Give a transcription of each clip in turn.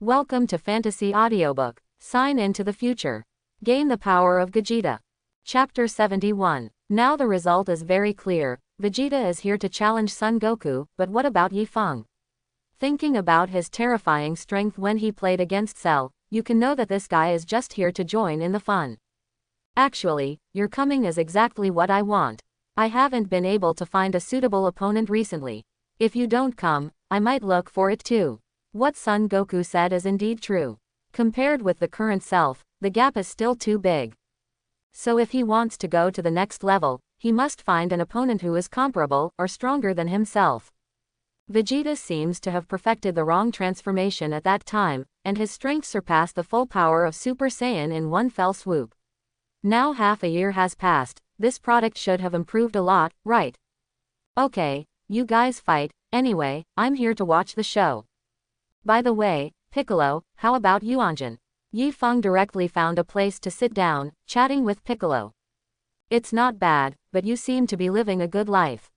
Welcome to Fantasy Audiobook. Sign into the future. Gain the power of Gogeta. Chapter 71. Now the result is very clear. Vegeta is here to challenge Son Goku, but what about Yifeng? Thinking about his terrifying strength when he played against Cell, you can know that this guy is just here to join in the fun. Actually, your coming is exactly what I want. I haven't been able to find a suitable opponent recently. If you don't come, I might look for it too. What Son Goku said is indeed true. Compared with the current self, the gap is still too big. So if he wants to go to the next level, he must find an opponent who is comparable or stronger than himself. Vegeta seems to have perfected the wrong transformation at that time, and his strength surpassed the full power of Super Saiyan in one fell swoop. Now half a year has passed, this product should have improved a lot, right? Okay, you guys fight, anyway, I'm here to watch the show. By the way, Piccolo, how about you Anjan? Yifeng directly found a place to sit down, chatting with Piccolo. It's not bad, but you seem to be living a good life.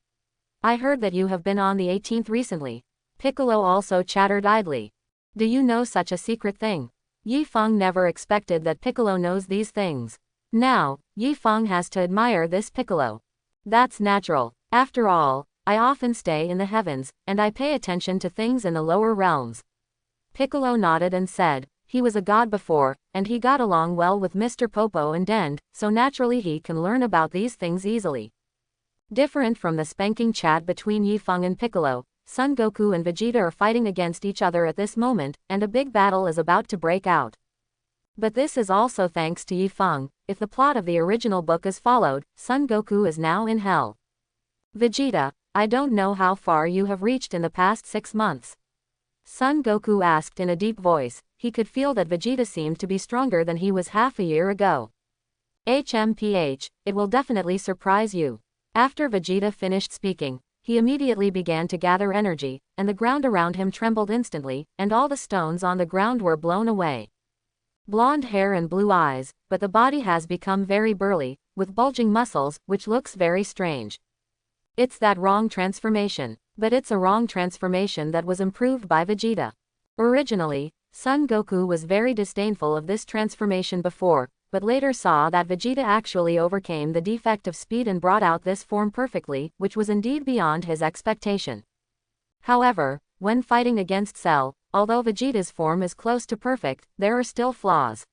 I heard that you have been on the 18th recently. Piccolo also chattered idly. Do you know such a secret thing? Yifeng never expected that Piccolo knows these things. Now, Yifeng has to admire this Piccolo. That's natural. After all, I often stay in the heavens, and I pay attention to things in the lower realms. Piccolo nodded and said, he was a god before, and he got along well with Mr. Popo and Dend, so naturally he can learn about these things easily. Different from the spanking chat between Yifeng and Piccolo, Son Goku and Vegeta are fighting against each other at this moment, and a big battle is about to break out. But this is also thanks to Yifeng. If the plot of the original book is followed, Son Goku is now in hell. Vegeta, I don't know how far you have reached in the past 6 months. Son Goku asked in a deep voice. He could feel that Vegeta seemed to be stronger than he was half a year ago. HMPH, it will definitely surprise you. After Vegeta finished speaking, he immediately began to gather energy, and the ground around him trembled instantly, and all the stones on the ground were blown away. Blonde hair and blue eyes, but the body has become very burly, with bulging muscles, which looks very strange. It's that wrong transformation. But it's a wrong transformation that was improved by Vegeta. Originally, Son Goku was very disdainful of this transformation before, but later saw that Vegeta actually overcame the defect of speed and brought out this form perfectly, which was indeed beyond his expectation. However, when fighting against Cell, although Vegeta's form is close to perfect, there are still flaws.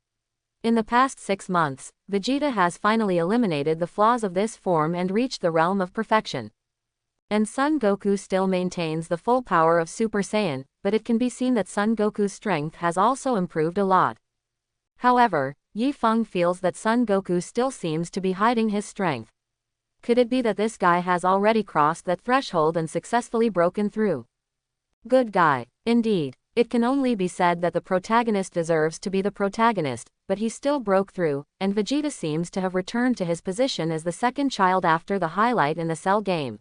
In the past 6 months, Vegeta has finally eliminated the flaws of this form and reached the realm of perfection. And Son Goku still maintains the full power of Super Saiyan, but it can be seen that Son Goku's strength has also improved a lot. However, Yifeng feels that Son Goku still seems to be hiding his strength. Could it be that this guy has already crossed that threshold and successfully broken through? Good guy. Indeed, it can only be said that the protagonist deserves to be the protagonist, but he still broke through, and Vegeta seems to have returned to his position as the second child after the highlight in the Cell game.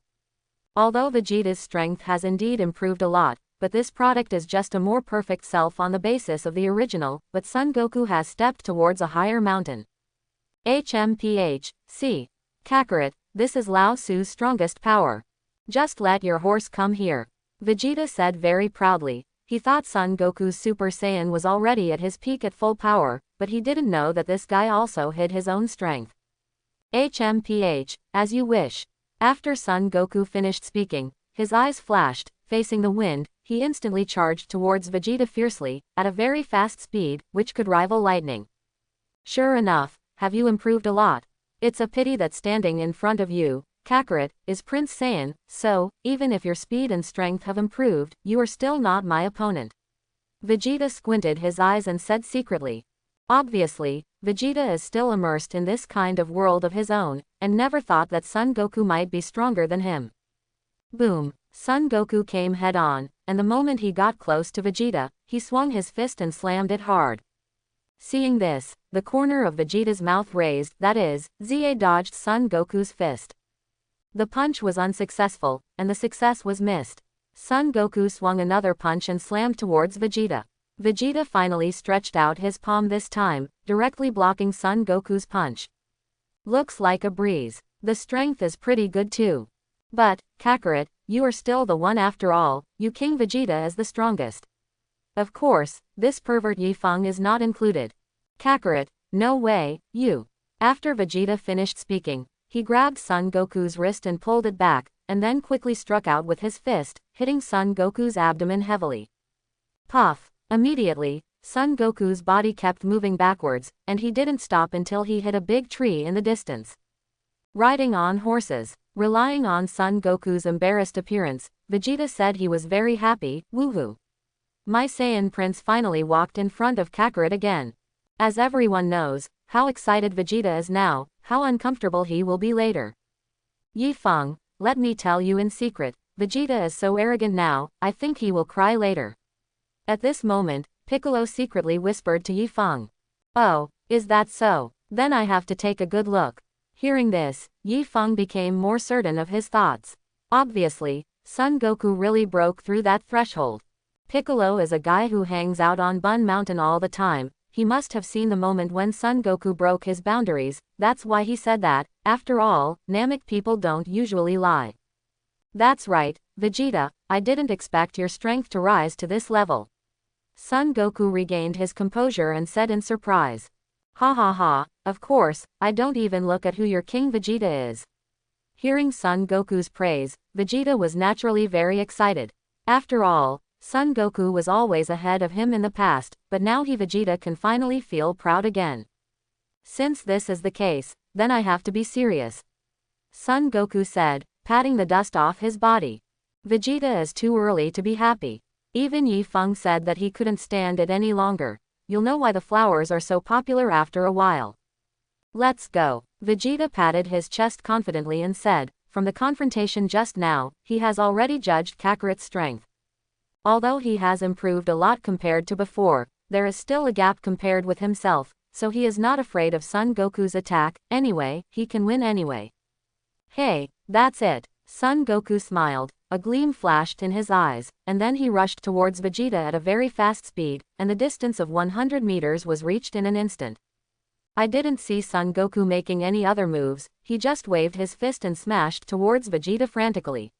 Although Vegeta's strength has indeed improved a lot, but this product is just a more perfect self on the basis of the original, but Son Goku has stepped towards a higher mountain. HMPH, see. Kakarot, this is Lao Tzu's strongest power. Just let your horse come here. Vegeta said very proudly. He thought Son Goku's Super Saiyan was already at his peak at full power, but he didn't know that this guy also hid his own strength. HMPH, as you wish. After Son Goku finished speaking, his eyes flashed, facing the wind, he instantly charged towards Vegeta fiercely, at a very fast speed, which could rival lightning. Sure enough, have you improved a lot? It's a pity that standing in front of you, Kakarot, is Prince Saiyan, so, even if your speed and strength have improved, you are still not my opponent. Vegeta squinted his eyes and said secretly. Obviously, Vegeta is still immersed in this kind of world of his own, and never thought that Son Goku might be stronger than him. Boom! Son Goku came head-on, and the moment he got close to Vegeta, he swung his fist and slammed it hard. Seeing this, the corner of Vegeta's mouth raised, that is, ZA dodged Son Goku's fist. The punch was unsuccessful, and the success was missed. Son Goku swung another punch and slammed towards Vegeta. Vegeta finally stretched out his palm this time, directly blocking Son Goku's punch. Looks like a breeze. The strength is pretty good too. But, Kakarot, you are still the one after all, you King Vegeta is the strongest. Of course, this pervert Yifeng is not included. Kakarot, no way, you. After Vegeta finished speaking, he grabbed Son Goku's wrist and pulled it back, and then quickly struck out with his fist, hitting Son Goku's abdomen heavily. Puff! Immediately, Son Goku's body kept moving backwards, and he didn't stop until he hit a big tree in the distance. Riding on horses. Relying on Son Goku's embarrassed appearance, Vegeta said he was very happy, woohoo. My Saiyan Prince finally walked in front of Kakarot again. As everyone knows, how excited Vegeta is now, how uncomfortable he will be later. Yifeng, let me tell you in secret, Vegeta is so arrogant now, I think he will cry later. At this moment, Piccolo secretly whispered to Yifeng. Oh, is that so? Then I have to take a good look. Hearing this, Yifeng became more certain of his thoughts. Obviously, Son Goku really broke through that threshold. Piccolo is a guy who hangs out on Bun Mountain all the time. He must have seen the moment when Son Goku broke his boundaries, that's why he said that. After all, Namek people don't usually lie. That's right, Vegeta, I didn't expect your strength to rise to this level. Son Goku regained his composure and said in surprise. Ha ha ha, of course, I don't even look at who your King Vegeta is. Hearing Son Goku's praise, Vegeta was naturally very excited. After all, Son Goku was always ahead of him in the past, but now Vegeta can finally feel proud again. Since this is the case, then I have to be serious. Son Goku said, patting the dust off his body. Vegeta is too early to be happy. Even Yifeng said that he couldn't stand it any longer. You'll know why the flowers are so popular after a while. Let's go. Vegeta patted his chest confidently and said, from the confrontation just now, he has already judged Kakarot's strength. Although he has improved a lot compared to before, there is still a gap compared with himself, so he is not afraid of Son Goku's attack. Anyway, he can win anyway. Hey, that's it. Son Goku smiled, a gleam flashed in his eyes, and then he rushed towards Vegeta at a very fast speed, and the distance of 100 meters was reached in an instant. I didn't see Son Goku making any other moves, he just waved his fist and smashed towards Vegeta frantically.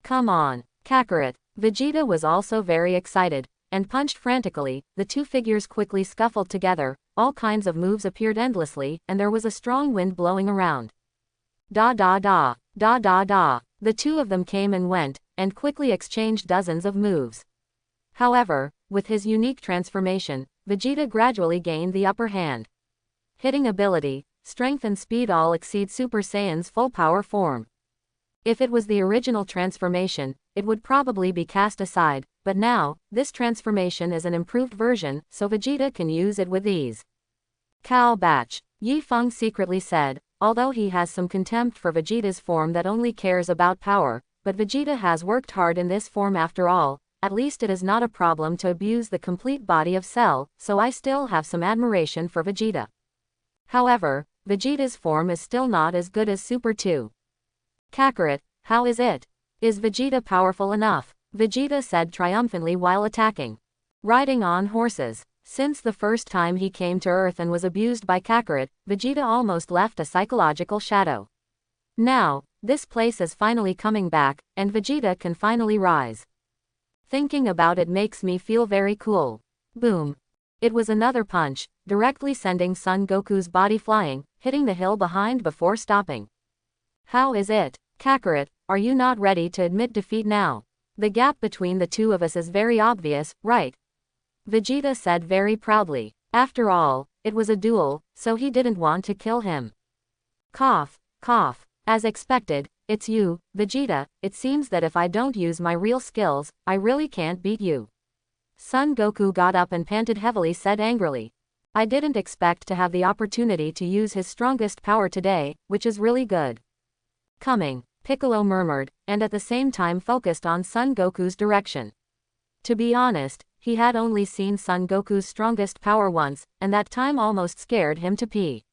Come on, Kakarot. Vegeta was also very excited, and punched frantically. The two figures quickly scuffled together, all kinds of moves appeared endlessly, and there was a strong wind blowing around. Da da da, da da da. The two of them came and went, and quickly exchanged dozens of moves. However, with his unique transformation, Vegeta gradually gained the upper hand. Hitting ability, strength and speed all exceed Super Saiyan's full power form. If it was the original transformation, it would probably be cast aside, but now, this transformation is an improved version, so Vegeta can use it with ease. Cow Batch, Yifeng secretly said, although he has some contempt for Vegeta's form that only cares about power, but Vegeta has worked hard in this form after all, at least it is not a problem to abuse the complete body of Cell, so I still have some admiration for Vegeta. However, Vegeta's form is still not as good as Super 2. Kakarot, how is it? Is Vegeta powerful enough? Vegeta said triumphantly while attacking. Riding on horses. Since the first time he came to Earth and was abused by Kakarot, Vegeta almost left a psychological shadow. Now, this place is finally coming back, and Vegeta can finally rise. Thinking about it makes me feel very cool. Boom. It was another punch, directly sending Son Goku's body flying, hitting the hill behind before stopping. How is it, Kakarot, are you not ready to admit defeat now? The gap between the two of us is very obvious, right? Vegeta said very proudly. After all, it was a duel, so he didn't want to kill him. Cough, cough. As expected, it's you, Vegeta. It seems that if I don't use my real skills, I really can't beat you. Son Goku got up and panted heavily, said angrily. I didn't expect to have the opportunity to use his strongest power today, which is really good. Coming, Piccolo murmured, and at the same time focused on Son Goku's direction. To be honest, he had only seen Son Goku's strongest power once, and that time almost scared him to pee.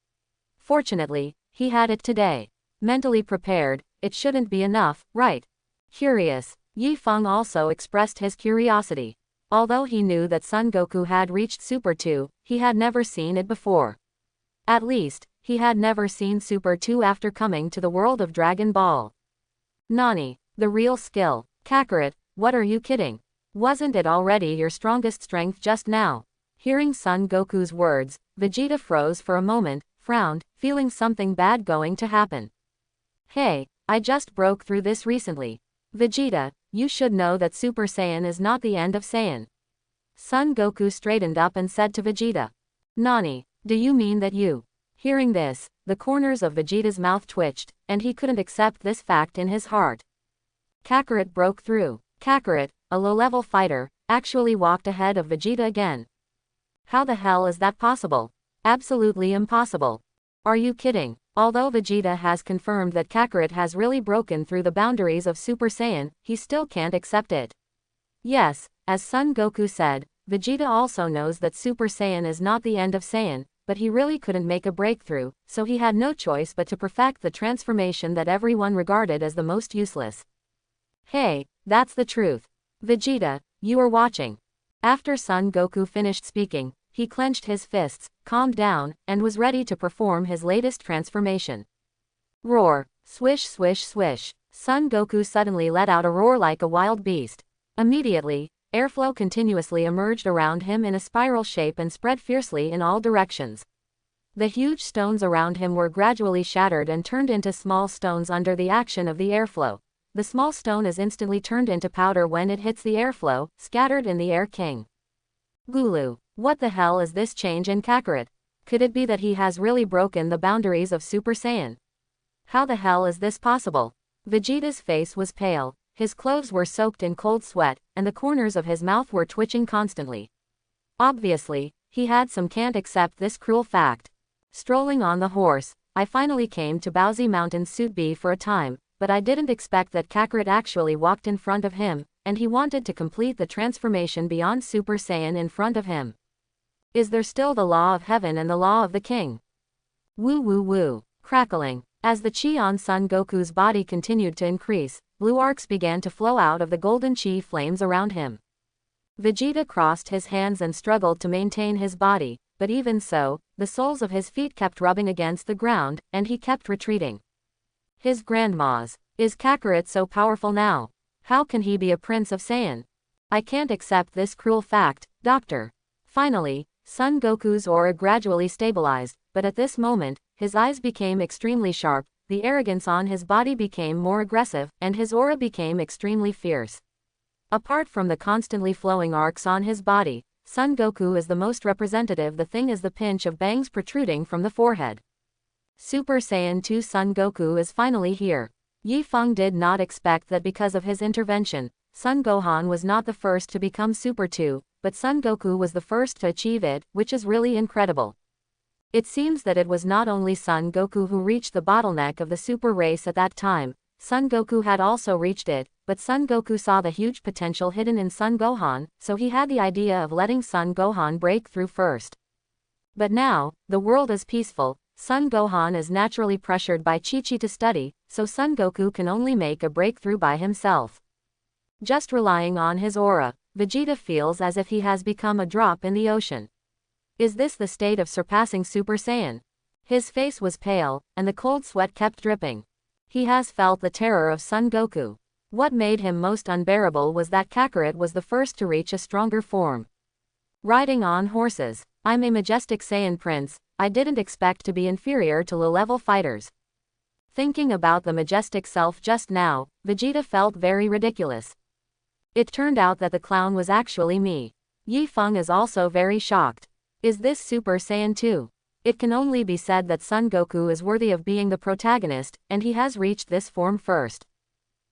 Fortunately, he had it today. Mentally prepared, it shouldn't be enough, right? Curious, Yifeng also expressed his curiosity. Although he knew that Son Goku had reached Super 2, he had never seen it before. At least, he had never seen Super 2 after coming to the world of Dragon Ball. Nani, the real skill. Kakarot, what are you kidding? Wasn't it already your strongest strength just now? Hearing Son Goku's words, Vegeta froze for a moment, frowned, feeling something bad going to happen. Hey, I just broke through this recently. Vegeta, you should know that Super Saiyan is not the end of Saiyan. Son Goku straightened up and said to Vegeta. Nani, do you mean that you? Hearing this, the corners of Vegeta's mouth twitched, and he couldn't accept this fact in his heart. Kakarot broke through. Kakarot, a low-level fighter, actually walked ahead of Vegeta again. How the hell is that possible? Absolutely impossible. Are you kidding? Although Vegeta has confirmed that Kakarot has really broken through the boundaries of Super Saiyan, he still can't accept it. Yes, as Son Goku said, Vegeta also knows that Super Saiyan is not the end of Saiyan, but he really couldn't make a breakthrough, so he had no choice but to perfect the transformation that everyone regarded as the most useless. Hey, that's the truth. Vegeta, you are watching. After Son Goku finished speaking, he clenched his fists, calmed down, and was ready to perform his latest transformation. Roar! Swish swish swish! Son Goku suddenly let out a roar like a wild beast. Immediately, airflow continuously emerged around him in a spiral shape and spread fiercely in all directions. The huge stones around him were gradually shattered and turned into small stones under the action of the airflow. The small stone is instantly turned into powder when it hits the airflow, scattered in the air. King Gulu, what the hell is this change in Kakarot? Could it be that he has really broken the boundaries of Super Saiyan? How the hell is this possible? Vegeta's face was pale, his clothes were soaked in cold sweat, and the corners of his mouth were twitching constantly. Obviously, he had some can't accept this cruel fact. Strolling on the horse, I finally came to Bowsy Mountain Suit B for a time, but I didn't expect that Kakarot actually walked in front of him, and he wanted to complete the transformation beyond Super Saiyan in front of him. Is there still the law of heaven and the law of the king? Woo woo woo. Crackling. As the chi on Son Goku's body continued to increase, blue arcs began to flow out of the golden chi flames around him. Vegeta crossed his hands and struggled to maintain his body, but even so, the soles of his feet kept rubbing against the ground, and he kept retreating. His grandmas. Is Kakarot so powerful now? How can he be a Prince of Saiyan? I can't accept this cruel fact, Doctor. Finally, Son Goku's aura gradually stabilized, but at this moment, his eyes became extremely sharp, the arrogance on his body became more aggressive, and his aura became extremely fierce. Apart from the constantly flowing arcs on his body, Son Goku is the most representative. The thing is the pinch of bangs protruding from the forehead. Super Saiyan 2 Son Goku is finally here. Yi Feng did not expect that because of his intervention, Son Gohan was not the first to become Super 2, but Son Goku was the first to achieve it, which is really incredible. It seems that it was not only Son Goku who reached the bottleneck of the Super race at that time, Son Goku had also reached it, but Son Goku saw the huge potential hidden in Son Gohan, so he had the idea of letting Son Gohan break through first. But now, the world is peaceful, Son Gohan is naturally pressured by Chi-Chi to study, so Son Goku can only make a breakthrough by himself. Just relying on his aura, Vegeta feels as if he has become a drop in the ocean. Is this the state of surpassing Super Saiyan? His face was pale, and the cold sweat kept dripping. He has felt the terror of Son Goku. What made him most unbearable was that Kakarot was the first to reach a stronger form. Riding on horses. I'm a majestic Saiyan prince, I didn't expect to be inferior to low-level fighters. Thinking about the majestic self just now, Vegeta felt very ridiculous. It turned out that the clown was actually me. Yi Feng is also very shocked. Is this Super Saiyan 2? It can only be said that Son Goku is worthy of being the protagonist, and he has reached this form first.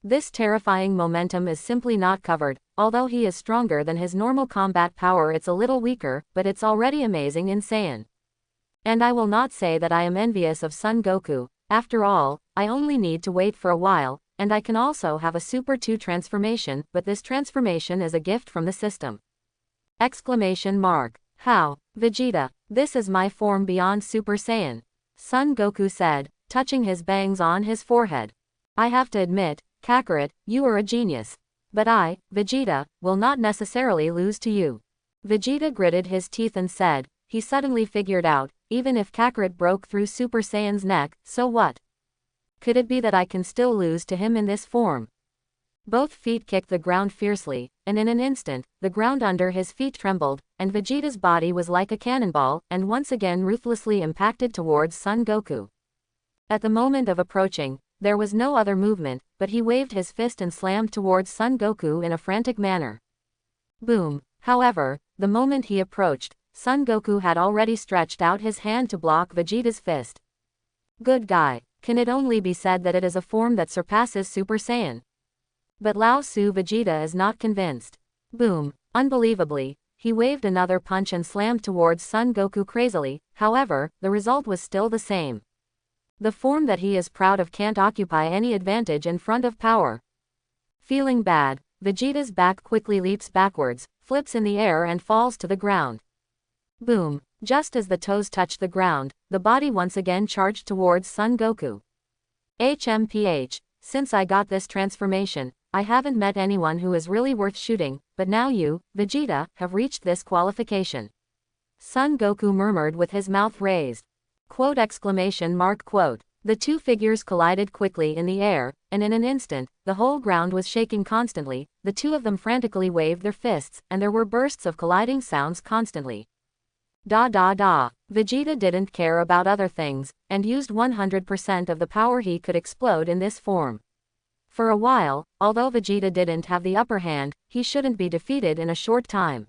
This terrifying momentum is simply not covered, although he is stronger than his normal combat power. It's a little weaker, but it's already amazing in Saiyan. And I will not say that I am envious of Son Goku, after all, I only need to wait for a while, and I can also have a Super 2 transformation, but this transformation is a gift from the system. Exclamation mark. How? Vegeta, this is my form beyond Super Saiyan. Son Goku said, touching his bangs on his forehead. I have to admit, Kakarot, you are a genius. But I, Vegeta, will not necessarily lose to you. Vegeta gritted his teeth and said, he suddenly figured out, even if Kakarot broke through Super Saiyan's neck, so what? Could it be that I can still lose to him in this form? Both feet kicked the ground fiercely, and in an instant, the ground under his feet trembled, and Vegeta's body was like a cannonball, and once again ruthlessly impacted towards Son Goku. At the moment of approaching, there was no other movement, but he waved his fist and slammed towards Son Goku in a frantic manner. Boom! However, the moment he approached, Son Goku had already stretched out his hand to block Vegeta's fist. Good guy. Can it only be said that it is a form that surpasses Super Saiyan? But Lao Su Vegeta is not convinced. Boom! Unbelievably, he waved another punch and slammed towards Son Goku crazily, however, the result was still the same. The form that he is proud of can't occupy any advantage in front of power. Feeling bad, Vegeta's back quickly leaps backwards, flips in the air and falls to the ground. Boom! Just as the toes touch the ground, the body once again charged towards Son Goku. HMPH, since I got this transformation, I haven't met anyone who is really worth shooting, but now you, Vegeta, have reached this qualification. Son Goku murmured with his mouth raised. Quote exclamation mark quote. The two figures collided quickly in the air, and in an instant, the whole ground was shaking constantly, the two of them frantically waved their fists, and there were bursts of colliding sounds constantly. Da da da. Vegeta didn't care about other things, and used 100% of the power he could explode in this form. For a while, although Vegeta didn't have the upper hand, he shouldn't be defeated in a short time.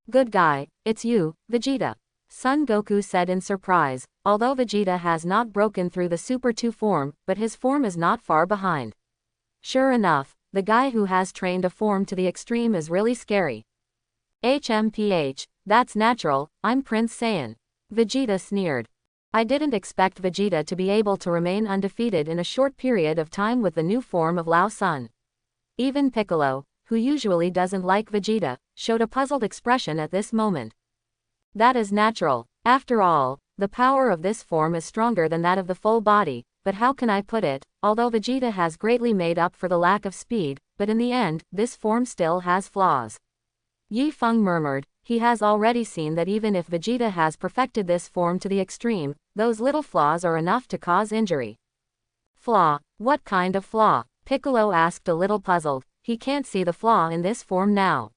Good guy, it's you, Vegeta. Son Goku said in surprise, although Vegeta has not broken through the Super 2 form, but his form is not far behind. Sure enough, the guy who has trained a form to the extreme is really scary. HMPH, that's natural, I'm Prince Saiyan. Vegeta sneered. I didn't expect Vegeta to be able to remain undefeated in a short period of time with the new form of Lao Sun. Even Piccolo, who usually doesn't like Vegeta, showed a puzzled expression at this moment. That is natural. After all, the power of this form is stronger than that of the full body, but how can I put it, although Vegeta has greatly made up for the lack of speed, but in the end, this form still has flaws. Yi Feng murmured, he has already seen that even if Vegeta has perfected this form to the extreme, those little flaws are enough to cause injury. Flaw? What kind of flaw? Piccolo asked a little puzzled, he can't see the flaw in this form now.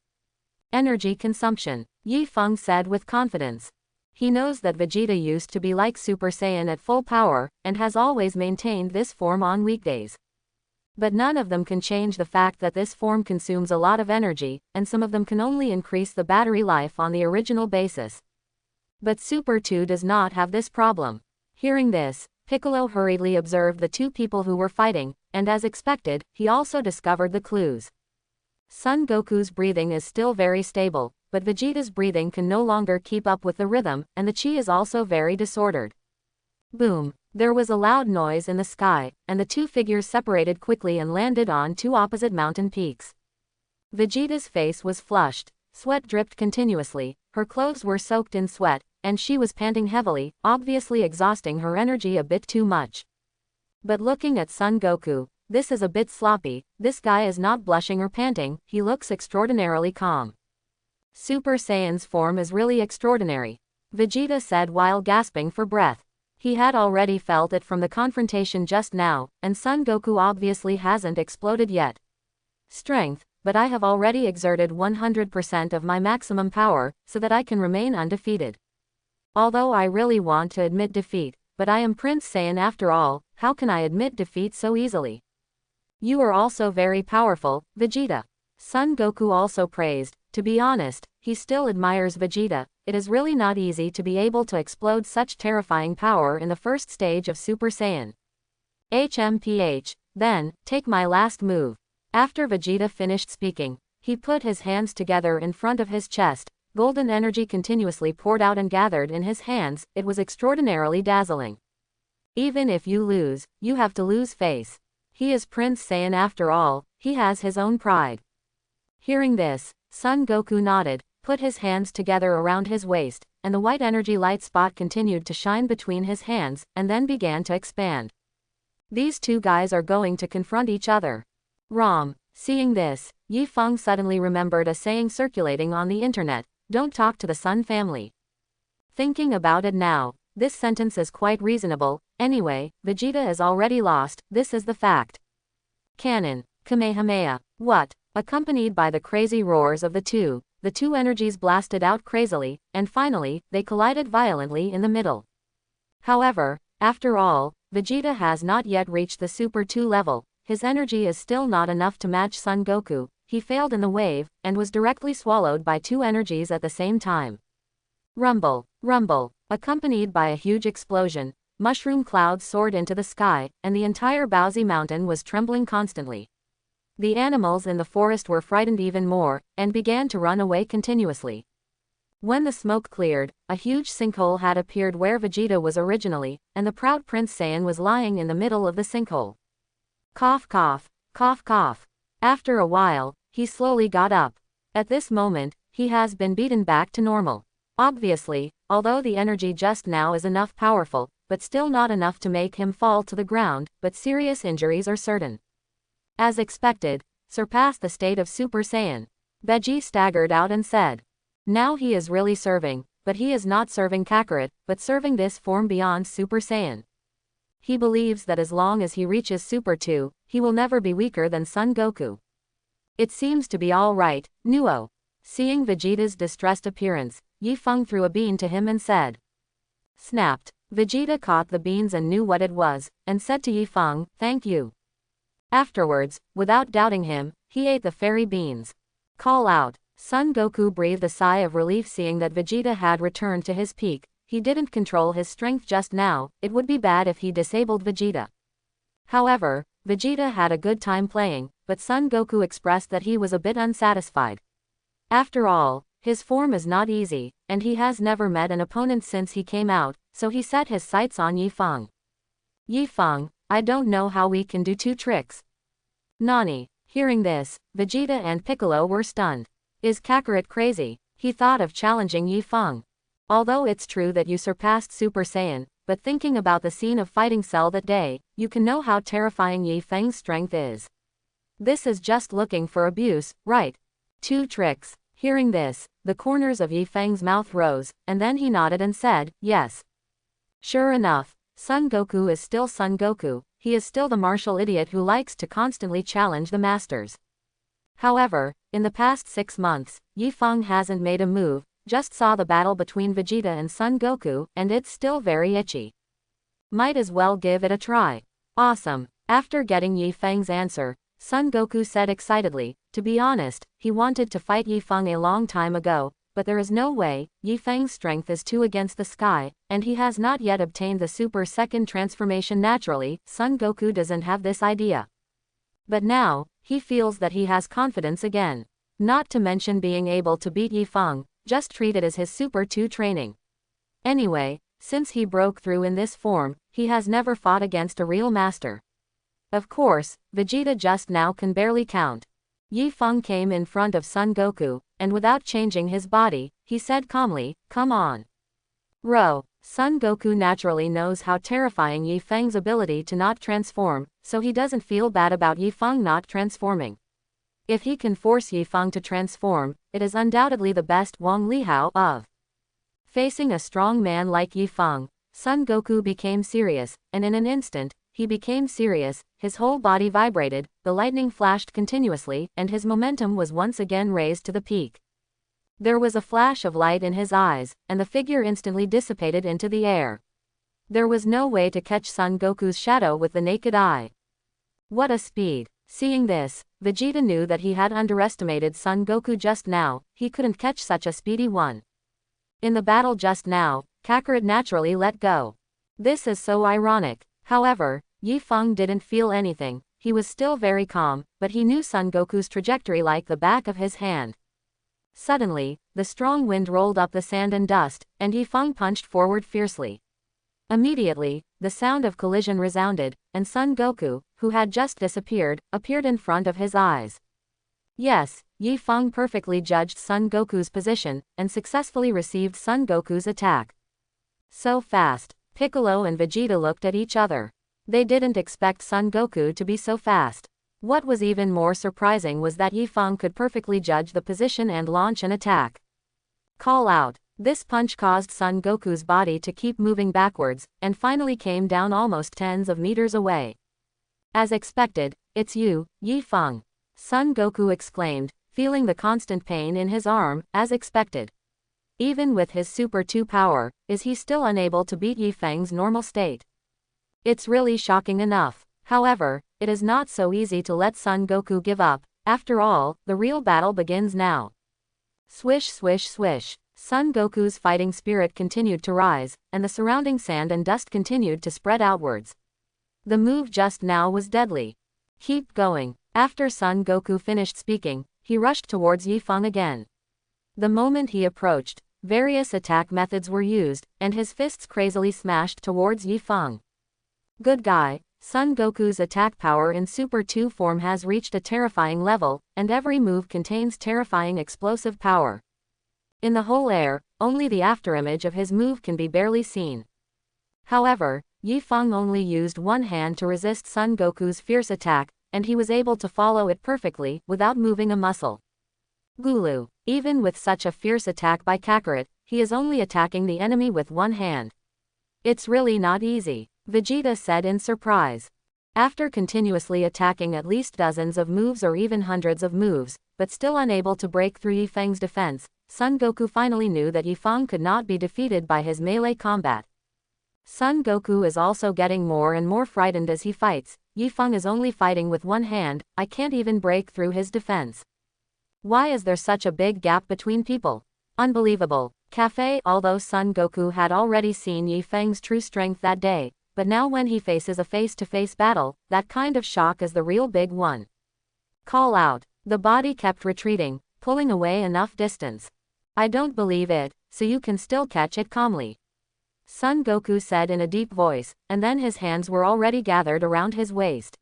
Energy consumption, Yi Feng said with confidence. He knows that Vegeta used to be like Super Saiyan at full power, and has always maintained this form on weekdays. But none of them can change the fact that this form consumes a lot of energy, and some of them can only increase the battery life on the original basis. But Super 2 does not have this problem. Hearing this, Piccolo hurriedly observed the two people who were fighting, and as expected, he also discovered the clues. Son Goku's breathing is still very stable, but Vegeta's breathing can no longer keep up with the rhythm, and the chi is also very disordered. Boom! There was a loud noise in the sky, and the two figures separated quickly and landed on two opposite mountain peaks. Vegeta's face was flushed, sweat dripped continuously, her clothes were soaked in sweat, and she was panting heavily, obviously exhausting her energy a bit too much. But looking at Son Goku, this is a bit sloppy, this guy is not blushing or panting, he looks extraordinarily calm. Super Saiyan's form is really extraordinary, Vegeta said while gasping for breath. He had already felt it from the confrontation just now, and Son Goku obviously hasn't exploded yet. Strength, but I have already exerted 100% of my maximum power, so that I can remain undefeated. Although I really want to admit defeat, but I am Prince Saiyan after all, how can I admit defeat so easily? You are also very powerful, Vegeta. Son Goku also praised. To be honest, he still admires Vegeta. It is really not easy to be able to explode such terrifying power in the first stage of Super Saiyan. HMPH, then, take my last move. After Vegeta finished speaking, he put his hands together in front of his chest, golden energy continuously poured out and gathered in his hands, it was extraordinarily dazzling. Even if you lose, you have to lose face. He is Prince Saiyan after all, he has his own pride. Hearing this, Son Goku nodded, put his hands together around his waist, and the white energy light spot continued to shine between his hands, and then began to expand. These two guys are going to confront each other. Rom. Seeing this, Yi Feng suddenly remembered a saying circulating on the internet, don't talk to the Sun family. Thinking about it now, this sentence is quite reasonable. Anyway, Vegeta is already lost, this is the fact. Canon. Kamehameha. What? Accompanied by the crazy roars of the two energies blasted out crazily, and finally, they collided violently in the middle. However, after all, Vegeta has not yet reached the Super 2 level, his energy is still not enough to match Son Goku, he failed in the wave, and was directly swallowed by two energies at the same time. Rumble, rumble, accompanied by a huge explosion, mushroom clouds soared into the sky, and the entire Bowsy Mountain was trembling constantly. The animals in the forest were frightened even more, and began to run away continuously. When the smoke cleared, a huge sinkhole had appeared where Vegeta was originally, and the proud Prince Saiyan was lying in the middle of the sinkhole. Cough cough, cough cough. After a while, he slowly got up. At this moment, he has been beaten back to normal. Obviously, although the energy just now is enough powerful, but still not enough to make him fall to the ground, but serious injuries are certain. As expected, surpassed the state of Super Saiyan. Veggie staggered out and said. Now he is really serving, but he is not serving Kakarot, but serving this form beyond Super Saiyan. He believes that as long as he reaches Super 2, he will never be weaker than Son Goku. It seems to be all right, Nuo. Seeing Vegeta's distressed appearance, Yi Feng threw a bean to him and said. Snapped. Vegeta caught the beans and knew what it was, and said to Yi Feng, thank you. Afterwards, without doubting him, he ate the fairy beans. Call out. Son Goku breathed a sigh of relief seeing that Vegeta had returned to his peak. He didn't control his strength just now, it would be bad if he disabled Vegeta. However, Vegeta had a good time playing, but Son Goku expressed that he was a bit unsatisfied. After all, his form is not easy, and he has never met an opponent since he came out, so he set his sights on Yi Feng. Yi Feng, I don't know how we can do two tricks. Nani. Hearing this, Vegeta and Piccolo were stunned. Is Kakarot crazy? He thought of challenging Yi Feng. Although it's true that you surpassed Super Saiyan, but thinking about the scene of Fighting Cell that day, you can know how terrifying Yi Feng's strength is. This is just looking for abuse, right? Two tricks. Hearing this, the corners of Yi Feng's mouth rose, and then he nodded and said, yes. Sure enough, Son Goku is still Son Goku, he is still the martial idiot who likes to constantly challenge the masters. However, in the past 6 months, Yi Feng hasn't made a move, just saw the battle between Vegeta and Son Goku, and it's still very itchy. Might as well give it a try. Awesome. After getting Yi Feng's answer, Son Goku said excitedly, to be honest, he wanted to fight Yi Feng a long time ago, but there is no way, Yi Feng's strength is 2 against the sky, and he has not yet obtained the Super Second transformation naturally. Son Goku doesn't have this idea. But now, he feels that he has confidence again. Not to mention being able to beat Yi Feng, just treat it as his Super 2 training. Anyway, since he broke through in this form, he has never fought against a real master. Of course, Vegeta just now can barely count. Yi Feng came in front of Son Goku, and without changing his body, he said calmly, come on. Ro. Son Goku naturally knows how terrifying Yi Feng's ability to not transform, so he doesn't feel bad about Yi Feng not transforming. If he can force Yi Feng to transform, it is undoubtedly the best Wang Lihao of. Facing a strong man like Yi Feng, Son Goku became serious, and in an instant, he became serious, his whole body vibrated, the lightning flashed continuously, and his momentum was once again raised to the peak. There was a flash of light in his eyes, and the figure instantly dissipated into the air. There was no way to catch Son Goku's shadow with the naked eye. What a speed! Seeing this, Vegeta knew that he had underestimated Son Goku just now, he couldn't catch such a speedy one. In the battle just now, Kakarot naturally let go. This is so ironic. However, Yi Feng didn't feel anything, he was still very calm, but he knew Son Goku's trajectory like the back of his hand. Suddenly, the strong wind rolled up the sand and dust, and Yi Feng punched forward fiercely. Immediately, the sound of collision resounded, and Son Goku, who had just disappeared, appeared in front of his eyes. Yes, Yi Feng perfectly judged Son Goku's position, and successfully received Son Goku's attack. So fast. Piccolo and Vegeta looked at each other. They didn't expect Son Goku to be so fast. What was even more surprising was that Yi Feng could perfectly judge the position and launch an attack. Call out. This punch caused Son Goku's body to keep moving backwards, and finally came down almost tens of meters away. As expected, It's you, Yi Feng. Son Goku exclaimed, feeling the constant pain in his arm, as expected. Even with his Super 2 power, is he still unable to beat Yi Feng's normal state? It's really shocking enough. However, it is not so easy to let Son Goku give up. After all, the real battle begins now. Swish swish swish. Son Goku's fighting spirit continued to rise, and the surrounding sand and dust continued to spread outwards. The move just now was deadly. Keep going. After Son Goku finished speaking, he rushed towards Yi Feng again. The moment he approached, various attack methods were used, and his fists crazily smashed towards Yi Feng. Good guy, Son Goku's attack power in Super 2 form has reached a terrifying level, and every move contains terrifying explosive power. In the whole air, only the afterimage of his move can be barely seen. However, Yi Feng only used one hand to resist Son Goku's fierce attack, and he was able to follow it perfectly, without moving a muscle. Gulu. Even with such a fierce attack by Kakarot, he is only attacking the enemy with one hand. It's really not easy, Vegeta said in surprise. After continuously attacking at least dozens of moves or even hundreds of moves, but still unable to break through Yi Feng's defense, Son Goku finally knew that Yi Feng could not be defeated by his melee combat. Son Goku is also getting more and more frightened as he fights. Yi Feng is only fighting with one hand, I can't even break through his defense. Why is there such a big gap between people? Unbelievable. Cafe. Although Son Goku had already seen Yi Feng's true strength that day, but now when he faces a face-to-face battle, that kind of shock is the real big one. Call out. The body kept retreating, pulling away enough distance. I don't believe it, so you can still catch it calmly. Son Goku said in a deep voice, and then his hands were already gathered around his waist.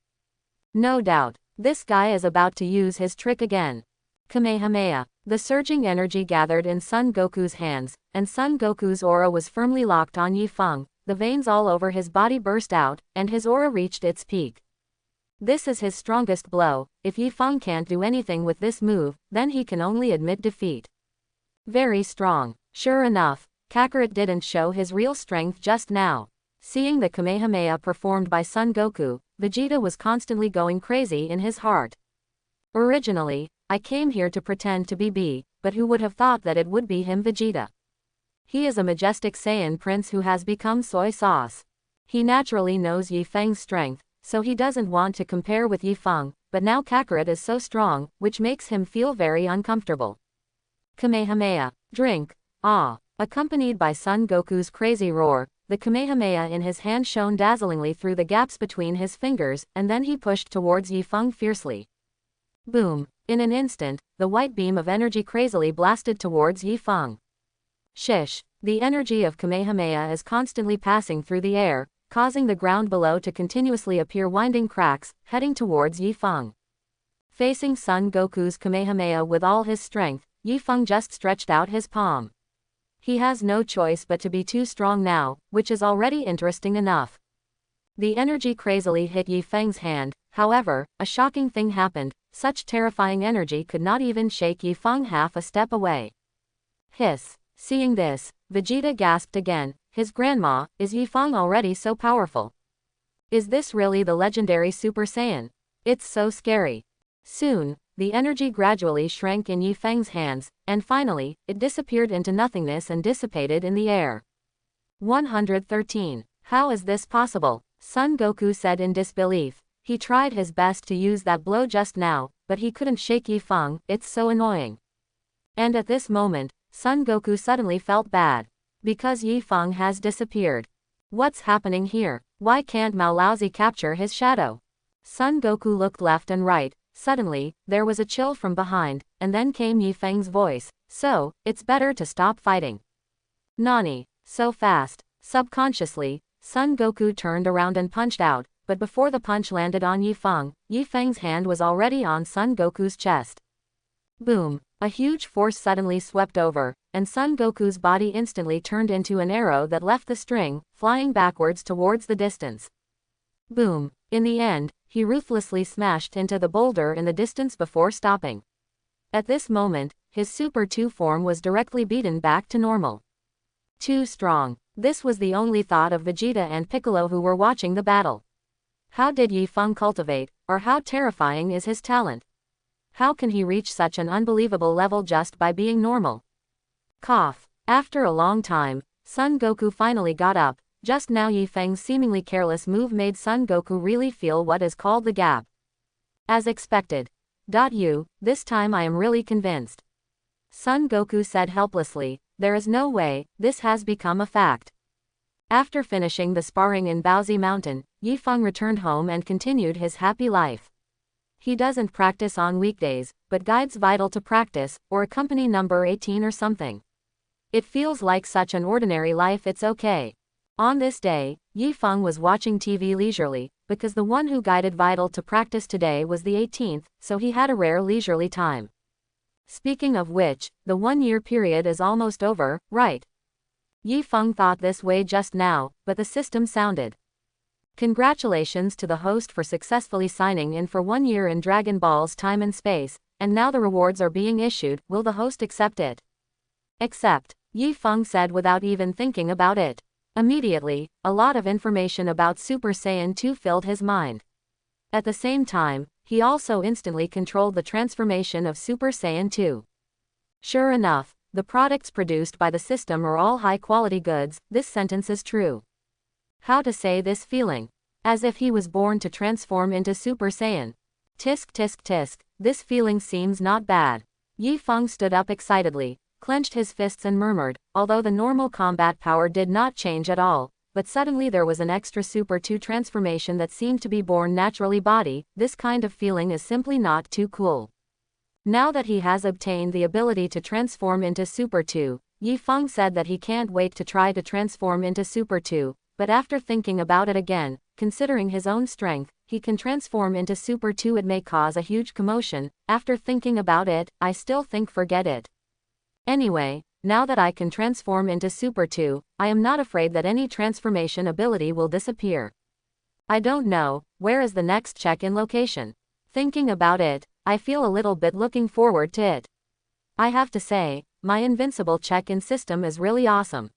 No doubt, this guy is about to use his trick again. Kamehameha. The surging energy gathered in Son Goku's hands, and Son Goku's aura was firmly locked on Yi Feng. The veins all over his body burst out, and his aura reached its peak. This is his strongest blow. If Yi Feng can't do anything with this move, then he can only admit defeat. Very strong. Sure enough, Kakarot didn't show his real strength just now. Seeing the Kamehameha performed by Son Goku, Vegeta was constantly going crazy in his heart. Originally, I came here to pretend to be B, but who would have thought that it would be him, Vegeta? He is a majestic Saiyan prince who has become soy sauce. He naturally knows Yi Feng's strength, so he doesn't want to compare with Yi Feng, but now Kakarot is so strong, which makes him feel very uncomfortable. Kamehameha. Drink. Ah. Accompanied by Son Goku's crazy roar, the Kamehameha in his hand shone dazzlingly through the gaps between his fingers, and then he pushed towards Yi Feng fiercely. Boom. In an instant, the white beam of energy crazily blasted towards Yi Feng. Shish. The energy of Kamehameha is constantly passing through the air, causing the ground below to continuously appear winding cracks, heading towards Yi Feng. Facing Son Goku's Kamehameha with all his strength, Yi Feng just stretched out his palm. He has no choice but to be too strong now, which is already interesting enough. The energy crazily hit Yi Feng's hand. However, a shocking thing happened. Such terrifying energy could not even shake Yi Feng half a step away. Hiss. Seeing this, Vegeta gasped again. His grandma, is Yi Feng already so powerful? Is this really the legendary Super Saiyan? It's so scary. Soon, the energy gradually shrank in Yi Feng's hands, and finally, it disappeared into nothingness and dissipated in the air. 113. How is this possible? Son Goku said in disbelief. He tried his best to use that blow just now, but he couldn't shake Yi Feng. It's so annoying. And at this moment, Son Goku suddenly felt bad. Because Yi Feng has disappeared. What's happening here? Why can't Mao Laozi capture his shadow? Son Goku looked left and right. Suddenly, there was a chill from behind, and then came Yi Feng's voice. So, it's better to stop fighting. Nani? So fast. Subconsciously, Son Goku turned around and punched out, but before the punch landed on Yi Feng's hand was already on Son Goku's chest. Boom. A huge force suddenly swept over, and Son Goku's body instantly turned into an arrow that left the string, flying backwards towards the distance. Boom. In the end, he ruthlessly smashed into the boulder in the distance before stopping. At this moment, his Super 2 form was directly beaten back to normal. Too strong. This was the only thought of Vegeta and Piccolo who were watching the battle. How did Yi Feng cultivate, or how terrifying is his talent? How can he reach such an unbelievable level just by being normal? Cough. After a long time, Son Goku finally got up. Just now Yi Feng's seemingly careless move made Son Goku really feel what is called the gap. As expected. This time I am really convinced. Son Goku said helplessly, there is no way, this has become a fact. After finishing the sparring in Baozi Mountain, Yi Feng returned home and continued his happy life. He doesn't practice on weekdays, but guides Vital to practice, or a company number 18 or something. It feels like such an ordinary life, it's okay. On this day, Yi Feng was watching TV leisurely, because the one who guided Vital to practice today was the 18th, so he had a rare leisurely time. Speaking of which, the 1-year period is almost over, right? Yi Feng thought this way just now, but the system sounded. Congratulations to the host for successfully signing in for 1 year in Dragon Ball's time and space, and now the rewards are being issued. Will the host accept it? Accept, Yi Feng said without even thinking about it. Immediately, a lot of information about Super Saiyan 2 filled his mind. At the same time, he also instantly controlled the transformation of Super Saiyan 2. Sure enough, the products produced by the system are all high-quality goods. This sentence is true. How to say this feeling? As if he was born to transform into Super Saiyan. Tisk tisk tisk, this feeling seems not bad. Yi Feng stood up excitedly, clenched his fists and murmured, although the normal combat power did not change at all, but suddenly there was an extra Super 2 transformation that seemed to be born naturally body. This kind of feeling is simply not too cool. Now that he has obtained the ability to transform into Super 2, Yi Feng said that he can't wait to try to transform into Super 2, but after thinking about it again, considering his own strength, he can transform into Super 2. It may cause a huge commotion. After thinking about it, I still think forget it. Anyway, now that I can transform into Super 2, I am not afraid that any transformation ability will disappear. I don't know, where is the next check-in location? Thinking about it, I feel a little bit looking forward to it. I have to say, my invincible check-in system is really awesome.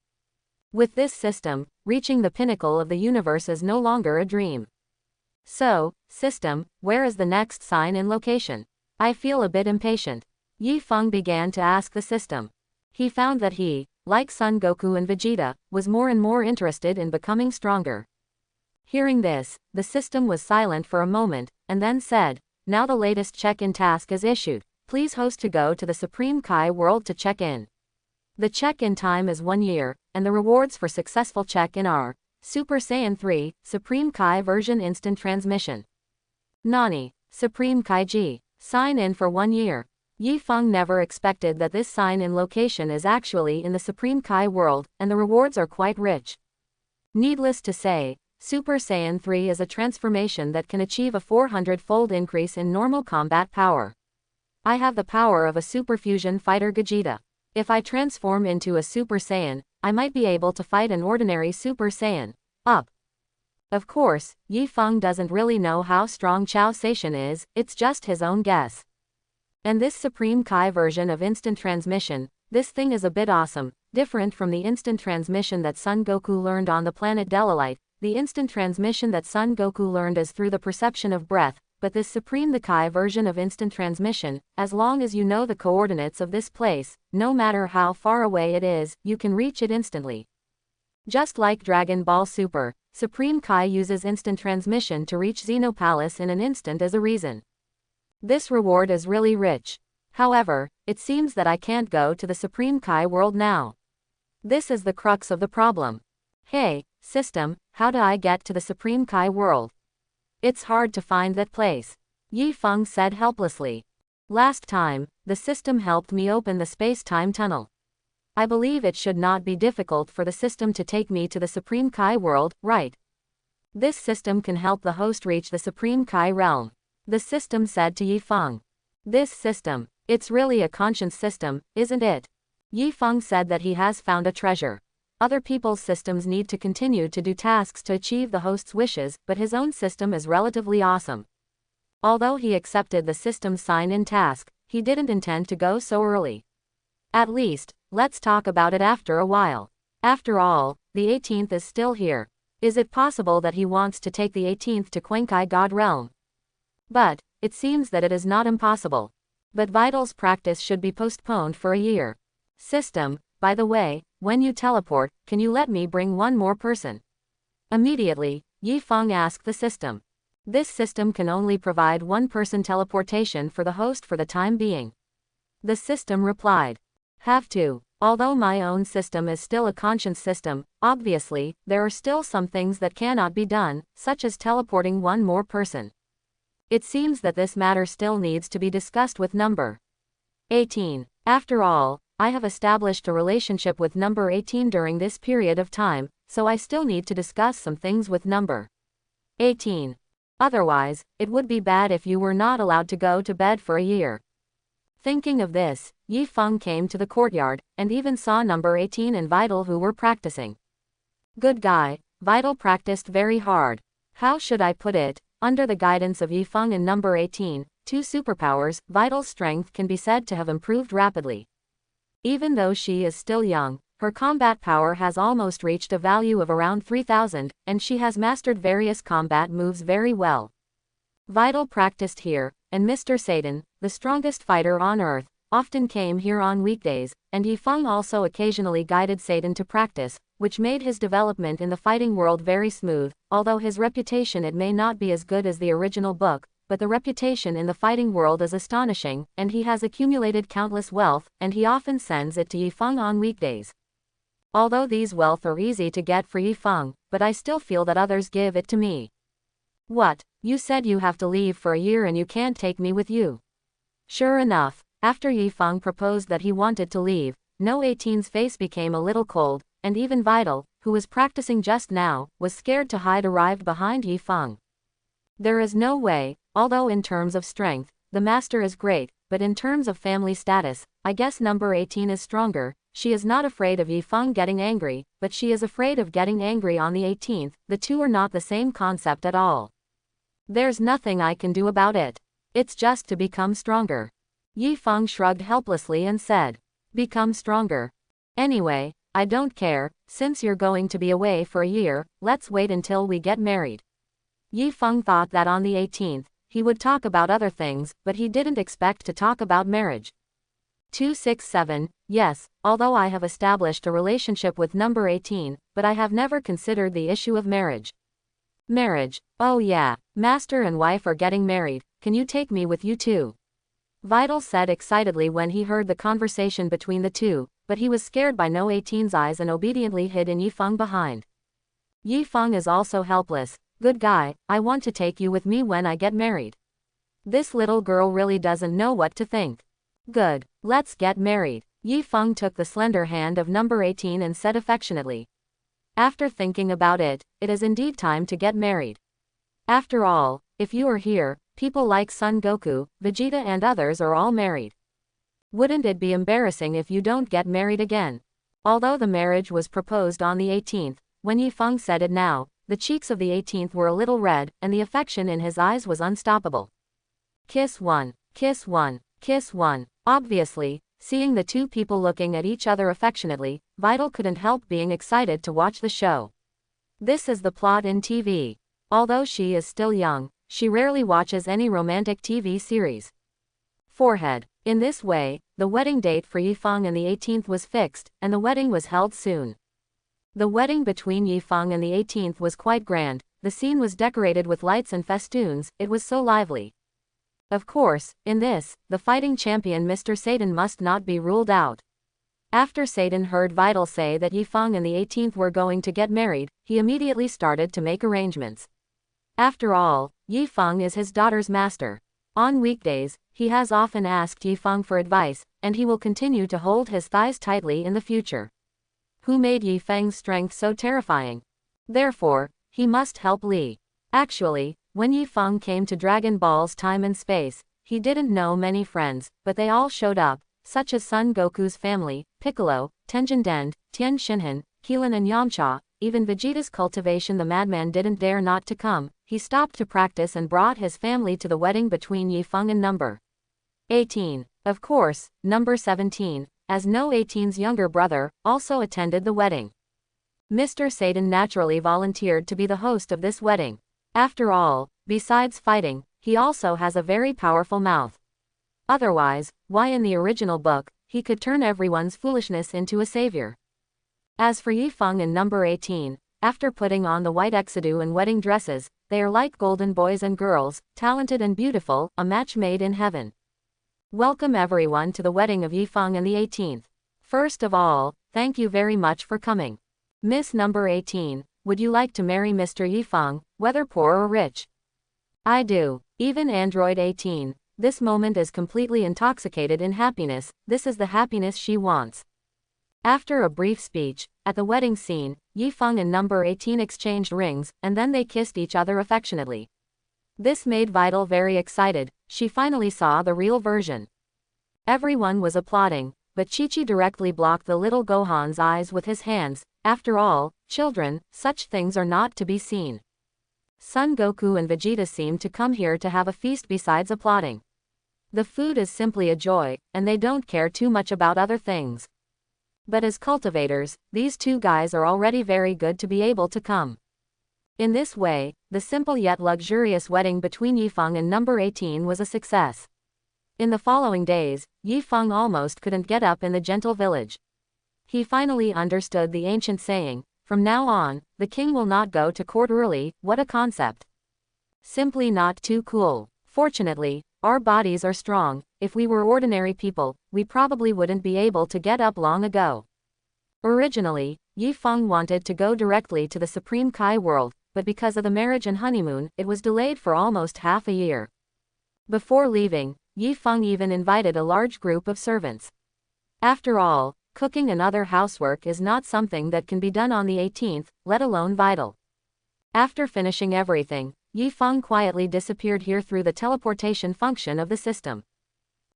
With this system, reaching the pinnacle of the universe is no longer a dream. So, system, where is the next sign-in location? I feel a bit impatient. Yi Feng began to ask the system. He found that he, like Son Goku and Vegeta, was more and more interested in becoming stronger. Hearing this, the system was silent for a moment, and then said, now the latest check-in task is issued. Please host to go to the Supreme Kai world to check in. The check-in time is 1 year, and the rewards for successful check-in are Super Saiyan 3, Supreme Kai version instant transmission. Nani, Supreme Kai G. Sign in for 1 year. Yi Feng never expected that this sign-in location is actually in the Supreme Kai world, and the rewards are quite rich. Needless to say, Super Saiyan 3 is a transformation that can achieve a 400-fold increase in normal combat power. I have the power of a super fusion fighter Gogeta. If I transform into a Super Saiyan, I might be able to fight an ordinary Super Saiyan. Up. Of course, Yi Feng doesn't really know how strong Chao Saishan is, it's just his own guess. And this Supreme Kai version of instant transmission, this thing is a bit awesome, different from the instant transmission that Son Goku learned on the planet Delalite. The instant transmission that Son Goku learned is through the perception of breath, but this Supreme the Kai version of instant transmission, as long as you know the coordinates of this place, no matter how far away it is, you can reach it instantly. Just like Dragon Ball Super, Supreme Kai uses instant transmission to reach Xeno Palace in an instant as a reason. This reward is really rich. However, it seems that I can't go to the Supreme Kai world now. This is the crux of the problem. Hey, system, how do I get to the Supreme Kai world? It's hard to find that place. Yi Feng said helplessly. Last time, the system helped me open the space-time tunnel. I believe it should not be difficult for the system to take me to the Supreme Kai world, right? This system can help the host reach the Supreme Kai realm. The system said to Yi Feng. This system, it's really a conscience system, isn't it? Yi Feng said that he has found a treasure. Other people's systems need to continue to do tasks to achieve the host's wishes, but his own system is relatively awesome. Although he accepted the system's sign-in task, he didn't intend to go so early. At least, let's talk about it after a while. After all, the 18th is still here. Is it possible that he wants to take the 18th to Quenkai God Realm? But it seems that it is not impossible. But Vital's practice should be postponed for a year. System, by the way, when you teleport, can you let me bring one more person? Immediately, Yi Feng asked the system. This system can only provide one-person teleportation for the host for the time being. The system replied. Have to. Although my own system is still a conscience system, obviously, there are still some things that cannot be done, such as teleporting one more person. It seems that this matter still needs to be discussed with number 18. After all, I have established a relationship with number 18 during this period of time, so I still need to discuss some things with number 18. Otherwise, it would be bad if you were not allowed to go to bed for a year. Thinking of this, Yi Feng came to the courtyard, and even saw number 18 and Vital who were practicing. Good guy, Vital practiced very hard. How should I put it? Under the guidance of Yi Feng and number 18, two superpowers, Vital's strength can be said to have improved rapidly. Even though she is still young, her combat power has almost reached a value of around 3,000, and she has mastered various combat moves very well. Vital practiced here, and Mr. Satan, the strongest fighter on Earth, often came here on weekdays, and Yi Feng also occasionally guided Satan to practice, which made his development in the fighting world very smooth. Although his reputation it may not be as good as the original book, but the reputation in the fighting world is astonishing, and he has accumulated countless wealth, and he often sends it to Yi Feng on weekdays. Although these wealth are easy to get for Yi Feng, but I still feel that others give it to me. What? You said you have to leave for a year and you can't take me with you. Sure enough, after Yi Feng proposed that he wanted to leave, No 18's face became a little cold, and even Vital, who was practicing just now, was scared to hide arrived behind Yi Feng. There is no way, although in terms of strength, the master is great, but in terms of family status, I guess number 18 is stronger. She is not afraid of Yi Feng getting angry, but she is afraid of getting angry on the 18th, the two are not the same concept at all. There's nothing I can do about it. It's just to become stronger. Yi Feng shrugged helplessly and said, become stronger. Anyway, I don't care, since you're going to be away for a year, let's wait until we get married. Yi Feng thought that on the 18th, he would talk about other things, but he didn't expect to talk about marriage. 267, yes, although I have established a relationship with number 18, but I have never considered the issue of marriage. Marriage, oh yeah, master and wife are getting married, can you take me with you too? Vital said excitedly when he heard the conversation between the two, but he was scared by No 18's eyes and obediently hid in Yi Feng behind. Yi Feng is also helpless. Good guy, I want to take you with me when I get married. This little girl really doesn't know what to think. Good, let's get married. Yi Feng took the slender hand of number 18 and said affectionately. After thinking about it, it is indeed time to get married. After all, if you are here, people like Son Goku, Vegeta and others are all married. Wouldn't it be embarrassing if you don't get married again? Although the marriage was proposed on the 18th, when Yi Feng said it now, the cheeks of the 18th were a little red, and the affection in his eyes was unstoppable. Kiss one, kiss one, kiss one. Obviously, seeing the two people looking at each other affectionately, Vital couldn't help being excited to watch the show. This is the plot in TV. Although she is still young, she rarely watches any romantic TV series. Forehead. In this way, the wedding date for Yi Feng and the 18th was fixed, and the wedding was held soon. The wedding between Yi Feng and the 18th was quite grand. The scene was decorated with lights and festoons, it was so lively. Of course, in this, the fighting champion Mr. Satan must not be ruled out. After Satan heard Vital say that Yi Feng and the 18th were going to get married, he immediately started to make arrangements. After all, Yi Feng is his daughter's master. On weekdays, he has often asked Yi Feng for advice, and he will continue to hold his thighs tightly in the future. Who made Yi Feng's strength so terrifying? Therefore, he must help Li. Actually, when Yi Feng came to Dragon Ball's time and space, he didn't know many friends, but they all showed up, such as Son Goku's family, Piccolo, Tenjin Dend, Tien Shinhan, Keelan and Yamcha. Even Vegeta's cultivation the madman didn't dare not to come. He stopped to practice and brought his family to the wedding between Yi Feng and number 18. Of course, number 17, as No 18's younger brother, also attended the wedding. Mr. Satan naturally volunteered to be the host of this wedding. After all, besides fighting, he also has a very powerful mouth. Otherwise, why in the original book, he could turn everyone's foolishness into a savior. As for Yifeng and number 18, after putting on the white exedu and wedding dresses, they are like golden boys and girls, talented and beautiful, a match made in heaven. Welcome everyone to the wedding of Yifeng and the 18th. First of all, thank you very much for coming. Miss number 18, would you like to marry Mr. Yifeng, whether poor or rich? I do. Even Android 18, this moment is completely intoxicated in happiness, this is the happiness she wants. After a brief speech, at the wedding scene, Yifeng and number 18 exchanged rings, and then they kissed each other affectionately. This made Vital very excited, she finally saw the real version. Everyone was applauding, but Chi-Chi directly blocked the little Gohan's eyes with his hands. After all, children, such things are not to be seen. Son Goku and Vegeta seem to come here to have a feast besides applauding. The food is simply a joy, and they don't care too much about other things. But as cultivators, these two guys are already very good to be able to come. In this way, the simple yet luxurious wedding between Yifeng and number 18 was a success. In the following days, Yifeng almost couldn't get up in the gentle village. He finally understood the ancient saying, from now on, the king will not go to court early. What a concept. Simply not too cool. Fortunately, our bodies are strong. If we were ordinary people, we probably wouldn't be able to get up long ago. Originally, Yifeng wanted to go directly to the Supreme Kai world, but because of the marriage and honeymoon, it was delayed for almost half a year. Before leaving, Yifeng even invited a large group of servants. After all, cooking and other housework is not something that can be done on the 18th, let alone Vital. After finishing everything, Yifeng quietly disappeared here through the teleportation function of the system.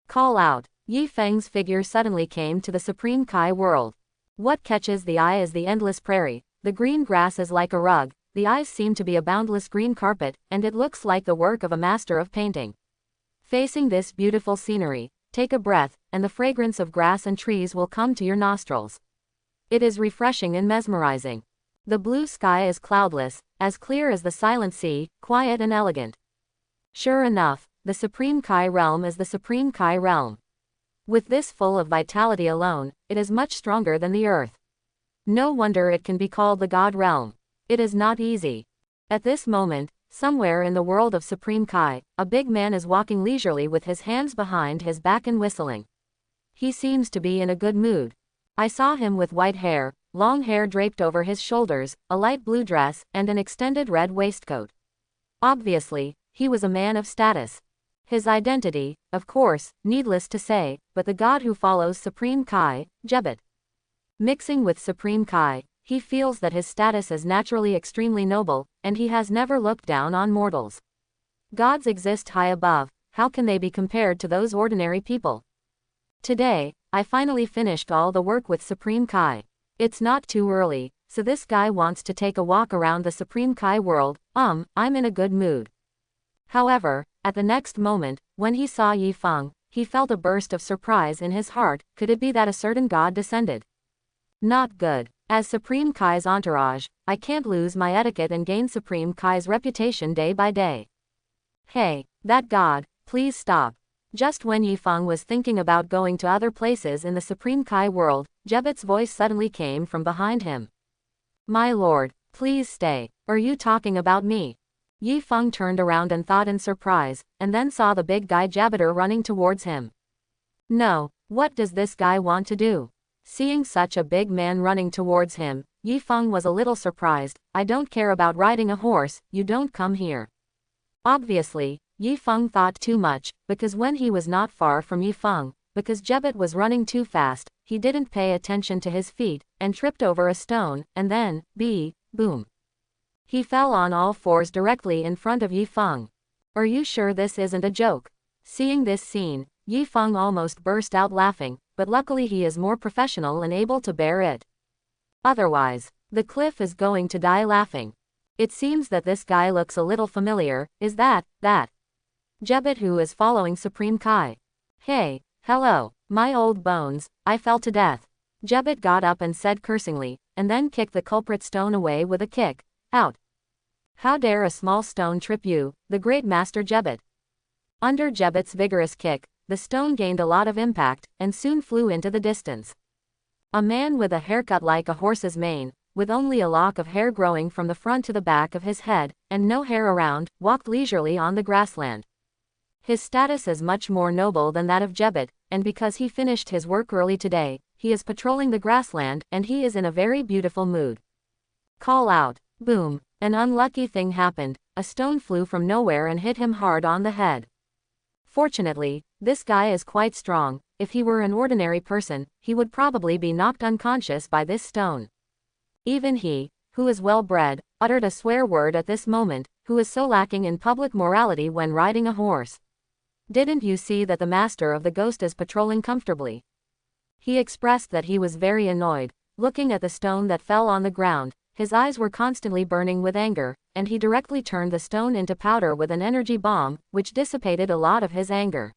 Call out. Yifeng's figure suddenly came to the Supreme Kai world. What catches the eye is the endless prairie, the green grass is like a rug, the eyes seem to be a boundless green carpet, and it looks like the work of a master of painting. Facing this beautiful scenery, take a breath, and the fragrance of grass and trees will come to your nostrils. It is refreshing and mesmerizing. The blue sky is cloudless, as clear as the silent sea, quiet and elegant. Sure enough, the Supreme Kai realm is the Supreme Kai realm. With this full of vitality alone, it is much stronger than the earth. No wonder it can be called the God realm. It is not easy. At this moment, somewhere in the world of Supreme Kai, a big man is walking leisurely with his hands behind his back and whistling. He seems to be in a good mood. I saw him with white hair, long hair draped over his shoulders, a light blue dress, and an extended red waistcoat. Obviously, he was a man of status. His identity, of course, needless to say, but the god who follows Supreme Kai, Gogeta. Mixing with Supreme Kai, he feels that his status is naturally extremely noble, and he has never looked down on mortals. Gods exist high above, how can they be compared to those ordinary people? Today, I finally finished all the work with Supreme Kai. It's not too early, so this guy wants to take a walk around the Supreme Kai world. I'm in a good mood. However, at the next moment, when he saw Yifeng, he felt a burst of surprise in his heart. Could it be that a certain god descended? Not good. As Supreme Kai's entourage, I can't lose my etiquette and gain Supreme Kai's reputation day by day. Hey, that god, please stop. Just when Yifeng was thinking about going to other places in the Supreme Kai world, Gogeta's voice suddenly came from behind him. My lord, please stay. Are you talking about me? Yifeng turned around and thought in surprise, and then saw the big guy Gogeta running towards him. No, what does this guy want to do? Seeing such a big man running towards him, Yifeng was a little surprised. I don't care about riding a horse, you don't come here. Obviously, Yifeng thought too much, because when he was not far from Yifeng, because Gogeta was running too fast, he didn't pay attention to his feet, and tripped over a stone, and then, boom. He fell on all fours directly in front of Yifeng. Are you sure this isn't a joke? Seeing this scene, Yifeng almost burst out laughing, but luckily he is more professional and able to bear it. Otherwise, the cliff is going to die laughing. It seems that this guy looks a little familiar. Is that Gogeta who is following Supreme Kai? Hey, hello, my old bones, I fell to death. Jebet got up and said cursingly, and then kicked the culprit stone away with a kick. Out! How dare a small stone trip you, the great master Jebet? Under Jebet's vigorous kick, the stone gained a lot of impact, and soon flew into the distance. A man with a haircut like a horse's mane, with only a lock of hair growing from the front to the back of his head, and no hair around, walked leisurely on the grassland. His status is much more noble than that of Jebet, and because he finished his work early today, he is patrolling the grassland, and he is in a very beautiful mood. Call out. Boom. An unlucky thing happened, a stone flew from nowhere and hit him hard on the head. Fortunately, this guy is quite strong. If he were an ordinary person, he would probably be knocked unconscious by this stone. Even he, who is well bred, uttered a swear word at this moment, who is so lacking in public morality when riding a horse. Didn't you see that the master of the ghost is patrolling comfortably? He expressed that he was very annoyed, looking at the stone that fell on the ground. His eyes were constantly burning with anger, and he directly turned the stone into powder with an energy bomb, which dissipated a lot of his anger.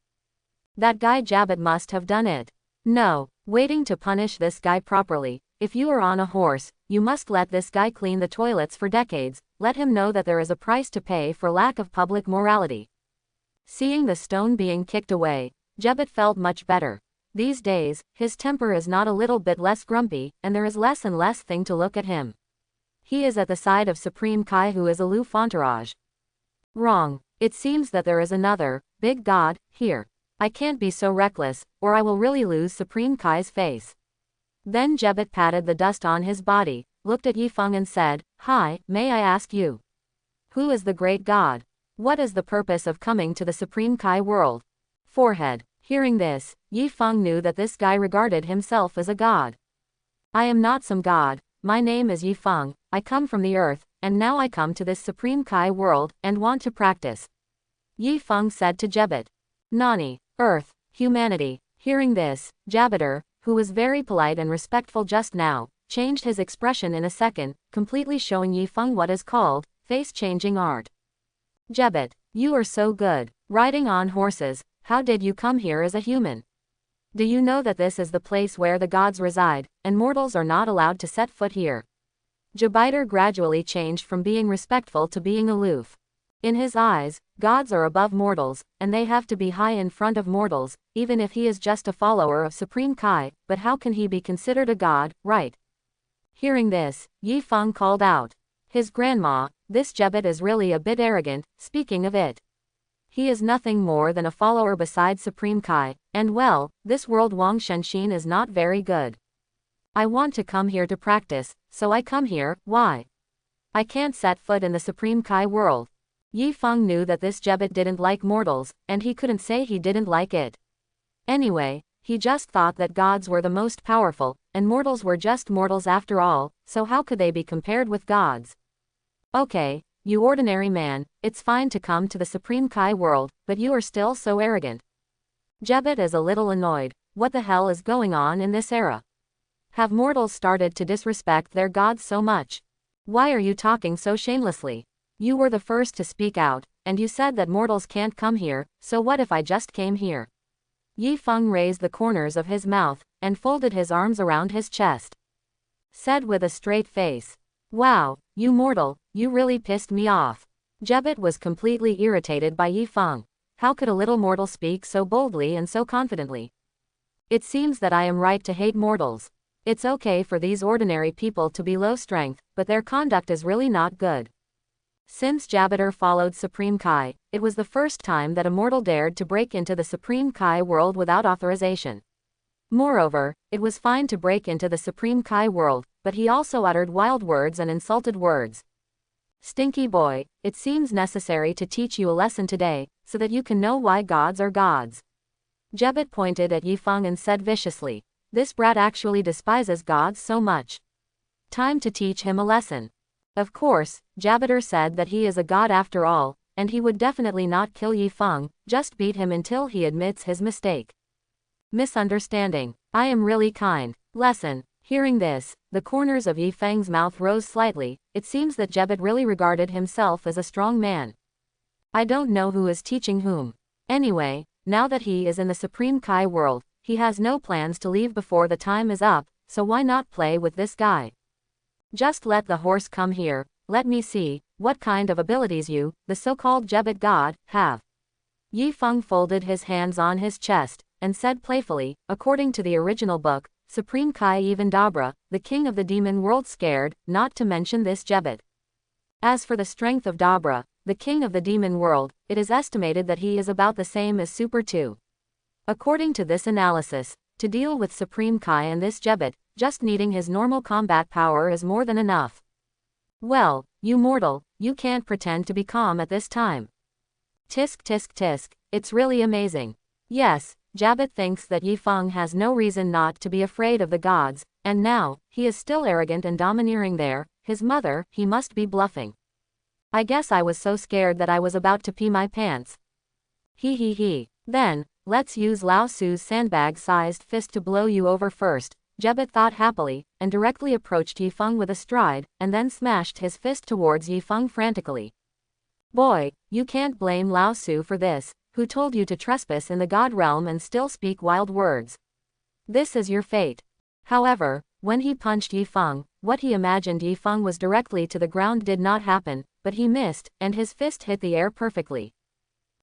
That guy Jebet must have done it. No, waiting to punish this guy properly. If you are on a horse, you must let this guy clean the toilets for decades, let him know that there is a price to pay for lack of public morality. Seeing the stone being kicked away, Jebet felt much better. These days, his temper is not a little bit less grumpy, and there is less and less thing to look at him. He is at the side of Supreme Kai, who is aloof entourage. Wrong. It seems that there is another, big god, here. I can't be so reckless, or I will really lose Supreme Kai's face. Then Jebet patted the dust on his body, looked at Yifeng and said, Hi, may I ask you? Who is the great god? What is the purpose of coming to the Supreme Kai world? Forehead. Hearing this, Yifeng knew that this guy regarded himself as a god. I am not some god. My name is Yifeng, I come from the earth, and now I come to this Supreme Kai world, and want to practice. Yifeng said to Jebet. Nani, earth, humanity. Hearing this, Jebet, who was very polite and respectful just now, changed his expression in a second, completely showing Yifeng what is called face-changing art. Jebet, you are so good, riding on horses. How did you come here as a human? Do you know that this is the place where the gods reside, and mortals are not allowed to set foot here? Jebet gradually changed from being respectful to being aloof. In his eyes, gods are above mortals, and they have to be high in front of mortals, even if he is just a follower of Supreme Kai, but how can he be considered a god, right? Hearing this, Yifeng called out. His grandma, this Jebet is really a bit arrogant, speaking of it. He is nothing more than a follower beside Supreme Kai, and well, this world Wang Shenshin is not very good. I want to come here to practice, so I come here. Why? I can't set foot in the Supreme Kai world. Yifeng knew that this Jebet didn't like mortals, and he couldn't say he didn't like it. Anyway, he just thought that gods were the most powerful, and mortals were just mortals after all, so how could they be compared with gods? Okay. You ordinary man, it's fine to come to the Supreme Kai world, but you are still so arrogant. Jebet is a little annoyed. What the hell is going on in this era? Have mortals started to disrespect their gods so much? Why are you talking so shamelessly? You were the first to speak out, and you said that mortals can't come here, so what if I just came here? Yifeng raised the corners of his mouth, and folded his arms around his chest. Said with a straight face. Wow, you mortal, you really pissed me off. Jebet was completely irritated by Yifeng. How could a little mortal speak so boldly and so confidently? It seems that I am right to hate mortals. It's okay for these ordinary people to be low strength, but their conduct is really not good. Since Jebet followed Supreme Kai, it was the first time that a mortal dared to break into the Supreme Kai world without authorization. Moreover, it was fine to break into the Supreme Kai world, but he also uttered wild words and insulted words. Stinky boy, it seems necessary to teach you a lesson today, so that you can know why gods are gods. Jebet pointed at Yifeng and said viciously, this brat actually despises gods so much. Time to teach him a lesson. Of course, Jebet said that he is a god after all, and he would definitely not kill Yifeng, just beat him until he admits his mistake. Misunderstanding. I am really kind. Lesson. Hearing this, the corners of Yifeng's mouth rose slightly. It seems that Jebet really regarded himself as a strong man. I don't know who is teaching whom. Anyway, now that he is in the Supreme Kai world, he has no plans to leave before the time is up, so why not play with this guy? Just let the horse come here, let me see what kind of abilities you, the so-called Gebet god, have. Yi Feng folded his hands on his chest, and said playfully, according to the original book, Supreme Kai even Dabra, the king of the demon world scared, not to mention this Gebet. As for the strength of Dabra, the king of the demon world, it is estimated that he is about the same as Super 2. According to this analysis, to deal with Supreme Kai and this Gebet, just needing his normal combat power is more than enough. Well, you mortal, you can't pretend to be calm at this time. Tisk tisk tisk, it's really amazing. Yes, Gebet thinks that Yi Feng has no reason not to be afraid of the gods, and now, he is still arrogant and domineering there, his mother, he must be bluffing. I guess I was so scared that I was about to pee my pants. He. Then, let's use Lao Su's sandbag-sized fist to blow you over first, Gebet thought happily, and directly approached Yi Feng with a stride, and then smashed his fist towards Yi Feng frantically. Boy, you can't blame Lao Su for this, who told you to trespass in the god realm and still speak wild words. This is your fate. However, when he punched Yi Feng, what he imagined Yi Feng was directly to the ground did not happen, but he missed, and his fist hit the air perfectly.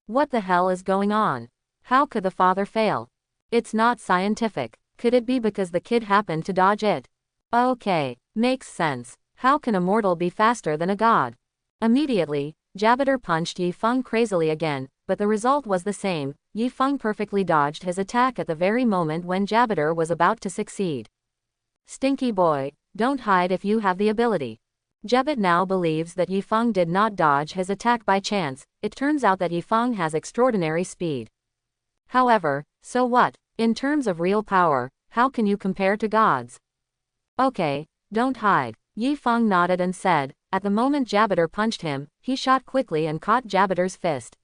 What the hell is going on? How could the father fail? It's not scientific. Could it be because the kid happened to dodge it? Okay, makes sense. How can a mortal be faster than a god? Immediately, Jabiter punched Yi Feng crazily again, but the result was the same. Yi Feng perfectly dodged his attack at the very moment when Jabiter was about to succeed. Stinky boy, don't hide if you have the ability. Gebet now believes that Yi Feng did not dodge his attack by chance. It turns out that Yi Feng has extraordinary speed. However, so what? In terms of real power, how can you compare to gods? Okay, don't hide. Yi Feng nodded and said, at the moment Jabiter punched him, he shot quickly and caught Jabiter's fist.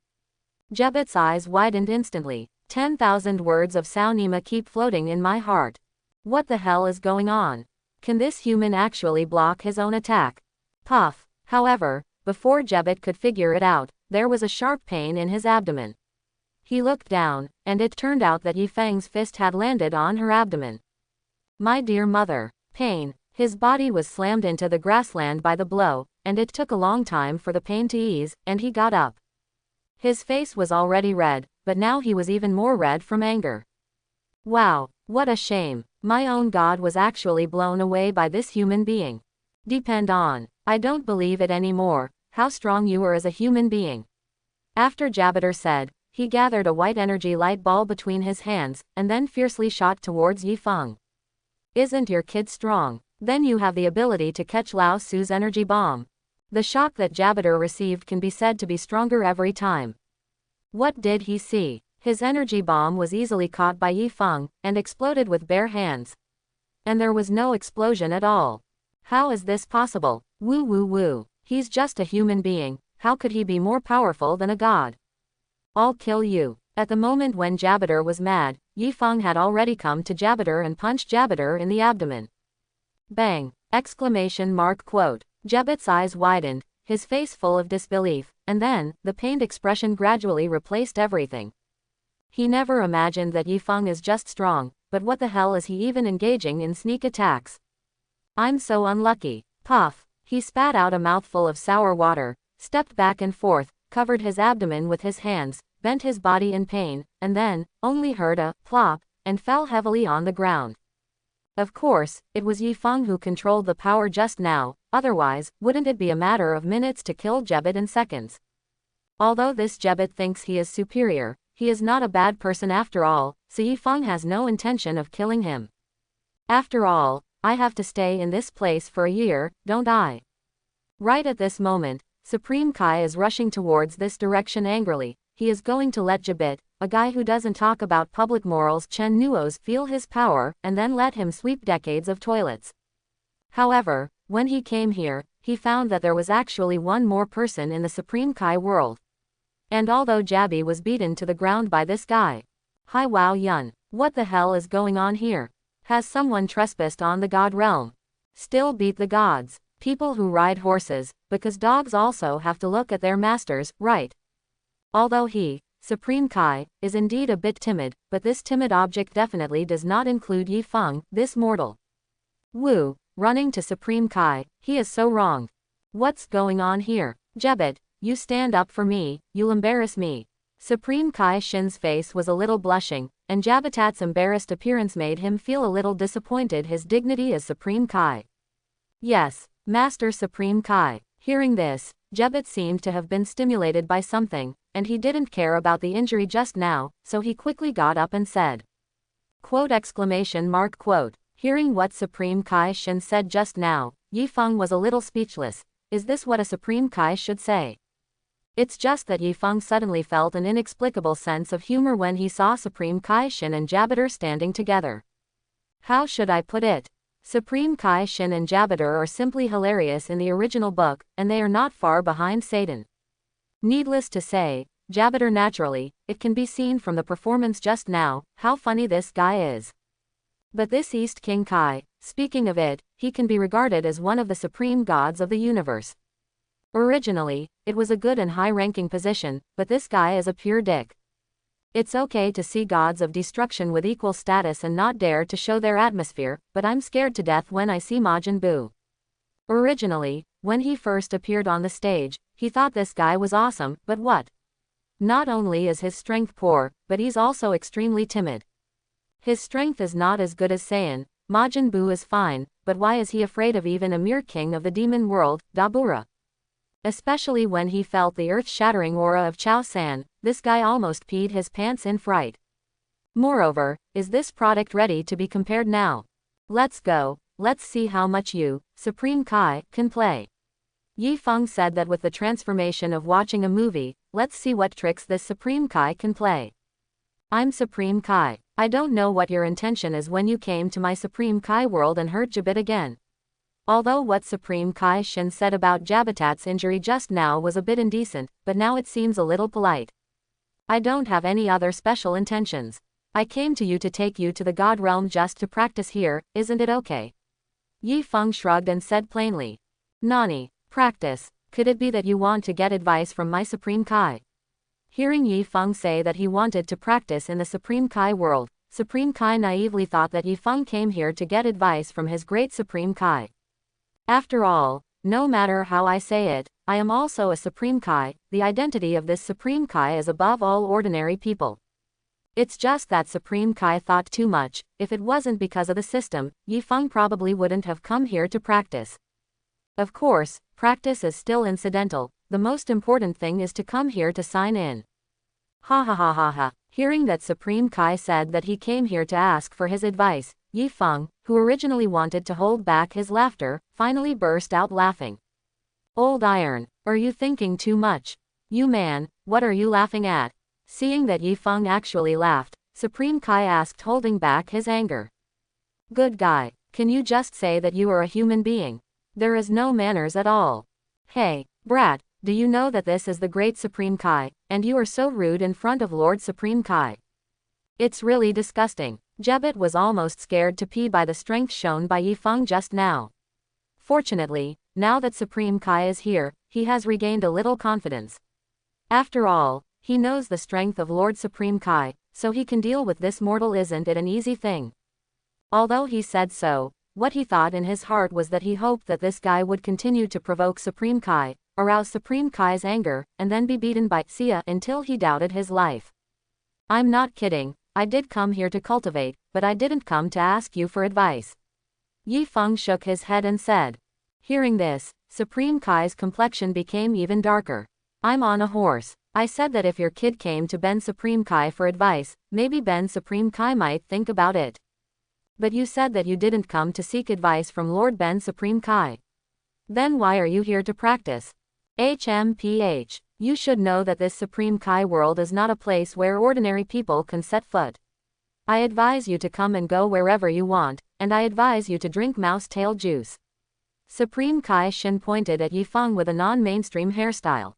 Gebet's eyes widened instantly. 10,000 words of Saunima keep floating in my heart. What the hell is going on? Can this human actually block his own attack? Puff. However, before Gebet could figure it out, there was a sharp pain in his abdomen. He looked down, and it turned out that Yi Feng's fist had landed on her abdomen. My dear mother. Pain. His body was slammed into the grassland by the blow, and it took a long time for the pain to ease, and he got up. His face was already red, but now he was even more red from anger. Wow, what a shame. My own god was actually blown away by this human being. Depend on. I don't believe it anymore, how strong you are as a human being. After Jabiter said, he gathered a white energy light ball between his hands, and then fiercely shot towards Yi Feng. Isn't your kid strong? Then you have the ability to catch Lao Su's energy bomb. The shock that Jabiter received can be said to be stronger every time. What did he see? His energy bomb was easily caught by Yi Feng, and exploded with bare hands. And there was no explosion at all. How is this possible? Woo woo woo. He's just a human being, how could he be more powerful than a god? I'll kill you. At the moment when Jabiter was mad, Yi Feng had already come to Jabiter and punched Jabiter in the abdomen. Bang! Exclamation mark quote. Jabet's eyes widened, his face full of disbelief, and then, the pained expression gradually replaced everything. He never imagined that Yi Feng is just strong, but what the hell is he even engaging in sneak attacks? I'm so unlucky. Puff. He spat out a mouthful of sour water, stepped back and forth, covered his abdomen with his hands, bent his body in pain, and then, only heard a plop, and fell heavily on the ground. Of course, it was Yi Feng who controlled the power just now, otherwise, wouldn't it be a matter of minutes to kill Gebet in seconds? Although this Gebet thinks he is superior, he is not a bad person after all, so Yi Feng has no intention of killing him. After all, I have to stay in this place for a year, don't I? Right at this moment, Supreme Kai is rushing towards this direction angrily. He is going to let Gebet, a guy who doesn't talk about public morals, Chen Nuos, feel his power, and then let him sweep decades of toilets. However, when he came here, he found that there was actually one more person in the Supreme Kai world. And although Jabby was beaten to the ground by this guy. Hi Wow Yun, what the hell is going on here? Has someone trespassed on the god realm? Still beat the gods. People who ride horses, because dogs also have to look at their masters, right? Although he, Supreme Kai, is indeed a bit timid, but this timid object definitely does not include Yi Feng, this mortal. Wu, running to Supreme Kai, he is so wrong. What's going on here? Jebet, you stand up for me, you'll embarrass me. Supreme Kai Shin's face was a little blushing, and Jabatat's embarrassed appearance made him feel a little disappointed his dignity as Supreme Kai. Yes, Master Supreme Kai. Hearing this, Jebet seemed to have been stimulated by something, and he didn't care about the injury just now, so he quickly got up and said. Quote exclamation mark quote. Hearing what Supreme Kai Shin said just now, Yi Feng was a little speechless. Is this what a Supreme Kai should say? It's just that Yi Feng suddenly felt an inexplicable sense of humor when he saw Supreme Kai Shin and Jabater standing together. How should I put it? Supreme Kai Shin and Jabater are simply hilarious in the original book, and they are not far behind Satan. Needless to say, Jabater naturally, it can be seen from the performance just now, how funny this guy is. But this East King Kai, speaking of it, he can be regarded as one of the supreme gods of the universe. Originally, it was a good and high-ranking position, but this guy is a pure dick. It's okay to see gods of destruction with equal status and not dare to show their atmosphere, but I'm scared to death when I see Majin Buu. Originally, when he first appeared on the stage, he thought this guy was awesome, but what? Not only is his strength poor, but he's also extremely timid. His strength is not as good as Saiyan. Majin Buu is fine, but why is he afraid of even a mere king of the demon world, Dabura? Especially when he felt the earth-shattering aura of Chao San, this guy almost peed his pants in fright. Moreover, is this product ready to be compared now? Let's go, let's see how much you, Supreme Kai, can play. Yi Feng said that with the transformation of watching a movie, let's see what tricks this Supreme Kai can play. I'm Supreme Kai. I don't know what your intention is when you came to my Supreme Kai world and hurt Jabit again. Although what Supreme Kai Shin said about Jabatat's injury just now was a bit indecent, but now it seems a little polite. I don't have any other special intentions. I came to you to take you to the God realm just to practice here, isn't it okay? Yi Feng shrugged and said plainly. Nani, practice, could it be that you want to get advice from my Supreme Kai? Hearing Yi Feng say that he wanted to practice in the Supreme Kai world, Supreme Kai naively thought that Yi Feng came here to get advice from his great Supreme Kai. After all, no matter how I say it, I am also a Supreme Kai. The identity of this Supreme Kai is above all ordinary people. It's just that Supreme Kai thought too much. If it wasn't because of the system, Yi Feng probably wouldn't have come here to practice. Of course, practice is still incidental. The most important thing is to come here to sign in. Ha ha ha ha ha. Hearing that Supreme Kai said that he came here to ask for his advice, Yi Feng, who originally wanted to hold back his laughter, finally burst out laughing. Old iron, are you thinking too much? You man, what are you laughing at? Seeing that Yi Feng actually laughed, Supreme Kai asked, holding back his anger. Good guy, can you just say that you are a human being? There is no manners at all. Hey, brat, do you know that this is the great Supreme Kai, and you are so rude in front of Lord Supreme Kai? It's really disgusting. Jebet was almost scared to pee by the strength shown by Yi Feng just now. Fortunately, now that Supreme Kai is here, he has regained a little confidence. After all, he knows the strength of Lord Supreme Kai, so he can deal with this mortal. Isn't it an easy thing? Although he said so, what he thought in his heart was that he hoped that this guy would continue to provoke Supreme Kai, arouse Supreme Kai's anger, and then be beaten by Sia until he doubted his life. I'm not kidding, I did come here to cultivate, but I didn't come to ask you for advice. Yi Feng shook his head and said. Hearing this, Supreme Kai's complexion became even darker. I'm on a horse. I said that if your kid came to Ben Supreme Kai for advice, maybe Ben Supreme Kai might think about it. But you said that you didn't come to seek advice from Lord Ben Supreme Kai. Then why are you here to practice? HMPH. You should know that this Supreme Kai world is not a place where ordinary people can set foot. I advise you to come and go wherever you want, and I advise you to drink mouse tail juice. Supreme Kai Shin pointed at Yi Feng with a non-mainstream hairstyle.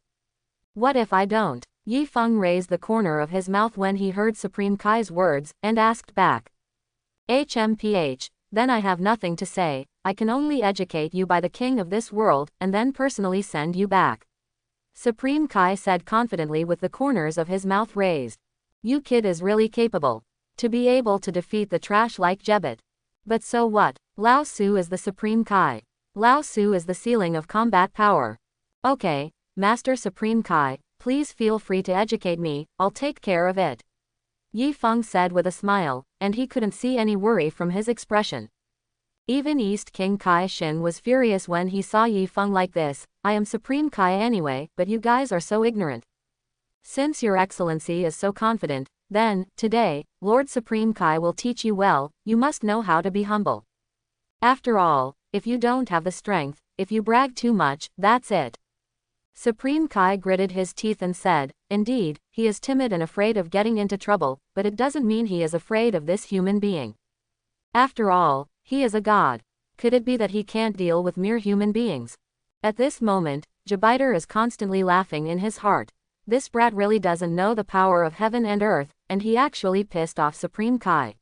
What if I don't? Yi Feng raised the corner of his mouth when he heard Supreme Kai's words, and asked back. HMPH, then I have nothing to say. I can only educate you by the king of this world, and then personally send you back. Supreme Kai said confidently with the corners of his mouth raised. You kid is really capable. To be able to defeat the trash like Jebet. But so what? Lao Su is the Supreme Kai. Lao Su is the ceiling of combat power. Okay, Master Supreme Kai, please feel free to educate me, I'll take care of it. Yi Feng said with a smile, and he couldn't see any worry from his expression. Even East King Kai Shin was furious when he saw Yi Feng like this. I am Supreme Kai anyway, but you guys are so ignorant. Since your excellency is so confident, then, today, Lord Supreme Kai will teach you well, you must know how to be humble. After all, if you don't have the strength, if you brag too much, that's it. Supreme Kai gritted his teeth and said, indeed, he is timid and afraid of getting into trouble, but it doesn't mean he is afraid of this human being. After all, he is a god. Could it be that he can't deal with mere human beings? At this moment, Gogeta is constantly laughing in his heart. This brat really doesn't know the power of heaven and earth, and he actually pissed off Supreme Kai.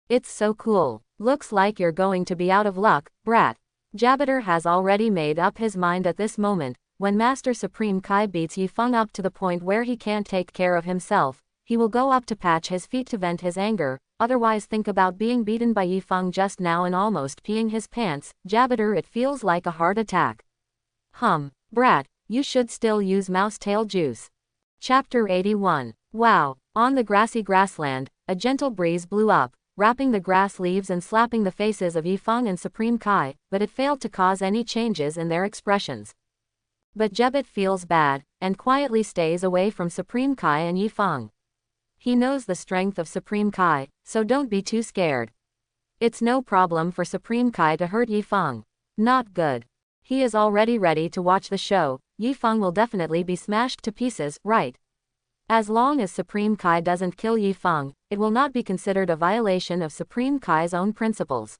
It's so cool. Looks like you're going to be out of luck, brat. Gogeta has already made up his mind at this moment. When Master Supreme Kai beats Yi Feng up to the point where he can't take care of himself, he will go up to patch his feet to vent his anger. Otherwise, think about being beaten by Yi Feng just now and almost peeing his pants. Gogeta, it feels like a heart attack. Brat, you should still use mouse tail juice. Chapter 81. Wow. On the grassy grassland, a gentle breeze blew up, wrapping the grass leaves and slapping the faces of Yi Feng and Supreme Kai, but it failed to cause any changes in their expressions. But Gogeta feels bad, and quietly stays away from Supreme Kai and Yi Feng. He knows the strength of Supreme Kai, so don't be too scared. It's no problem for Supreme Kai to hurt Yi Feng. Not good. He is already ready to watch the show. Yi Feng will definitely be smashed to pieces, right? As long as Supreme Kai doesn't kill Yi Feng, it will not be considered a violation of Supreme Kai's own principles.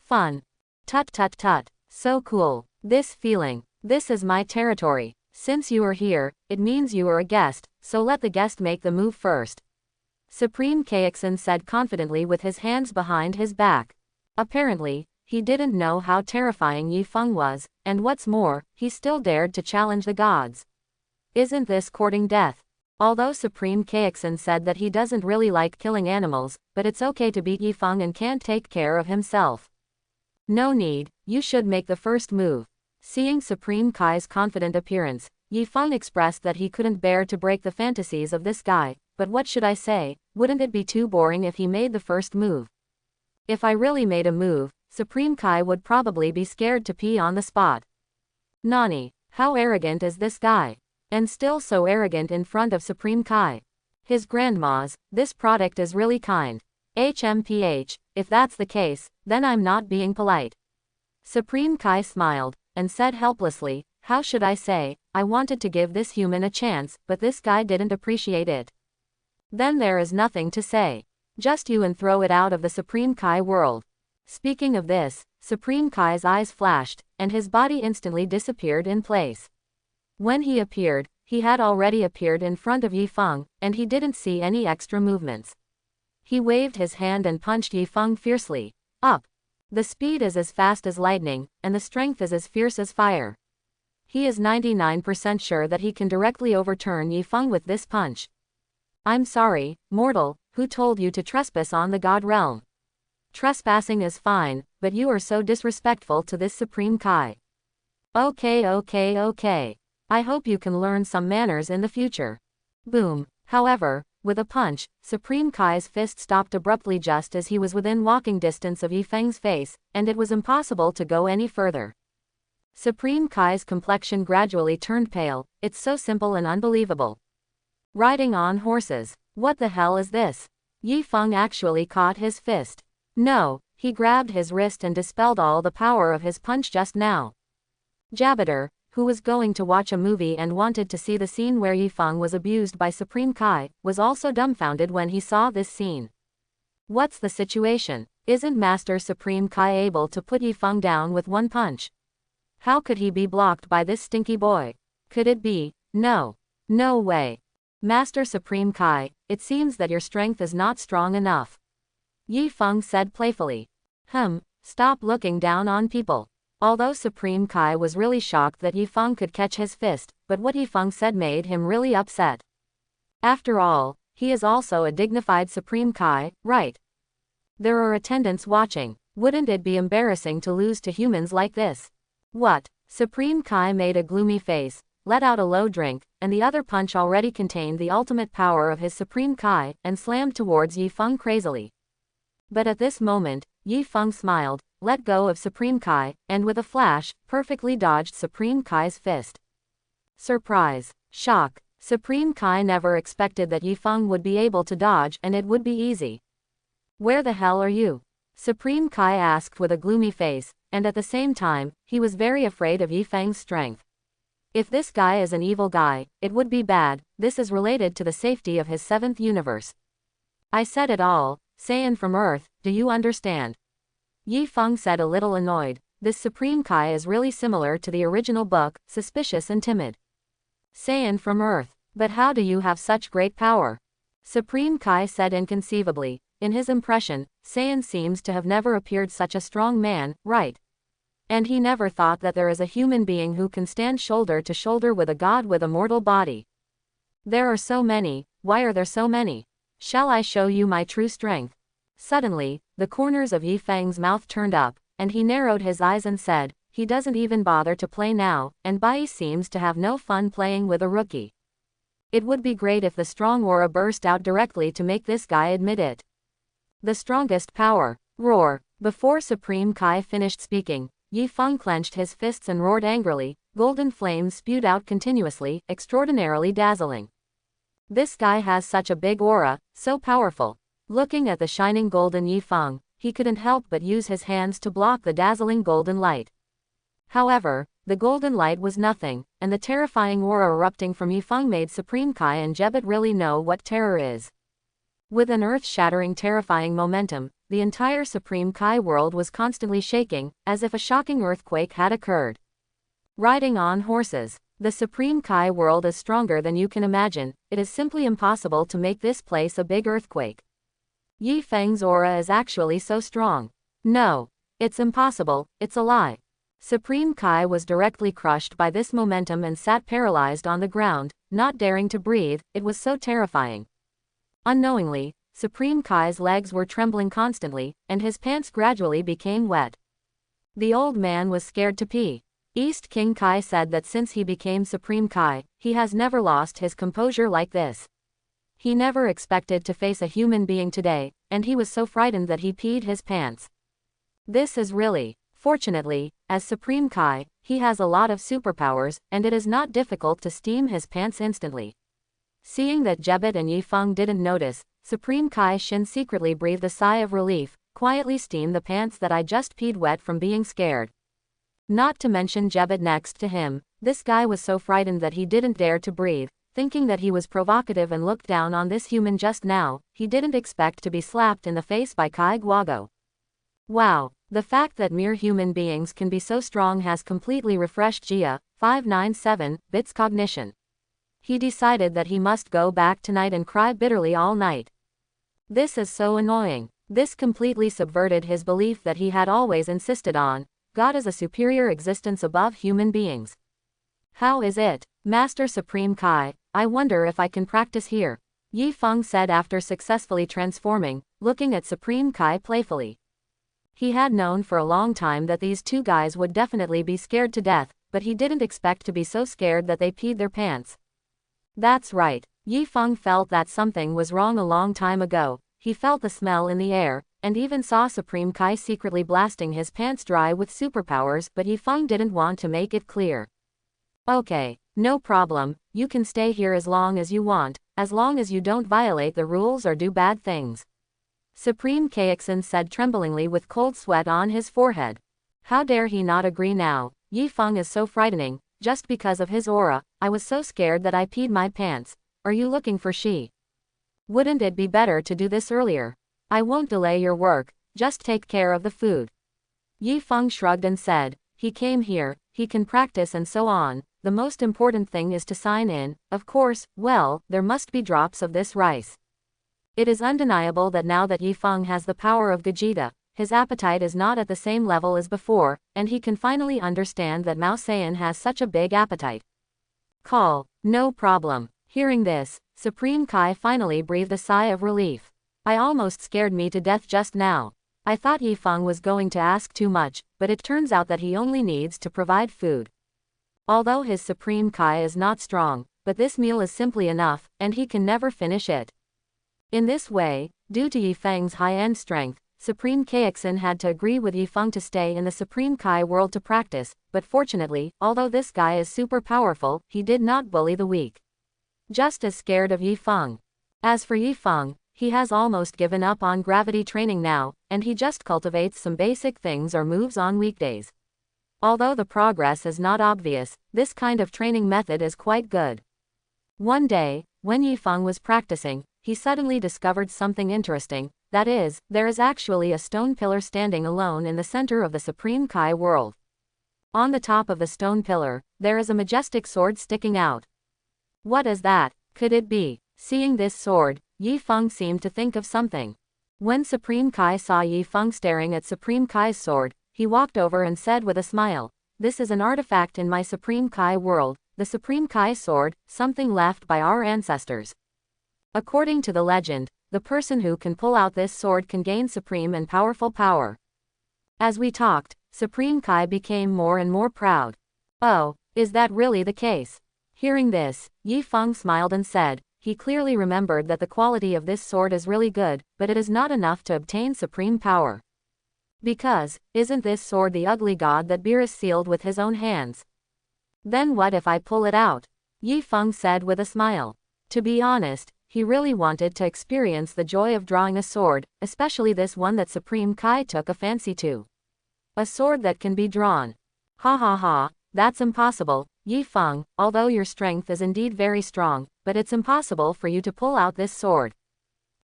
Fun. Tut tut tut. So cool. This feeling. This is my territory. Since you are here, it means you are a guest, so let the guest make the move first. Supreme Kaixin said confidently with his hands behind his back. Apparently, he didn't know how terrifying Yi Feng was, and what's more, he still dared to challenge the gods. Isn't this courting death? Although Supreme Kaixin said that he doesn't really like killing animals, but it's okay to beat Yi Feng and can't take care of himself. No need, you should make the first move. Seeing Supreme Kai's confident appearance, Yi Feng expressed that he couldn't bear to break the fantasies of this guy, but what should I say, wouldn't it be too boring if he made the first move? If I really made a move, Supreme Kai would probably be scared to pee on the spot. Nani, how arrogant is this guy? And still so arrogant in front of Supreme Kai. His grandma's, this product is really kind. HMPH, if that's the case, then I'm not being polite. Supreme Kai smiled, and said helplessly, how should I say, I wanted to give this human a chance, but this guy didn't appreciate it. Then there is nothing to say. Just you and throw it out of the Supreme Kai world. Speaking of this, Supreme Kai's eyes flashed, and his body instantly disappeared in place. When he appeared, he had already appeared in front of Yi Feng, and he didn't see any extra movements. He waved his hand and punched Yi Feng fiercely. Up. The speed is as fast as lightning, and the strength is as fierce as fire. He is 99% sure that he can directly overturn Yi Feng with this punch. I'm sorry, mortal, who told you to trespass on the god realm? Trespassing is fine, but you are so disrespectful to this Supreme Kai. Okay. I hope you can learn some manners in the future. Boom. However, with a punch, Supreme Kai's fist stopped abruptly just as he was within walking distance of Yi Feng's face, and it was impossible to go any further. Supreme Kai's complexion gradually turned pale. It's so simple and unbelievable. Riding on horses. What the hell is this? Yi Feng actually caught his fist. No, he grabbed his wrist and dispelled all the power of his punch just now. Gogeta, who was going to watch a movie and wanted to see the scene where Yi Feng was abused by Supreme Kai, was also dumbfounded when he saw this scene. What's the situation? Isn't Master Supreme Kai able to put Yi Feng down with one punch? How could he be blocked by this stinky boy? Could it be? No. No way. Master Supreme Kai, it seems that your strength is not strong enough. Yi Feng said playfully. Stop looking down on people. Although Supreme Kai was really shocked that Yi Feng could catch his fist, but what Yi Feng said made him really upset. After all, he is also a dignified Supreme Kai, right? There are attendants watching. Wouldn't it be embarrassing to lose to humans like this? What? Supreme Kai made a gloomy face, let out a low drink, and the other punch already contained the ultimate power of his Supreme Kai, and slammed towards Yi Feng crazily. But at this moment, Yi Feng smiled, let go of Supreme Kai, and with a flash, perfectly dodged Supreme Kai's fist. Surprise. Shock. Supreme Kai never expected that Yi Feng would be able to dodge and it would be easy. Where the hell are you? Supreme Kai asked with a gloomy face, and at the same time, he was very afraid of Yi Feng's strength. If this guy is an evil guy, it would be bad. This is related to the safety of his 7th universe. I said it all, Saiyan from Earth, do you understand? Yi Feng said a little annoyed. This Supreme Kai is really similar to the original book, suspicious and timid. Saiyan from Earth, but how do you have such great power? Supreme Kai said inconceivably. In his impression, Saiyan seems to have never appeared such a strong man, right? And he never thought that there is a human being who can stand shoulder to shoulder with a god with a mortal body. There are so many, why are there so many? Shall I show you my true strength? Suddenly, the corners of Yi Feng's mouth turned up, and he narrowed his eyes and said, he doesn't even bother to play now, and Bai seems to have no fun playing with a rookie. It would be great if the strong aura burst out directly to make this guy admit it. The strongest power. Roar. Before Supreme Kai finished speaking, Yi Feng clenched his fists and roared angrily, golden flames spewed out continuously, extraordinarily dazzling. This guy has such a big aura, so powerful. Looking at the shining golden Yi Feng, he couldn't help but use his hands to block the dazzling golden light. However, the golden light was nothing, and the terrifying aura erupting from Yi Feng made Supreme Kai and Gogeta really know what terror is. With an earth-shattering terrifying momentum, the entire Supreme Kai world was constantly shaking, as if a shocking earthquake had occurred. Riding on horses. The Supreme Kai world is stronger than you can imagine, it is simply impossible to make this place a big earthquake. Yi Feng's aura is actually so strong. No. It's impossible, it's a lie. Supreme Kai was directly crushed by this momentum and sat paralyzed on the ground, not daring to breathe, it was so terrifying. Unknowingly, Supreme Kai's legs were trembling constantly, and his pants gradually became wet. The old man was scared to pee. East King Kai said that since he became Supreme Kai, he has never lost his composure like this. He never expected to face a human being today, and he was so frightened that he peed his pants. This is really. Fortunately, as Supreme Kai, he has a lot of superpowers, and it is not difficult to steam his pants instantly. Seeing that Gogeta and Yi Feng didn't notice, Supreme Kai Shin secretly breathed a sigh of relief, quietly steam the pants that I just peed wet from being scared. Not to mention Gogeta next to him, this guy was so frightened that he didn't dare to breathe, thinking that he was provocative and looked down on this human just now, he didn't expect to be slapped in the face by Kai Guago. Wow, the fact that mere human beings can be so strong has completely refreshed Gia, 597-bits cognition. He decided that he must go back tonight and cry bitterly all night. This is so annoying. This completely subverted his belief that he had always insisted on. God is a superior existence above human beings. How is it, Master Supreme Kai? I wonder if I can practice here. Yi Feng said after successfully transforming, looking at Supreme Kai playfully. He had known for a long time that these two guys would definitely be scared to death, but he didn't expect to be so scared that they peed their pants. That's right. Yi Feng felt that something was wrong a long time ago. He felt the smell in the air, and even saw Supreme Kai secretly blasting his pants dry with superpowers, but Yi Feng didn't want to make it clear. Okay, no problem, you can stay here as long as you want, as long as you don't violate the rules or do bad things. Supreme Kaixin said tremblingly with cold sweat on his forehead. How dare he not agree now? Yi Feng is so frightening. Just because of his aura, I was so scared that I peed my pants. Are you looking for she? Wouldn't it be better to do this earlier? I won't delay your work, just take care of the food. Yi Feng shrugged and said, he came here, he can practice and so on, the most important thing is to sign in, of course, well, there must be drops of this rice. It is undeniable that now that Yi Feng has the power of Gogeta, his appetite is not at the same level as before, and he can finally understand that Mao Saiyan has such a big appetite. Call. No problem. Hearing this, Supreme Kai finally breathed a sigh of relief. I almost scared me to death just now. I thought Yifeng was going to ask too much, but it turns out that he only needs to provide food. Although his Supreme Kai is not strong, but this meal is simply enough, and he can never finish it. In this way, due to Yifeng's high-end strength, Supreme Kaixin had to agree with Yifeng to stay in the Supreme Kai world to practice, but fortunately, although this guy is super powerful, he did not bully the weak. Just as scared of Yifeng. As for Yifeng, he has almost given up on gravity training now, and he just cultivates some basic things or moves on weekdays. Although the progress is not obvious, this kind of training method is quite good. One day, when Yifeng was practicing, he suddenly discovered something interesting, that is, there is actually a stone pillar standing alone in the center of the Supreme Kai world. On the top of the stone pillar, there is a majestic sword sticking out. What is that? Could it be? Seeing this sword, Yifeng seemed to think of something. When Supreme Kai saw Yifeng staring at Supreme Kai's sword, he walked over and said with a smile, "This is an artifact in my Supreme Kai world, the Supreme Kai sword, something left by our ancestors. According to the legend, the person who can pull out this sword can gain supreme and powerful power." As we talked, Supreme Kai became more and more proud. "Oh, is that really the case?" Hearing this, Yifeng smiled and said, he clearly remembered that the quality of this sword is really good, but it is not enough to obtain supreme power. Because, isn't this sword the ugly god that Beerus sealed with his own hands? Then what if I pull it out? Yifeng said with a smile. To be honest, he really wanted to experience the joy of drawing a sword, especially this one that Supreme Kai took a fancy to. A sword that can be drawn. Ha ha ha, that's impossible, Yifeng, although your strength is indeed very strong, but it's impossible for you to pull out this sword.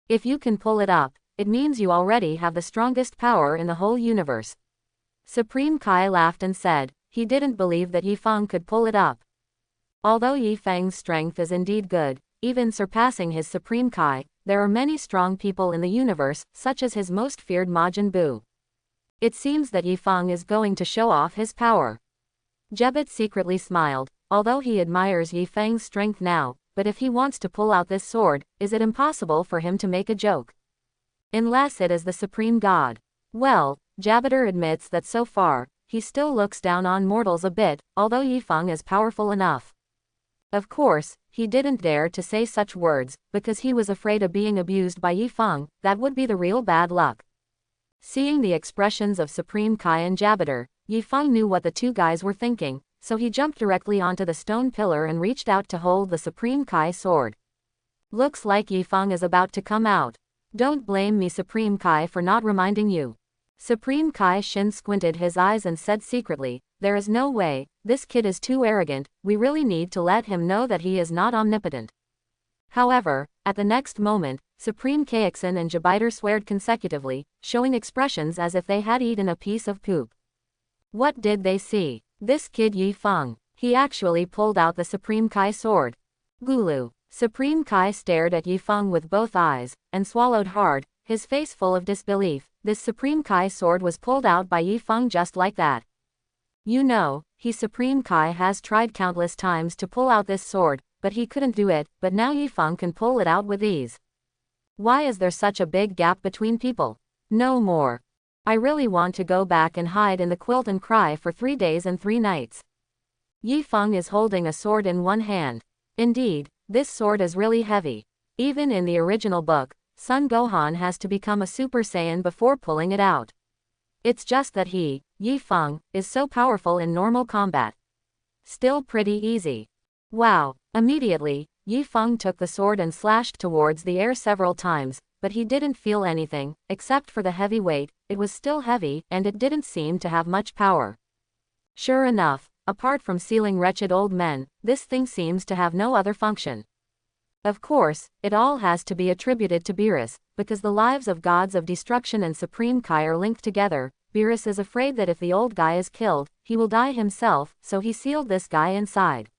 If you can pull it up, it means you already have the strongest power in the whole universe. Supreme Kai laughed and said, he didn't believe that Yifeng could pull it up. Although Yifeng's strength is indeed good, even surpassing his Supreme Kai, there are many strong people in the universe, such as his most feared Majin Buu. It seems that Yifeng is going to show off his power. Jebet secretly smiled, although he admires Yifeng's strength now, but if he wants to pull out this sword, is it impossible for him to make a joke? Unless it is the Supreme God. Well, Jabiter admits that so far, he still looks down on mortals a bit, although Yifeng is powerful enough. Of course, he didn't dare to say such words, because he was afraid of being abused by Yifeng, that would be the real bad luck. Seeing the expressions of Supreme Kai and Jabiter, Yifeng knew what the two guys were thinking, so he jumped directly onto the stone pillar and reached out to hold the Supreme Kai sword. Looks like Yifeng is about to come out. Don't blame me, Supreme Kai, for not reminding you. Supreme Kai Shin squinted his eyes and said secretly, there is no way, this kid is too arrogant, we really need to let him know that he is not omnipotent. However, at the next moment, Supreme Kaixin and Jabiter sweared consecutively, showing expressions as if they had eaten a piece of poop. What did they see? This kid Yifeng. He actually pulled out the Supreme Kai sword. Gulu. Supreme Kai stared at Yifeng with both eyes, and swallowed hard, his face full of disbelief. This Supreme Kai sword was pulled out by Yifeng just like that. You know, he Supreme Kai has tried countless times to pull out this sword, but he couldn't do it, but now Yifeng can pull it out with ease. Why is there such a big gap between people? No more. I really want to go back and hide in the quilt and cry for 3 days and 3 nights. Yifeng is holding a sword in one hand. Indeed, this sword is really heavy. Even in the original book, Son Gohan has to become a Super Saiyan before pulling it out. It's just that he, Yifeng, is so powerful in normal combat. Still pretty easy. Wow. Immediately, Yifeng took the sword and slashed towards the air several times, but he didn't feel anything, except for the heavy weight. It was still heavy, and it didn't seem to have much power. Sure enough, apart from sealing wretched old men, this thing seems to have no other function. Of course, it all has to be attributed to Beerus, because the lives of gods of destruction and Supreme Kai are linked together. Beerus is afraid that if the old guy is killed, he will die himself, so he sealed this guy inside.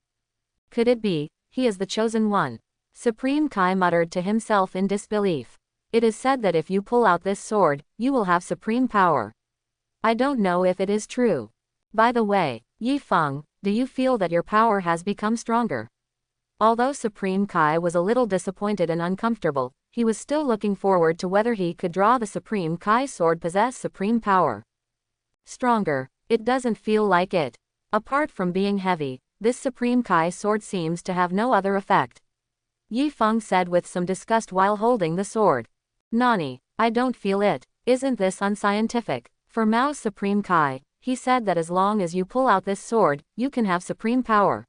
Could it be, he is the chosen one? Supreme Kai muttered to himself in disbelief. It is said that if you pull out this sword, you will have supreme power. I don't know if it is true. By the way, Yifeng, do you feel that your power has become stronger? Although Supreme Kai was a little disappointed and uncomfortable, he was still looking forward to whether he could draw the Supreme Kai sword possess supreme power. Stronger. It doesn't feel like it. Apart from being heavy, this Supreme Kai sword seems to have no other effect. Yi Feng said with some disgust while holding the sword. Nani, I don't feel it. Isn't this unscientific? For Mao's Supreme Kai, he said that as long as you pull out this sword, you can have supreme power.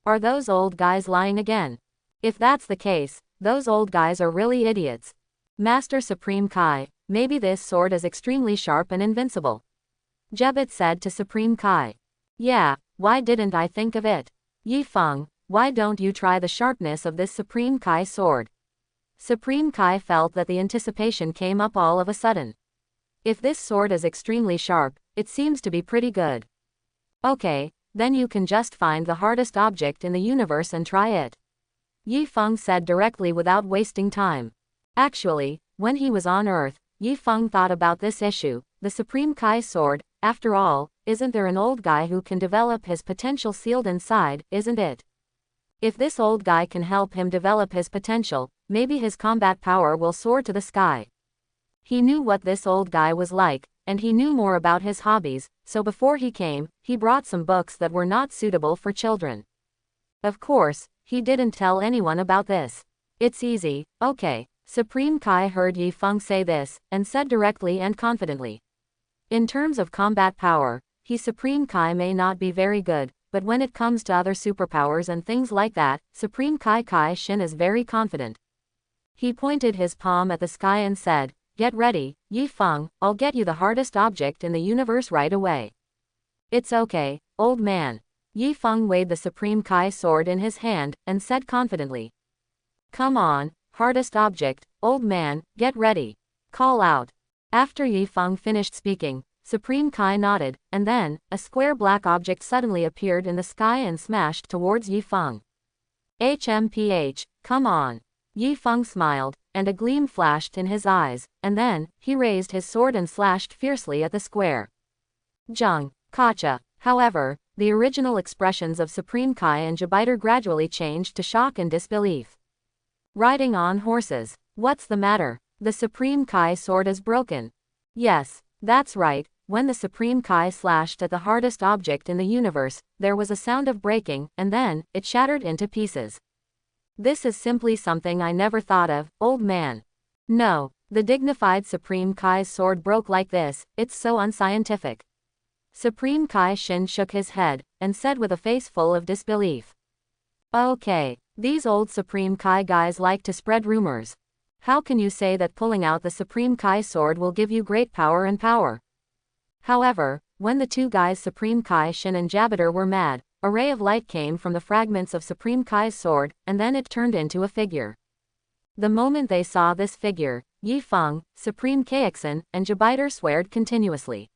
Are those old guys lying again? If that's the case, those old guys are really idiots. Master Supreme Kai, maybe this sword is extremely sharp and invincible. Jebet said to Supreme Kai. Yeah, why didn't I think of it? Yi Feng, why don't you try the sharpness of this Supreme Kai sword? Supreme Kai felt that the anticipation came up all of a sudden. If this sword is extremely sharp, it seems to be pretty good. Okay, then you can just find the hardest object in the universe and try it. Yi Feng said directly without wasting time. Actually, when he was on Earth, Yi Feng thought about this issue, the Supreme Kai sword. After all, isn't there an old guy who can develop his potential sealed inside, isn't it? If this old guy can help him develop his potential, maybe his combat power will soar to the sky. He knew what this old guy was like, and he knew more about his hobbies, so before he came, he brought some books that were not suitable for children. Of course, he didn't tell anyone about this. It's easy, okay. Supreme Kai heard Yi Feng say this, and said directly and confidently. In terms of combat power, Supreme Kai may not be very good, but when it comes to other superpowers and things like that, Supreme Kai Shin is very confident. He pointed his palm at the sky and said, Get ready, Yi Feng, I'll get you the hardest object in the universe right away. It's okay, old man. Yi Feng weighed the Supreme Kai sword in his hand, and said confidently. Come on, hardest object, old man, get ready. Call out. After Yi Feng finished speaking, Supreme Kai nodded, and then, a square black object suddenly appeared in the sky and smashed towards Yi Feng. HMPH, come on. Yi Feng smiled, and a gleam flashed in his eyes, and then, he raised his sword and slashed fiercely at the square. Zheng, Kacha. However, the original expressions of Supreme Kai and Jebiter gradually changed to shock and disbelief. Riding on horses. What's the matter? The Supreme Kai sword is broken. Yes, that's right. When the Supreme Kai slashed at the hardest object in the universe, there was a sound of breaking, and then, it shattered into pieces. This is simply something I never thought of, old man. No, the dignified Supreme Kai's sword broke like this, it's so unscientific. Supreme Kai Shin shook his head, and said with a face full of disbelief. Okay, these old Supreme Kai guys like to spread rumors. How can you say that pulling out the Supreme Kai sword will give you great power and power? However, when the two guys Supreme Kai Shin and Jebiter were mad, a ray of light came from the fragments of Supreme Kai's sword, and then it turned into a figure. The moment they saw this figure, Yi Feng, Supreme Kaixin, and Jebiter sweared continuously.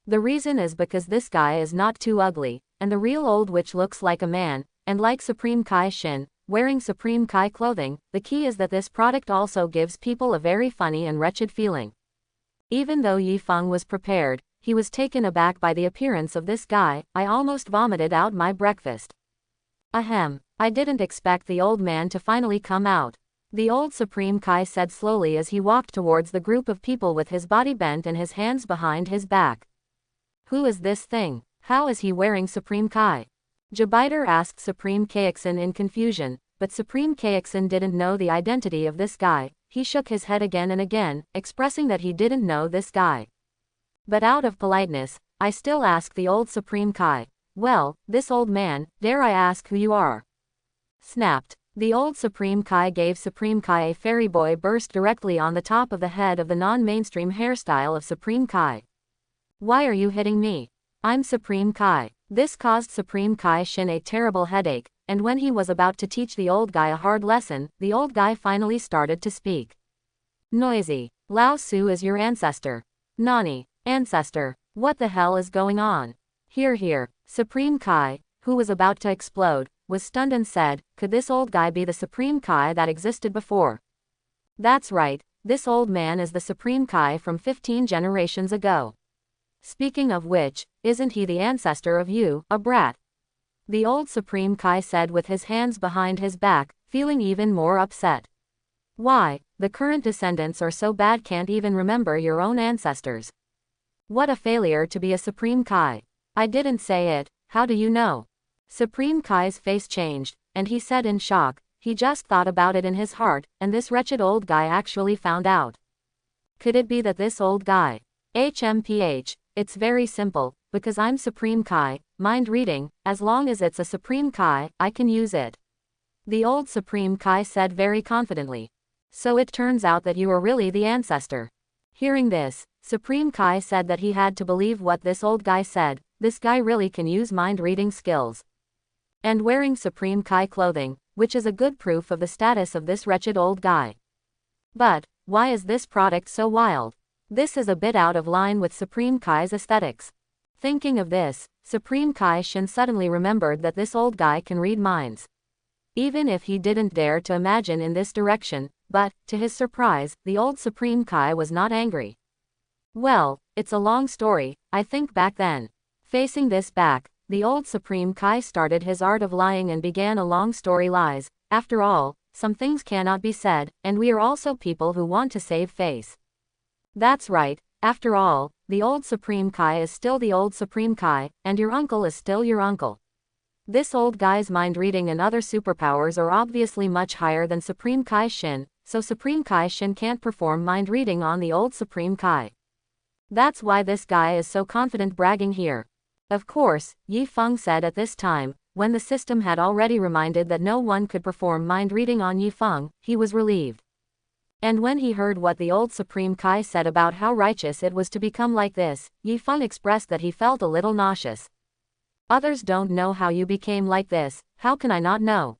The reason is because this guy is not too ugly, and the real old witch looks like a man, and like Supreme Kai Shin, wearing Supreme Kai clothing, the key is that this product also gives people a very funny and wretched feeling. Even though Yi Feng was prepared, he was taken aback by the appearance of this guy. I almost vomited out my breakfast. Ahem, I didn't expect the old man to finally come out. The old Supreme Kai said slowly as he walked towards the group of people with his body bent and his hands behind his back. Who is this thing? How is he wearing Supreme Kai? Jebiter asked Supreme Kaixin in confusion, but Supreme Kaixin didn't know the identity of this guy. He shook his head again and again, expressing that he didn't know this guy. But out of politeness, I still ask the old Supreme Kai. Well, this old man, dare I ask who you are? Snapped. The old Supreme Kai gave Supreme Kai a fairy boy burst directly on the top of the head of the non-mainstream hairstyle of Supreme Kai. Why are you hitting me? I'm Supreme Kai. This caused Supreme Kai Shin a terrible headache, and when he was about to teach the old guy a hard lesson, the old guy finally started to speak. Noisy. Lao Su is your ancestor. Nani, ancestor. What the hell is going on? Here. Supreme Kai, who was about to explode, was stunned and said, could this old guy be the Supreme Kai that existed before? That's right, this old man is the Supreme Kai from 15 generations ago. Speaking of which, isn't he the ancestor of you, a brat? The old Supreme Kai said with his hands behind his back, feeling even more upset. Why, the current descendants are so bad can't even remember your own ancestors. What a failure to be a Supreme Kai. I didn't say it, how do you know? Supreme Kai's face changed, and he said in shock, he just thought about it in his heart, and this wretched old guy actually found out. Could it be that this old guy? HMPH, it's very simple, because I'm Supreme Kai, mind reading, as long as it's a Supreme Kai, I can use it. The old Supreme Kai said very confidently. So it turns out that you are really the ancestor. Hearing this, Supreme Kai said that he had to believe what this old guy said, this guy really can use mind reading skills. And wearing Supreme Kai clothing, which is a good proof of the status of this wretched old guy. But, why is this product so wild? This is a bit out of line with Supreme Kai's aesthetics. Thinking of this, Supreme Kai Shin suddenly remembered that this old guy can read minds. Even if he didn't dare to imagine in this direction, but, to his surprise, the old Supreme Kai was not angry. Well, it's a long story, I think back then. Facing this back, the old Supreme Kai started his art of lying and began a long story lies. After all, some things cannot be said, and we are also people who want to save face. That's right, after all, the old Supreme Kai is still the old Supreme Kai, and your uncle is still your uncle. This old guy's mind reading and other superpowers are obviously much higher than Supreme Kai Shin, so Supreme Kai Shin can't perform mind reading on the old Supreme Kai. That's why this guy is so confident bragging here. Of course, Yi Feng said at this time, when the system had already reminded that no one could perform mind reading on Yi Feng, he was relieved. And when he heard what the old Supreme Kai said about how righteous it was to become like this, Yi Feng expressed that he felt a little nauseous. Others don't know how you became like this, how can I not know?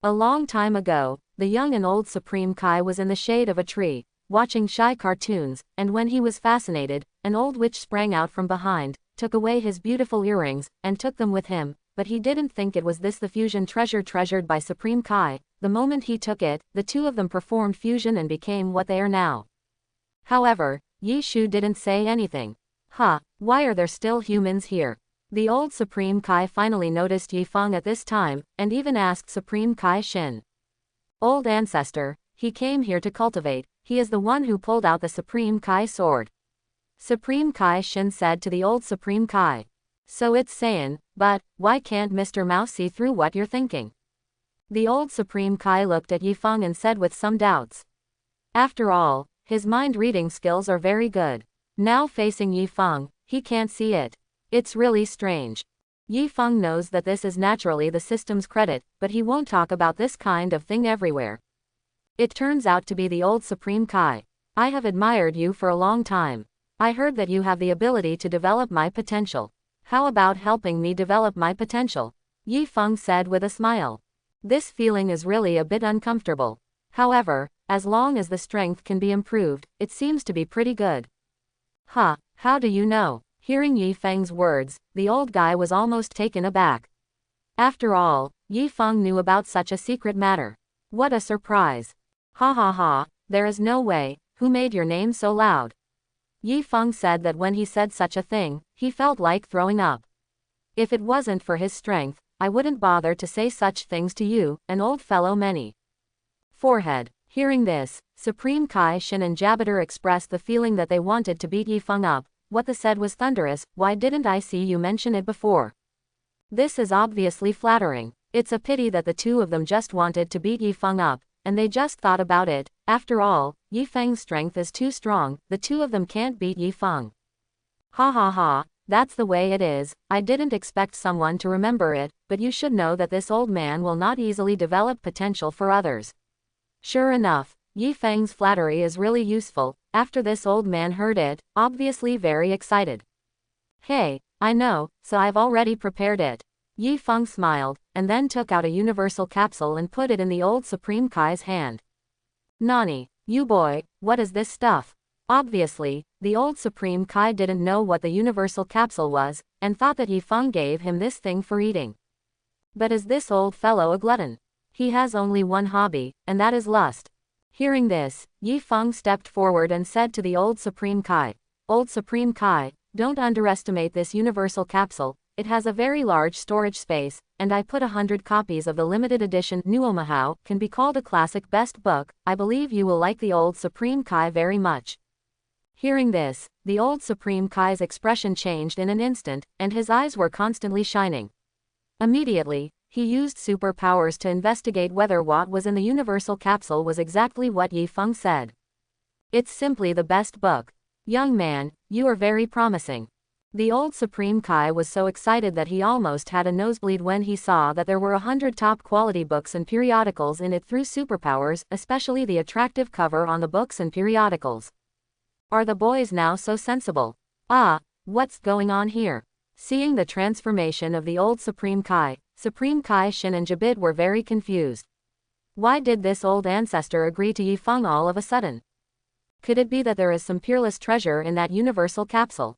A long time ago, the young and old Supreme Kai was in the shade of a tree, watching shy cartoons, and when he was fascinated, an old witch sprang out from behind, took away his beautiful earrings, and took them with him, but he didn't think it was this the fusion treasure treasured by Supreme Kai. The moment he took it, the two of them performed fusion and became what they are now. However, Yi Shu didn't say anything. Why are there still humans here? The old Supreme Kai finally noticed Yi Feng at this time, and even asked Supreme Kai Shin. Old ancestor, he came here to cultivate, he is the one who pulled out the Supreme Kai sword. Supreme Kai Shin said to the old Supreme Kai. So it's saying, but, why can't Mr. Mouse see through what you're thinking? The old Supreme Kai looked at Yi Feng and said with some doubts. After all, his mind-reading skills are very good. Now facing Yi Feng, he can't see it. It's really strange. Yi Feng knows that this is naturally the system's credit, but he won't talk about this kind of thing everywhere. It turns out to be the old Supreme Kai. I have admired you for a long time. I heard that you have the ability to develop my potential. How about helping me develop my potential? Yi Feng said with a smile. This feeling is really a bit uncomfortable. However, as long as the strength can be improved, it seems to be pretty good. How do you know? Hearing Yi Feng's words, the old guy was almost taken aback. After all, Yi Feng knew about such a secret matter. What a surprise. There is no way. Who made your name so loud? Yi Feng said that when he said such a thing, he felt like throwing up. If it wasn't for his strength, I wouldn't bother to say such things to you, an old fellow many. Forehead. Hearing this, Supreme Kai Shin and Jabber expressed the feeling that they wanted to beat Yi Feng up. What they said was thunderous. Why didn't I see you mention it before? This is obviously flattering. It's a pity that the two of them just wanted to beat Yi Feng up, and they just thought about it. After all, Yi Feng's strength is too strong, the two of them can't beat Yi Feng. That's the way it is. I didn't expect someone to remember it, but you should know that this old man will not easily develop potential for others. Sure enough, Yi Feng's flattery is really useful. After this old man heard it, obviously very excited. Hey, I know, so I've already prepared it. Yi Feng smiled, and then took out a universal capsule and put it in the old Supreme Kai's hand. Nani, you boy, what is this stuff? Obviously, the old Supreme Kai didn't know what the universal capsule was, and thought that Yi Feng gave him this thing for eating. But is this old fellow a glutton? He has only one hobby, and that is lust. Hearing this, Yi Feng stepped forward and said to the old Supreme Kai, Old Supreme Kai, don't underestimate this universal capsule, it has a very large storage space, and I put 100 copies of the limited edition Nuomahao, can be called a classic best book. I believe you will like the old Supreme Kai very much. Hearing this, the old Supreme Kai's expression changed in an instant, and his eyes were constantly shining. Immediately, he used superpowers to investigate whether what was in the universal capsule was exactly what Yi Feng said. It's simply the best book. Young man, you are very promising. The old Supreme Kai was so excited that he almost had a nosebleed when he saw that there were 100 top-quality books and periodicals in it through superpowers, especially the attractive cover on the books and periodicals. Are the boys now so sensible? Ah, what's going on here? Seeing the transformation of the old Supreme Kai Shin and Jabit were very confused. Why did this old ancestor agree to Yi Feng all of a sudden? Could it be that there is some peerless treasure in that universal capsule?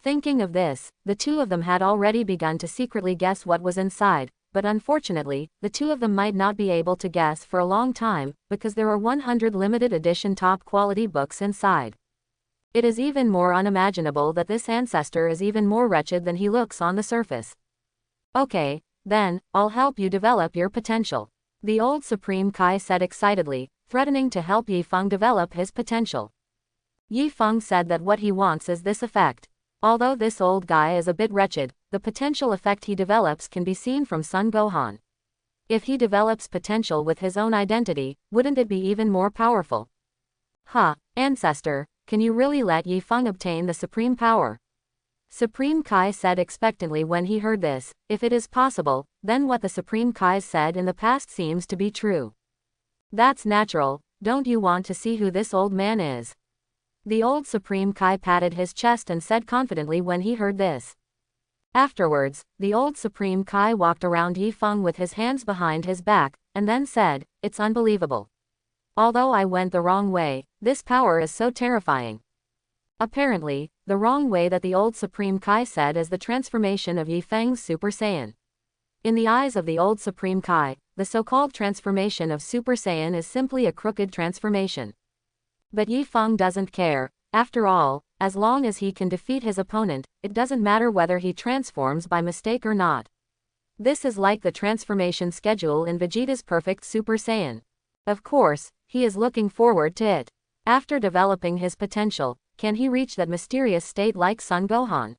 Thinking of this, the two of them had already begun to secretly guess what was inside, but unfortunately, the two of them might not be able to guess for a long time, because there are 100 limited edition top-quality books inside. It is even more unimaginable that this ancestor is even more wretched than he looks on the surface. Okay, then, I'll help you develop your potential. The old Supreme Kai said excitedly, threatening to help Yi Feng develop his potential. Yi Feng said that what he wants is this effect. Although this old guy is a bit wretched, the potential effect he develops can be seen from Son Gohan. If he develops potential with his own identity, wouldn't it be even more powerful? Ancestor, can you really let Yi Feng obtain the supreme power? Supreme Kai said expectantly when he heard this. If it is possible, then what the Supreme Kai said in the past seems to be true. That's natural. Don't you want to see who this old man is? The old Supreme Kai patted his chest and said confidently when he heard this. Afterwards, the old Supreme Kai walked around Yi Feng with his hands behind his back, and then said, "It's unbelievable. Although I went the wrong way, this power is so terrifying." Apparently, the wrong way that the old Supreme Kai said is the transformation of Yi Feng's Super Saiyan. In the eyes of the old Supreme Kai, the so-called transformation of Super Saiyan is simply a crooked transformation. But Yi Feng doesn't care. After all, as long as he can defeat his opponent, it doesn't matter whether he transforms by mistake or not. This is like the transformation schedule in Vegeta's perfect Super Saiyan. Of course, he is looking forward to it. After developing his potential, can he reach that mysterious state like Son Gohan?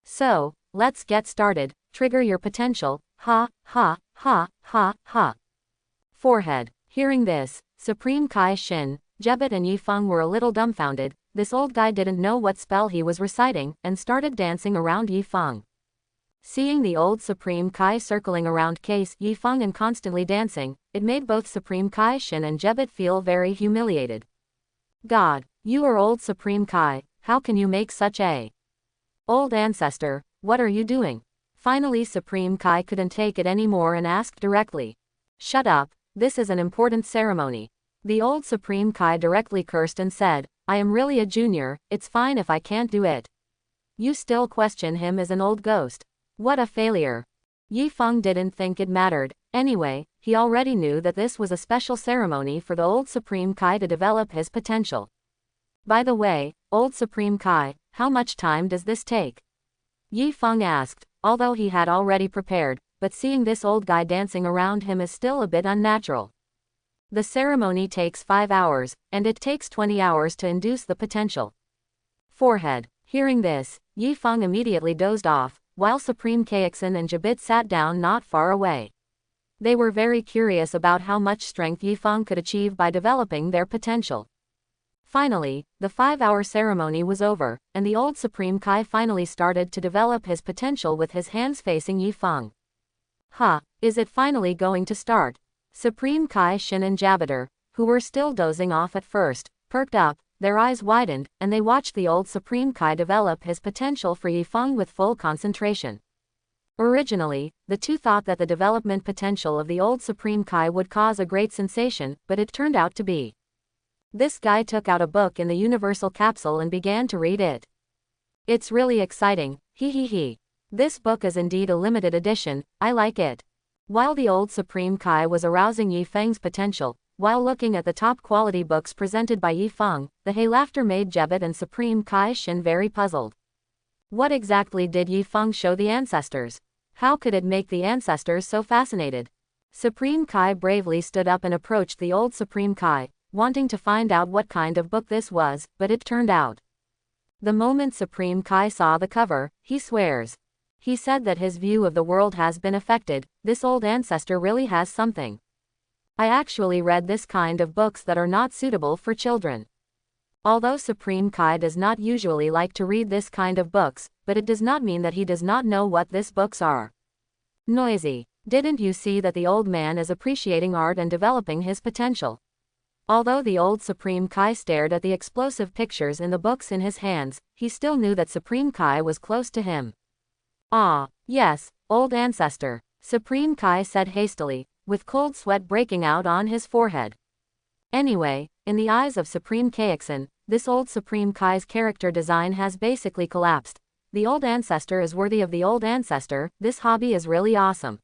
So, let's get started. Trigger your potential. Ha, ha, ha, ha, ha. Forehead. Hearing this, Supreme Kai Shin, Jebet and Yi Feng were a little dumbfounded. This old guy didn't know what spell he was reciting, and started dancing around Yi Feng. Seeing the old Supreme Kai circling around Yi Feng and constantly dancing, it made both Supreme Kai Shin and Jebet feel very humiliated. God, you are old Supreme Kai, how can you make such a old ancestor? What are you doing? Finally Supreme Kai couldn't take it anymore and asked directly. Shut up, this is an important ceremony. The old Supreme Kai directly cursed and said, I am really a junior, it's fine if I can't do it. You still question him as an old ghost. What a failure. Yi Feng didn't think it mattered. Anyway, he already knew that this was a special ceremony for the old Supreme Kai to develop his potential. By the way, old Supreme Kai, how much time does this take? Yi Feng asked, although he had already prepared, but seeing this old guy dancing around him is still a bit unnatural. The ceremony takes 5 hours, and it takes 20 hours to induce the potential. Forehead. Hearing this, Yi Feng immediately dozed off, while Supreme Kaixin and Jabit sat down not far away. They were very curious about how much strength Yi Feng could achieve by developing their potential. Finally, the 5-hour ceremony was over, and the old Supreme Kai finally started to develop his potential with his hands facing Yi Feng. Is it finally going to start? Supreme Kai Shin and Jabiter, who were still dozing off at first, perked up, their eyes widened, and they watched the old Supreme Kai develop his potential for Yi Feng with full concentration. Originally, the two thought that the development potential of the old Supreme Kai would cause a great sensation, but it turned out to be. This guy took out a book in the universal capsule and began to read it. It's really exciting, he. This book is indeed a limited edition, I like it. While the old Supreme Kai was arousing Yi Feng's potential, while looking at the top quality books presented by Yi Feng, the hey laughter made Jebet and Supreme Kai Shin very puzzled. What exactly did Yi Feng show the ancestors? How could it make the ancestors so fascinated? Supreme Kai bravely stood up and approached the old Supreme Kai, wanting to find out what kind of book this was, but it turned out. The moment Supreme Kai saw the cover, he swears. He said that his view of the world has been affected. This old ancestor really has something. I actually read this kind of books that are not suitable for children. Although Supreme Kai does not usually like to read this kind of books, but it does not mean that he does not know what these books are. Noisy. Didn't you see that the old man is appreciating art and developing his potential? Although the old Supreme Kai stared at the explosive pictures in the books in his hands, he still knew that Supreme Kai was close to him. Ah, yes, old ancestor, Supreme Kai said hastily, with cold sweat breaking out on his forehead. Anyway, in the eyes of Supreme Kaixin, this old Supreme Kai's character design has basically collapsed. The old ancestor is worthy of the old ancestor. This hobby is really awesome.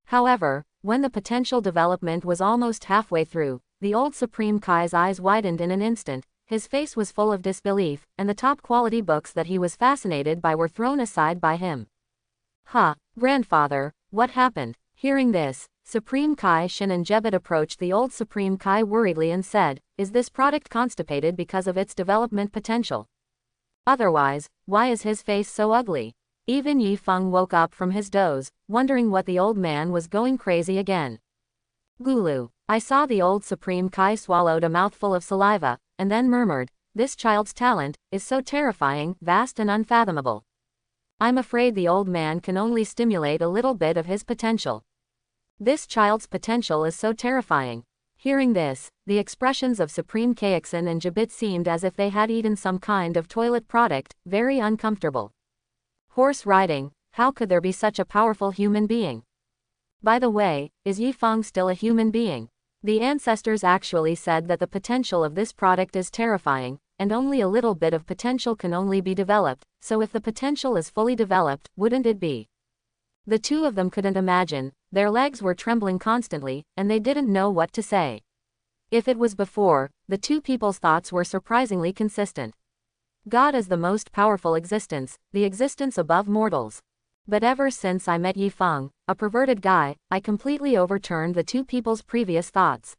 However, when the potential development was almost halfway through, the old Supreme Kai's eyes widened in an instant, his face was full of disbelief, and the top quality books that he was fascinated by were thrown aside by him. Huh, grandfather, what happened? Hearing this, Supreme Kai Shin and Jebet approached the old Supreme Kai worriedly and said, is this product constipated because of its development potential? Otherwise, why is his face so ugly? Even Yi Feng woke up from his doze, wondering what the old man was going crazy again. Gulu. I saw the old Supreme Kai swallowed a mouthful of saliva, and then murmured, this child's talent is so terrifying, vast and unfathomable. I'm afraid the old man can only stimulate a little bit of his potential. This child's potential is so terrifying. Hearing this, the expressions of Supreme Kaixin and Jabit seemed as if they had eaten some kind of toilet product, very uncomfortable. Horse riding, how could there be such a powerful human being? By the way, is Yi Feng still a human being? The ancestors actually said that the potential of this product is terrifying, and only a little bit of potential can only be developed, so if the potential is fully developed, wouldn't it be? The two of them couldn't imagine, their legs were trembling constantly, and they didn't know what to say. If it was before, the two people's thoughts were surprisingly consistent. God is the most powerful existence, the existence above mortals. But ever since I met Yi Feng, a perverted guy, I completely overturned the two people's previous thoughts.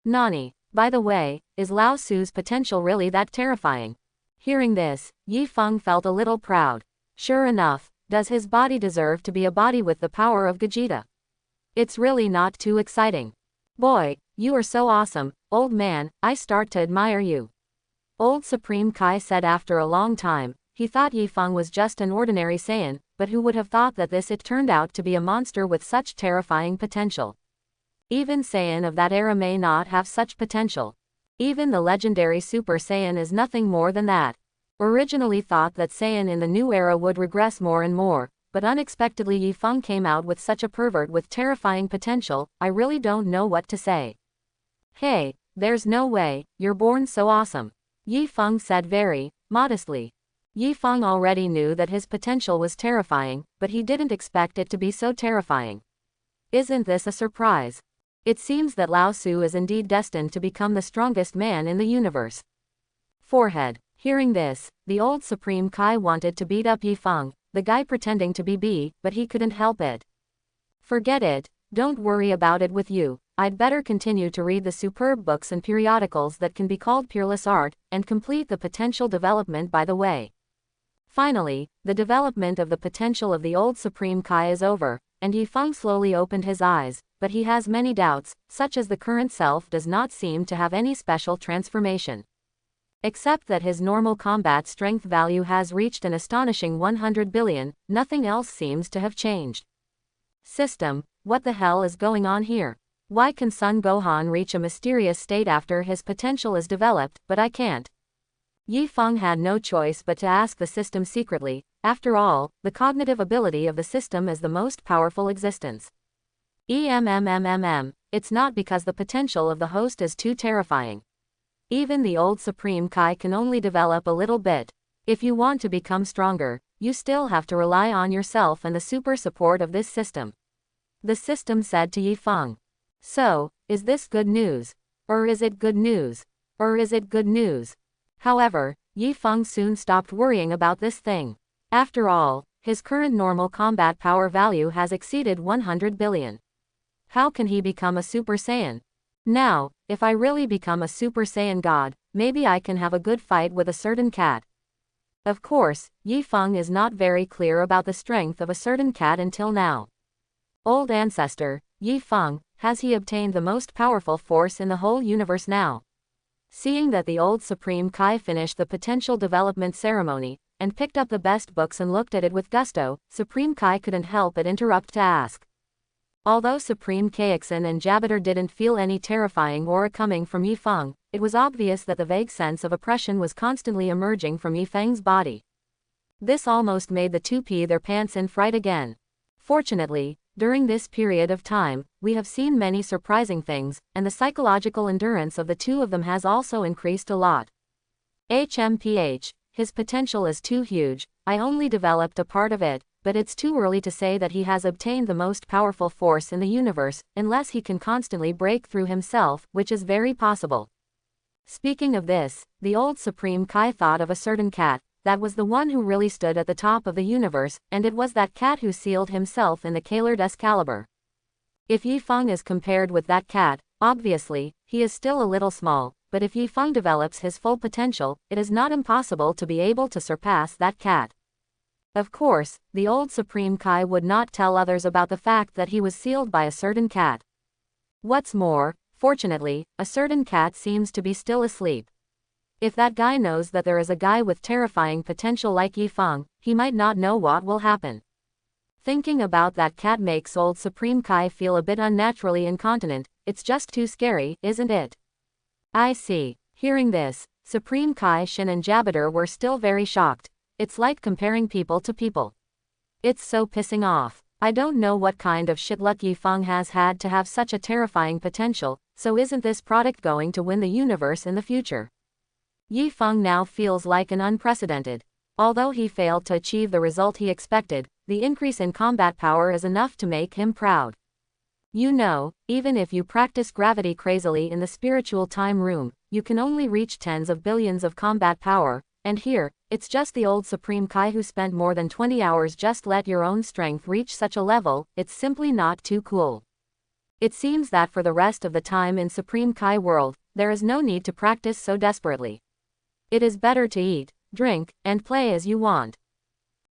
Nani, by the way, is Lao Su's potential really that terrifying? Hearing this, Yi Feng felt a little proud. Sure enough, does his body deserve to be a body with the power of Gogeta? It's really not too exciting. Boy, you are so awesome, old man, I start to admire you. Old Supreme Kai said after a long time. He thought Yi Feng was just an ordinary Saiyan, but who would have thought that it turned out to be a monster with such terrifying potential. Even Saiyan of that era may not have such potential. Even the legendary Super Saiyan is nothing more than that. Originally thought that Saiyan in the new era would regress more and more, but unexpectedly Yi Feng came out with such a pervert with terrifying potential. I really don't know what to say. Hey, there's no way, you're born so awesome. Yi Feng said very modestly. Yi Feng already knew that his potential was terrifying, but he didn't expect it to be so terrifying. Isn't this a surprise? It seems that Lao Su is indeed destined to become the strongest man in the universe. Forehead. Hearing this, the old Supreme Kai wanted to beat up Yi Feng, the guy pretending to be B, but he couldn't help it. Forget it, don't worry about it with you. I'd better continue to read the superb books and periodicals that can be called peerless art, and complete the potential development by the way. Finally, the development of the potential of the old Supreme Kai is over, and Yi Feng slowly opened his eyes, but he has many doubts, such as the current self does not seem to have any special transformation. Except that his normal combat strength value has reached an astonishing 100 billion, nothing else seems to have changed. System, what the hell is going on here? Why can Son Gohan reach a mysterious state after his potential is developed, but I can't? Yi Feng had no choice but to ask the system secretly. After all, the cognitive ability of the system is the most powerful existence. It's not because the potential of the host is too terrifying. Even the old Supreme Kai can only develop a little bit. If you want to become stronger, you still have to rely on yourself and the super support of this system. The system said to Yi Feng. So, is this good news? Or is it good news? Or is it good news? However, Yi Feng soon stopped worrying about this thing. After all, his current normal combat power value has exceeded 100 billion. How can he become a Super Saiyan? Now, if I really become a Super Saiyan God, maybe I can have a good fight with a certain cat. Of course, Yi Feng is not very clear about the strength of a certain cat until now. Old ancestor, Yi Feng, has he obtained the most powerful force in the whole universe now? Seeing that the old Supreme Kai finished the potential development ceremony, and picked up the best books and looked at it with gusto, Supreme Kai couldn't help but interrupt to ask. Although Supreme Kaixin and Jabiter didn't feel any terrifying aura coming from Yi Feng, it was obvious that the vague sense of oppression was constantly emerging from Yi Feng's body. This almost made the two pee their pants in fright again. Fortunately, during this period of time, we have seen many surprising things, and the psychological endurance of the two of them has also increased a lot. HMPH, his potential is too huge, I only developed a part of it, but it's too early to say that he has obtained the most powerful force in the universe, unless he can constantly break through himself, which is very possible. Speaking of this, the old Supreme Kai thought of a certain cat, that was the one who really stood at the top of the universe, and it was that cat who sealed himself in the Caelid Excalibur. If Yi Feng is compared with that cat, obviously, he is still a little small, but if Yi Feng develops his full potential, it is not impossible to be able to surpass that cat. Of course, the old Supreme Kai would not tell others about the fact that he was sealed by a certain cat. What's more, fortunately, a certain cat seems to be still asleep. If that guy knows that there is a guy with terrifying potential like Yi Feng, he might not know what will happen. Thinking about that cat makes old Supreme Kai feel a bit unnaturally incontinent. It's just too scary, isn't it? I see. Hearing this, Supreme Kai Shin and Jabiter were still very shocked. It's like comparing people to people. It's so pissing off. I don't know what kind of shit luck Yi Feng has had to have such a terrifying potential, so isn't this product going to win the universe in the future? Yi Feng now feels like an unprecedented. Although he failed to achieve the result he expected, the increase in combat power is enough to make him proud. You know, even if you practice gravity crazily in the spiritual time room, you can only reach tens of billions of combat power, and here, it's just the old Supreme Kai who spent more than 20 hours just let your own strength reach such a level. It's simply not too cool. It seems that for the rest of the time in Supreme Kai world, there is no need to practice so desperately. It is better to eat, drink, and play as you want.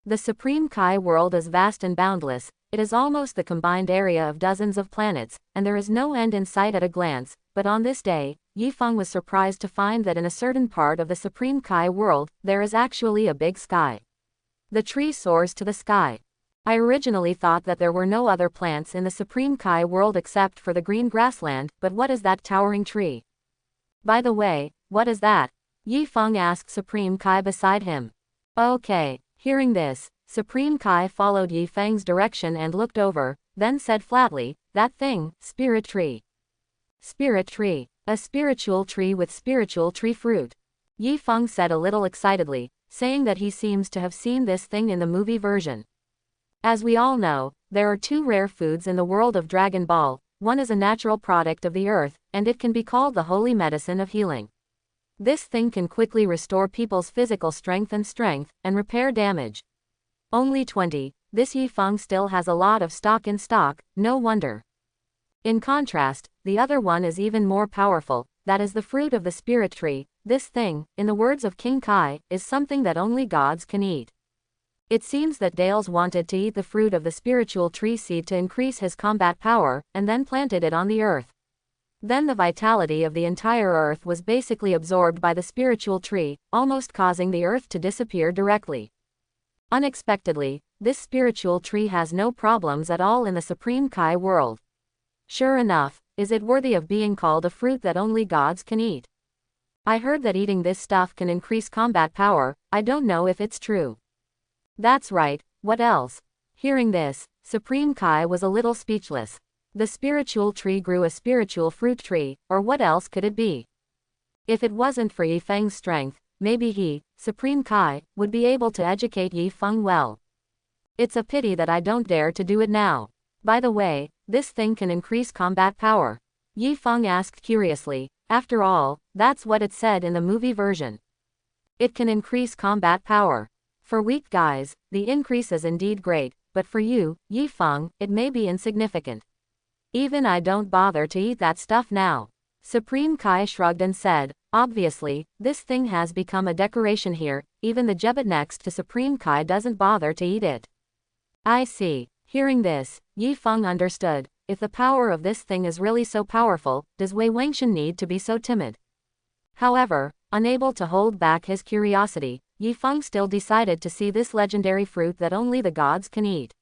The Supreme Kai world is vast and boundless. It is almost the combined area of dozens of planets, and there is no end in sight at a glance, but on this day, Yi Feng was surprised to find that in a certain part of the Supreme Kai world, there is actually a big sky. The tree soars to the sky. I originally thought that there were no other plants in the Supreme Kai world except for the green grassland, but what is that towering tree? By the way, what is that? Yi Feng asked Supreme Kai beside him. Okay. Hearing this, Supreme Kai followed Yi Feng's direction and looked over, then said flatly, that thing, spirit tree. Spirit tree. A spiritual tree with spiritual tree fruit. Yi Feng said a little excitedly, saying that he seems to have seen this thing in the movie version. As we all know, there are two rare foods in the world of Dragon Ball. One is a natural product of the earth, and it can be called the holy medicine of healing. This thing can quickly restore people's physical strength and repair damage. Only 20, this Yi Feng still has a lot of stock in stock, no wonder. In contrast, the other one is even more powerful, that is the fruit of the spirit tree. This thing, in the words of King Kai, is something that only gods can eat. It seems that Dales wanted to eat the fruit of the spiritual tree seed to increase his combat power, and then planted it on the earth. Then the vitality of the entire earth was basically absorbed by the spiritual tree, almost causing the earth to disappear directly. Unexpectedly, this spiritual tree has no problems at all in the Supreme Kai world. Sure enough, is it worthy of being called a fruit that only gods can eat? I heard that eating this stuff can increase combat power. I don't know if it's true. That's right, what else? Hearing this, Supreme Kai was a little speechless. The spiritual tree grew a spiritual fruit tree, or what else could it be? If it wasn't for Yi Feng's strength, maybe he, Supreme Kai, would be able to educate Yi Feng well. It's a pity that I don't dare to do it now. By the way, this thing can increase combat power. Yi Feng asked curiously. After all, that's what it said in the movie version. It can increase combat power. For weak guys, the increase is indeed great, but for you, Yifeng, it may be insignificant. Even I don't bother to eat that stuff now. Supreme Kai shrugged and said, obviously, this thing has become a decoration here, even the Jebet next to Supreme Kai doesn't bother to eat it. I see. Hearing this, Yifeng understood. If the power of this thing is really so powerful, does Wei Wengshan need to be so timid? However, unable to hold back his curiosity, Yifeng still decided to see this legendary fruit that only the gods can eat.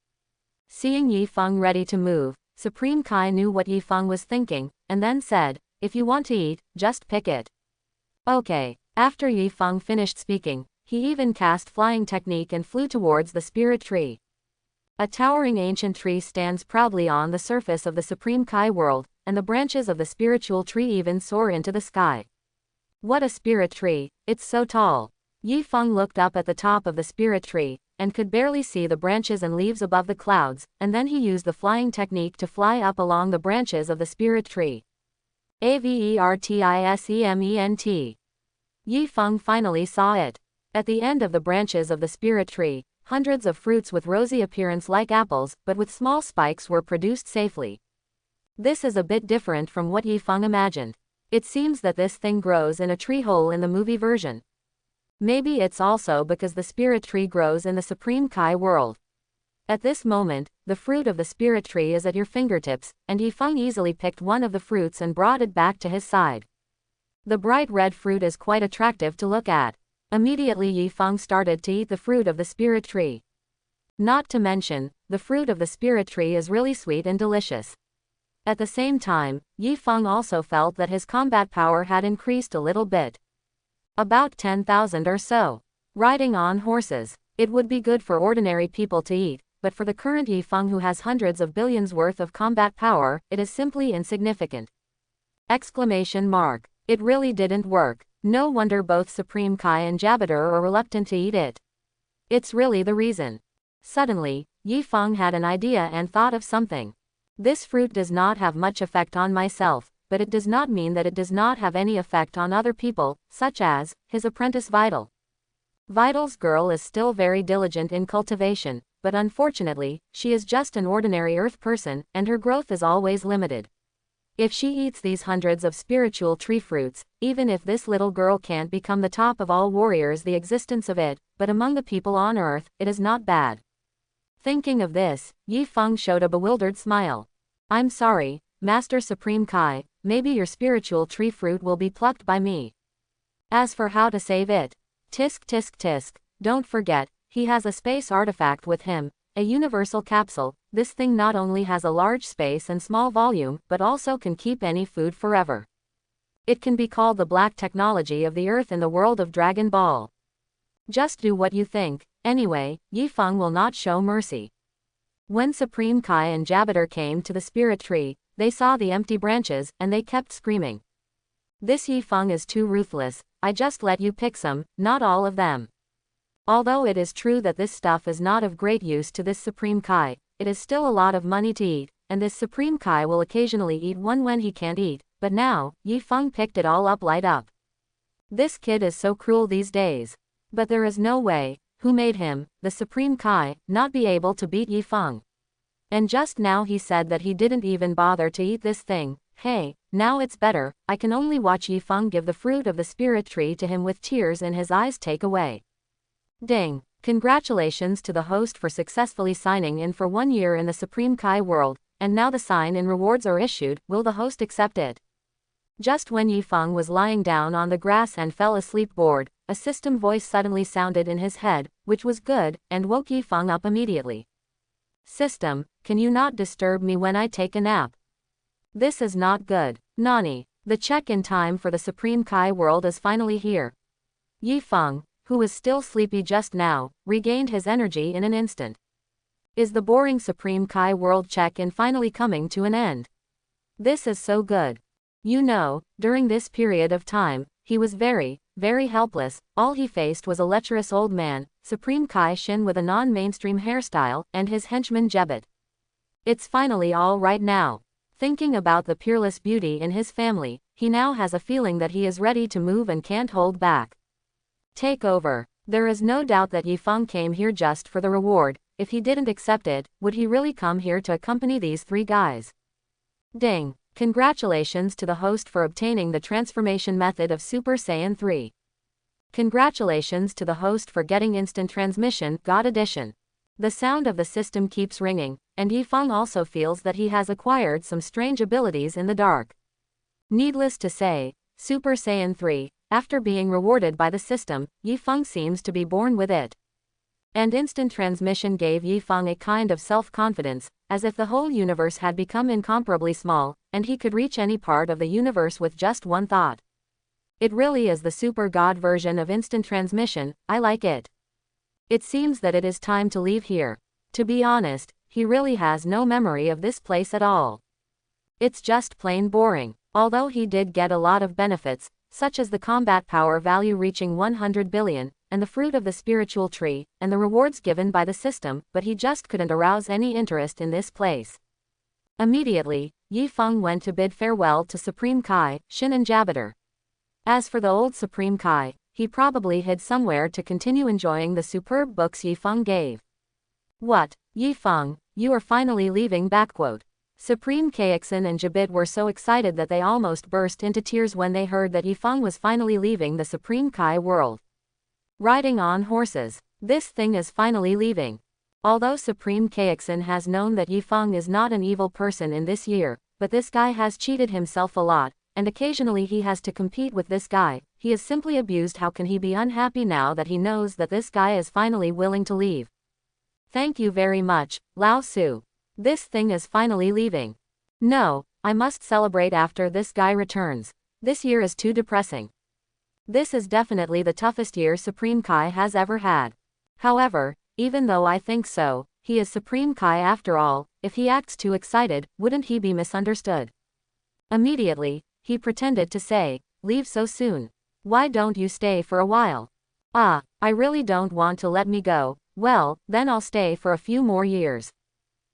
Seeing Yifeng ready to move, Supreme Kai knew what Yifeng was thinking, and then said, if you want to eat, just pick it. Okay. After Yifeng finished speaking, he even cast flying technique and flew towards the spirit tree. A towering ancient tree stands proudly on the surface of the Supreme Kai world, and the branches of the spiritual tree even soar into the sky. What a spirit tree, it's so tall. Yifeng looked up at the top of the spirit tree, and could barely see the branches and leaves above the clouds, and then he used the flying technique to fly up along the branches of the spirit tree. Avertisement. Yifeng finally saw it. At the end of the branches of the spirit tree, hundreds of fruits with rosy appearance like apples, but with small spikes were produced safely. This is a bit different from what Yifeng imagined. It seems that this thing grows in a tree hole in the movie version. Maybe it's also because the spirit tree grows in the Supreme Kai world. At this moment, the fruit of the spirit tree is at your fingertips, and Yifeng easily picked one of the fruits and brought it back to his side. The bright red fruit is quite attractive to look at. Immediately Yifeng started to eat the fruit of the spirit tree. Not to mention, the fruit of the spirit tree is really sweet and delicious. At the same time, Yifeng also felt that his combat power had increased a little bit. About 10,000 or so. Riding on horses. It would be good for ordinary people to eat, but for the current Yifeng who has hundreds of billions worth of combat power, it is simply insignificant. Exclamation mark. It really didn't work. No wonder both Supreme Kai and Jabiter are reluctant to eat it. It's really the reason. Suddenly, Yifeng had an idea and thought of something. This fruit does not have much effect on myself, but it does not mean that it does not have any effect on other people, such as his apprentice Vital. Vital's girl is still very diligent in cultivation, but unfortunately, she is just an ordinary earth person, and her growth is always limited. If she eats these hundreds of spiritual tree fruits, even if this little girl can't become the top of all warriors, the existence of it, but among the people on earth, it is not bad. Thinking of this, Yifeng showed a bewildered smile. I'm sorry, Master Supreme Kai, maybe your spiritual tree fruit will be plucked by me. As for how to save it, tisk tisk tisk, don't forget, he has a space artifact with him, a universal capsule. This thing not only has a large space and small volume, but also can keep any food forever. It can be called the black technology of the earth in the world of Dragon Ball. Just do what you think. Anyway, Yifeng will not show mercy. When Supreme Kai and Jabiter came to the spirit tree, they saw the empty branches, and they kept screaming. This Yifeng is too ruthless. I just let you pick some, not all of them. Although it is true that this stuff is not of great use to this Supreme Kai, it is still a lot of money to eat, and this Supreme Kai will occasionally eat one when he can't eat, but now, Yifeng picked it all up light up. This kid is so cruel these days. But there is no way, who made him, the Supreme Kai, not be able to beat Yifeng. And just now he said that he didn't even bother to eat this thing. Hey, now it's better, I can only watch Yifeng give the fruit of the spirit tree to him with tears in his eyes take away. Ding! Congratulations to the host for successfully signing in for 1 year in the Supreme Kai world, and now the sign-in rewards are issued. Will the host accept it? Just when Yifeng was lying down on the grass and fell asleep bored, a system voice suddenly sounded in his head, which was good, and woke Yifeng up immediately. System, can you not disturb me when I take a nap? This is not good. Nani, the check-in time for the Supreme Kai world is finally here. Yifeng, who was still sleepy just now, regained his energy in an instant. Is the boring Supreme Kai world check-in finally coming to an end? This is so good. You know, during this period of time, he was very, very helpless. All he faced was a lecherous old man, Supreme Kai Shin with a non-mainstream hairstyle, and his henchman Jebet. It's finally all right now. Thinking about the peerless beauty in his family, he now has a feeling that he is ready to move and can't hold back. Take over. There is no doubt that Yifeng came here just for the reward. If he didn't accept it, would he really come here to accompany these three guys? Ding! Congratulations to the host for obtaining the transformation method of Super Saiyan 3. Congratulations to the host for getting instant transmission, God Edition. The sound of the system keeps ringing, and Yifeng also feels that he has acquired some strange abilities in the dark. Needless to say, Super Saiyan 3, after being rewarded by the system, Yifeng seems to be born with it. And instant transmission gave Yifeng a kind of self-confidence, as if the whole universe had become incomparably small, and he could reach any part of the universe with just one thought. It really is the super god version of instant transmission. I like it. It seems that it is time to leave here. To be honest, he really has no memory of this place at all. It's just plain boring. Although he did get a lot of benefits, such as the combat power value reaching 100 billion, and the fruit of the spiritual tree, and the rewards given by the system, but he just couldn't arouse any interest in this place. Immediately, Yifeng went to bid farewell to Supreme Kai, Shin and Jabiter. As for the old Supreme Kai, he probably hid somewhere to continue enjoying the superb books Yifeng gave. What, Yifeng, you are finally leaving. Supreme Kaixin and Jabit were so excited that they almost burst into tears when they heard that Yifeng was finally leaving the Supreme Kai world. Riding on horses. This thing is finally leaving. Although Supreme Kaixin has known that Yifeng is not an evil person in this year, but this guy has cheated himself a lot, and occasionally he has to compete with this guy. He is simply abused. How can he be unhappy now that he knows that this guy is finally willing to leave? Thank you very much, Lao Su. This thing is finally leaving. No, I must celebrate after this guy returns. This year is too depressing. This is definitely the toughest year Supreme Kai has ever had. However, even though I think so, he is Supreme Kai after all. If he acts too excited, wouldn't he be misunderstood? Immediately, he pretended to say, "Leave so soon. Why don't you stay for a while?" "Ah, I really don't want to let me go." "Well, then I'll stay for a few more years."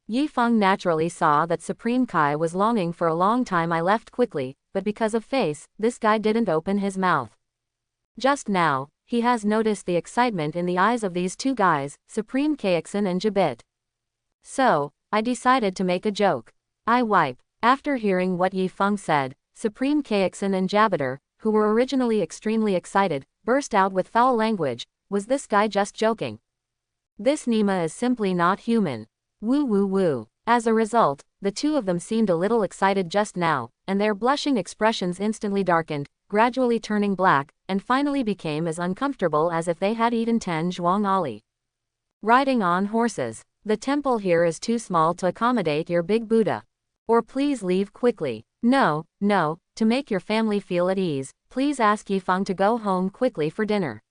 Yifeng naturally saw that Supreme Kai was longing for a long time. I left quickly, but because of face, this guy didn't open his mouth. Just now, he has noticed the excitement in the eyes of these two guys, Supreme Kaixin and Jabit. So, I decided to make a joke. I wipe. After hearing what Yifeng said, Supreme Kaixin and Jabiter, who were originally extremely excited, burst out with foul language. Was this guy just joking? This Nima is simply not human. Woo woo woo. As a result, the two of them seemed a little excited just now, and their blushing expressions instantly darkened, gradually turning black, and finally became as uncomfortable as if they had eaten 10 zhuang ali. Riding on horses. The temple here is too small to accommodate your big Buddha. Or please leave quickly. No, no, to make your family feel at ease, please ask Yifeng to go home quickly for dinner.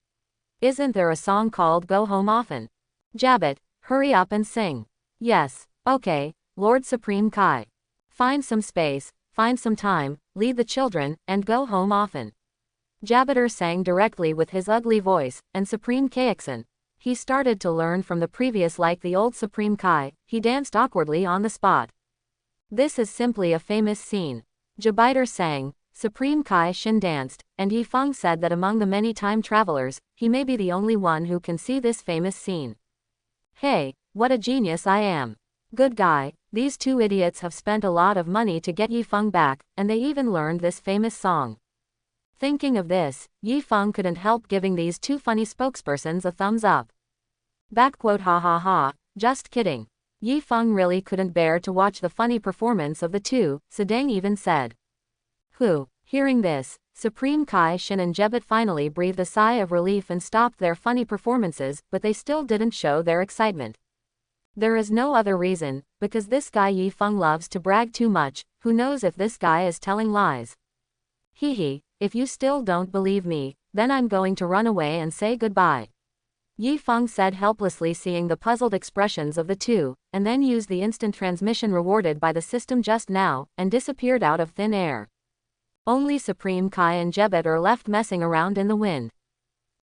Isn't there a song called Go Home Often? Jabit, hurry up and sing. Yes, okay, Lord Supreme Kai. Find some space, find some time, lead the children, and go home often. Jabiter sang directly with his ugly voice, and Supreme Kaixin. He started to learn from the previous like the old Supreme Kai. He danced awkwardly on the spot. This is simply a famous scene. Jabiter sang, Supreme Kai Shin danced, and Yifeng said that among the many time travelers, he may be the only one who can see this famous scene. Hey, what a genius I am. Good guy, these two idiots have spent a lot of money to get Yifeng back, and they even learned this famous song. Thinking of this, Yifeng couldn't help giving these two funny spokespersons a thumbs up. Ha ha ha, just kidding. Yifeng really couldn't bear to watch the funny performance of the two, Sedeng even said. Hearing this, Supreme Kai Shin and Jebit finally breathed a sigh of relief and stopped their funny performances, but they still didn't show their excitement. There is no other reason, because this guy Yifeng loves to brag too much. Who knows if this guy is telling lies? Hehe, if you still don't believe me, then I'm going to run away and say goodbye. Yifeng said helplessly, seeing the puzzled expressions of the two, and then used the instant transmission rewarded by the system just now, and disappeared out of thin air. Only Supreme Kai and Jebit are left messing around in the wind.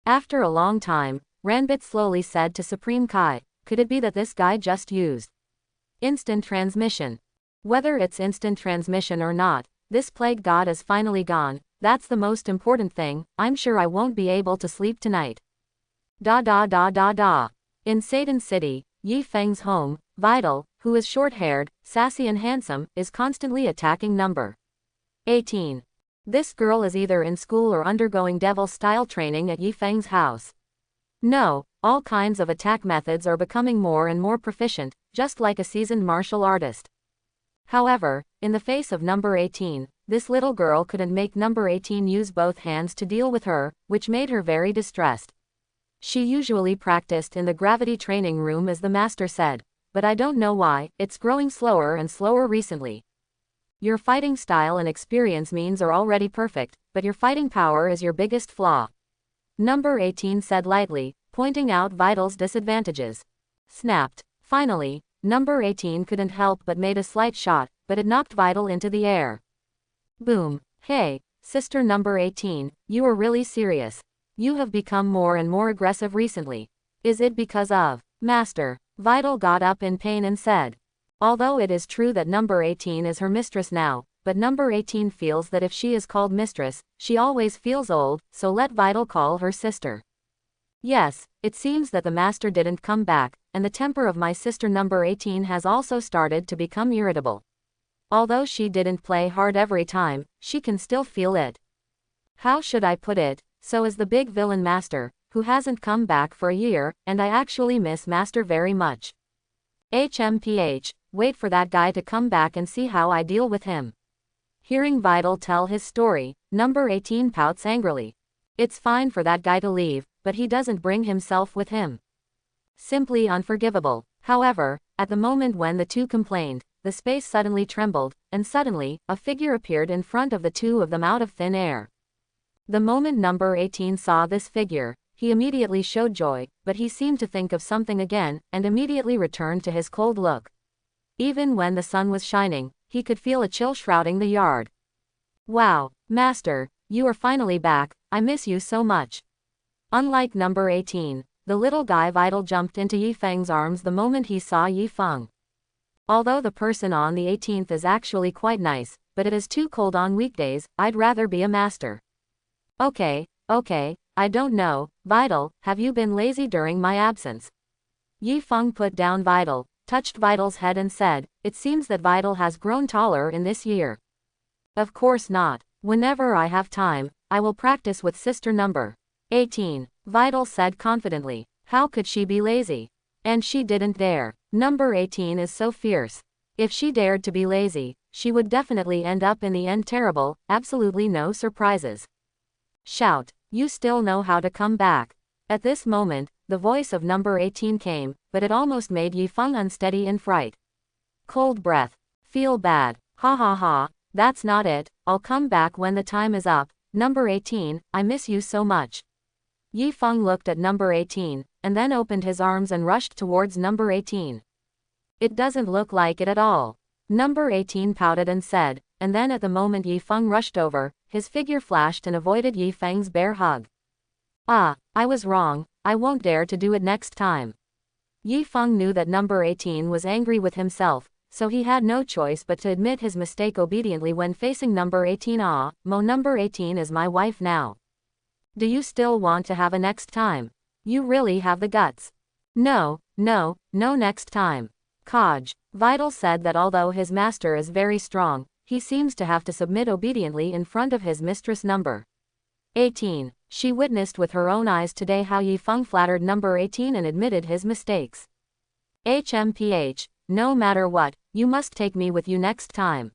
After a long time, Ranbit slowly said to Supreme Kai, could it be that this guy just used instant transmission? Whether it's instant transmission or not, this plague god is finally gone. That's the most important thing. I'm sure I won't be able to sleep tonight. Da da da da da. In Satan City, Yi Feng's home, Vital, who is short-haired, sassy and handsome, is constantly attacking number 18. This girl is either in school or undergoing devil-style training at Yi Feng's house. No, all kinds of attack methods are becoming more and more proficient, just like a seasoned martial artist. However, in the face of number 18, this little girl couldn't make number 18 use both hands to deal with her, which made her very distressed. She usually practiced in the gravity training room as the master said, but I don't know why, it's growing slower and slower recently. Your fighting style and experience means are already perfect, but your fighting power is your biggest flaw. Number 18 said lightly, pointing out Vital's disadvantages. Snapped. Finally, number 18 couldn't help but made a slight shot, but it knocked Vital into the air. Boom. Hey, sister number 18, you are really serious. You have become more and more aggressive recently. Is it because of Master? Vital got up in pain and said. Although it is true that number 18 is her mistress now, but number 18 feels that if she is called mistress, she always feels old, so let Vital call her sister. Yes, it seems that the master didn't come back, and the temper of my sister number 18 has also started to become irritable. Although she didn't play hard every time, she can still feel it. How should I put it? So is the big villain master, who hasn't come back for a year, and I actually miss master very much. HMPH, wait for that guy to come back and see how I deal with him. Hearing Vital tell his story, number 18 pouts angrily. It's fine for that guy to leave, but he doesn't bring himself with him. Simply unforgivable. However, at the moment when the two complained, the space suddenly trembled, and suddenly, a figure appeared in front of the two of them out of thin air. The moment number 18 saw this figure, he immediately showed joy, but he seemed to think of something again, and immediately returned to his cold look. Even when the sun was shining, he could feel a chill shrouding the yard. Wow, master, you are finally back, I miss you so much. Unlike number 18, the little guy Vital jumped into Yi Feng's arms the moment he saw Yi Feng. Although the person on the 18th is actually quite nice, but it is too cold on weekdays, I'd rather be a master. Okay, I don't know, Vital, have you been lazy during my absence? Yi Feng put down Vital, touched Vital's head and said, it seems that Vital has grown taller in this year. Of course not. Whenever I have time, I will practice with sister number 18, Vital said confidently. How could she be lazy? And she didn't dare. Number 18 is so fierce. If she dared to be lazy, she would definitely end up in the end terrible, absolutely no surprises. Shout, you still know how to come back. At this moment, the voice of number 18 came, but it almost made Yi Feng unsteady in fright. Cold breath. Feel bad. Ha ha ha, that's not it, I'll come back when the time is up, number 18, I miss you so much. Yi Feng looked at number 18, and then opened his arms and rushed towards number 18. It doesn't look like it at all. Number 18 pouted and said, and then at the moment Yi Feng rushed over, his figure flashed and avoided Yi Feng's bare hug. Ah, I was wrong, I won't dare to do it next time. Yi Feng knew that number 18 was angry with himself, so he had no choice but to admit his mistake obediently when facing number 18. Ah, number 18 is my wife now. Do you still want to have a next time? You really have the guts. No next time. Kaj. Vital said that although his master is very strong, he seems to have to submit obediently in front of his mistress number 18. She witnessed with her own eyes today how Yi Feng flattered number 18 and admitted his mistakes. HMPH, no matter what, you must take me with you next time.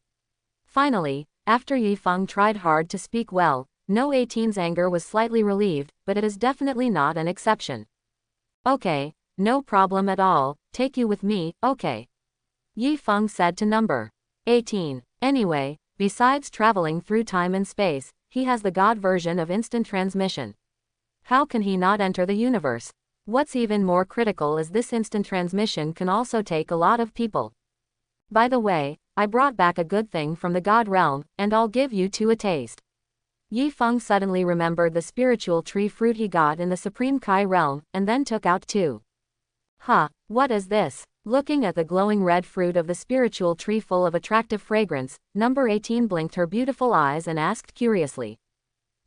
Finally, after Yi Feng tried hard to speak well, no 18's anger was slightly relieved, but it is definitely not an exception. Okay, no problem at all, take you with me, okay. Yi Feng said to number 18. Anyway, besides traveling through time and space, he has the God version of instant transmission. How can he not enter the universe? What's even more critical is this instant transmission can also take a lot of people. By the way, I brought back a good thing from the God realm, and I'll give you two a taste. Yi Feng suddenly remembered the spiritual tree fruit he got in the Supreme Kai realm, and then took out two. Huh, what is this? Looking at the glowing red fruit of the spiritual tree full of attractive fragrance, number 18 blinked her beautiful eyes and asked curiously.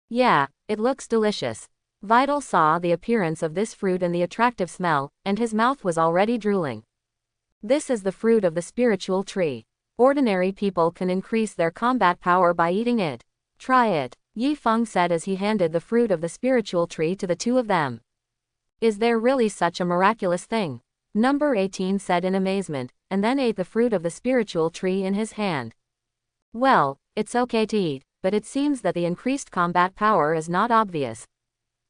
Yeah, it looks delicious. Vital saw the appearance of this fruit and the attractive smell, and his mouth was already drooling. This is the fruit of the spiritual tree. Ordinary people can increase their combat power by eating it. Try it, Yi Feng said as he handed the fruit of the spiritual tree to the two of them. Is there really such a miraculous thing? Number 18 said in amazement, and then ate the fruit of the spiritual tree in his hand. Well, it's okay to eat, but it seems that the increased combat power is not obvious.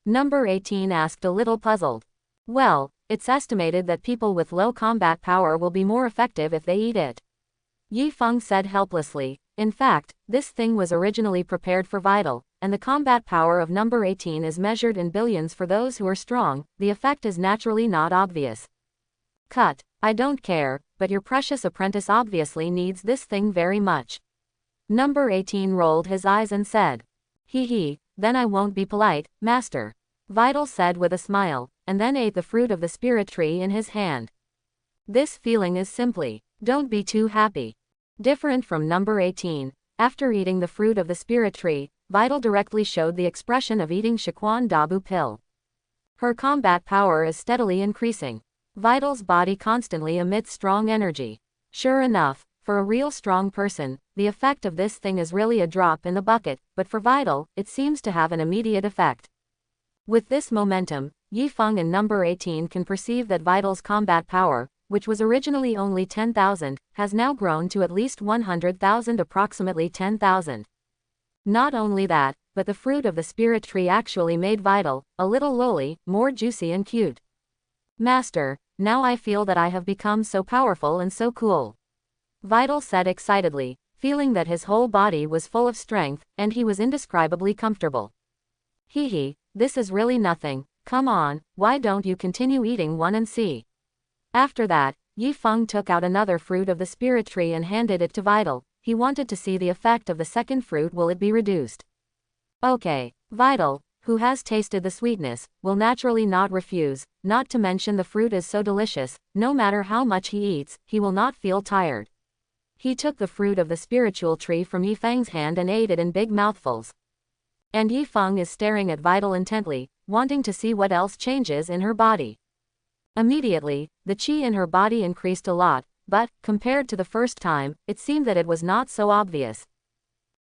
Number 18 asked a little puzzled. Well, it's estimated that people with low combat power will be more effective if they eat it. Yi Feng said helplessly. In fact, this thing was originally prepared for Vital, and the combat power of number 18 is measured in billions for those who are strong. The effect is naturally not obvious. Cut. I don't care, but your precious apprentice obviously needs this thing very much. Number 18 rolled his eyes and said. Hee, then I won't be polite, master. Vital said with a smile, and then ate the fruit of the spirit tree in his hand. This feeling is simply, don't be too happy. Different from number 18, after eating the fruit of the spirit tree, Vital directly showed the expression of eating Shaquan Dabu pill. Her combat power is steadily increasing. Vital's body constantly emits strong energy. Sure enough, for a real strong person, the effect of this thing is really a drop in the bucket, but for Vital, it seems to have an immediate effect. With this momentum, Yi Feng and number 18 can perceive that Vital's combat power, which was originally only 10,000, has now grown to at least 100,000, approximately 10,000. Not only that, but the fruit of the spirit tree actually made Vital a little lowly, more juicy and cute. Master, now I feel that I have become so powerful and so cool. Vital said excitedly, feeling that his whole body was full of strength, and he was indescribably comfortable. Hee, this is really nothing. Come on, why don't you continue eating one and see? After that, Yi Feng took out another fruit of the spirit tree and handed it to Vital. He wanted to see the effect of the second fruit. Will it be reduced? Okay, Vital, who has tasted the sweetness, will naturally not refuse, not to mention the fruit is so delicious, no matter how much he eats, he will not feel tired. He took the fruit of the spiritual tree from Yi Feng's hand and ate it in big mouthfuls. And Yi Feng is staring at Vital intently, wanting to see what else changes in her body. Immediately, the qi in her body increased a lot, but, compared to the first time, it seemed that it was not so obvious.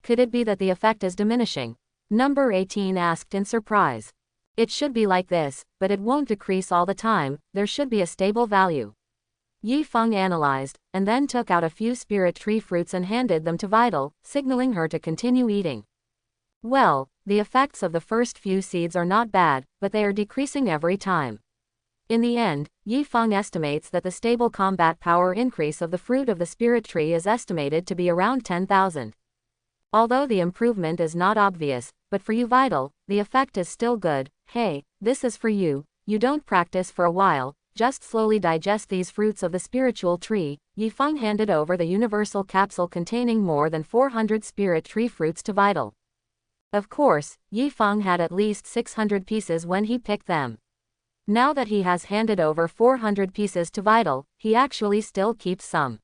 Could it be that the effect is diminishing? Number 18 asked in surprise. It should be like this, but it won't decrease all the time, there should be a stable value. Yi Feng analyzed, and then took out a few spirit tree fruits and handed them to Vital, signaling her to continue eating. Well, the effects of the first few seeds are not bad, but they are decreasing every time. In the end, Yi Feng estimates that the stable combat power increase of the fruit of the spirit tree is estimated to be around 10,000. Although the improvement is not obvious, but for you Vital, the effect is still good. Hey, this is for you, you don't practice for a while, just slowly digest these fruits of the spiritual tree. Yi Feng handed over the universal capsule containing more than 400 spirit tree fruits to Vital. Of course, Yi Feng had at least 600 pieces when he picked them. Now that he has handed over 400 pieces to Vital, he actually still keeps some.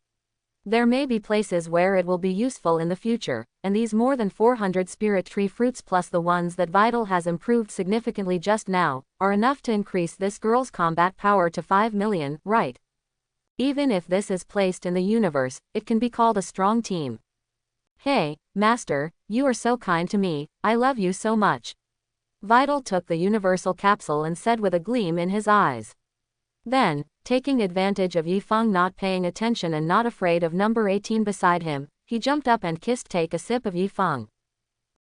There may be places where it will be useful in the future, and these more than 400 spirit tree fruits plus the ones that Vital has improved significantly just now, are enough to increase this girl's combat power to 5 million, right? Even if this is placed in the universe, it can be called a strong team. Hey, Master, you are so kind to me, I love you so much. Vital took the universal capsule and said with a gleam in his eyes. Then, taking advantage of Yi Feng not paying attention and not afraid of number 18 beside him, he jumped up and kissed take a sip of Yi Feng.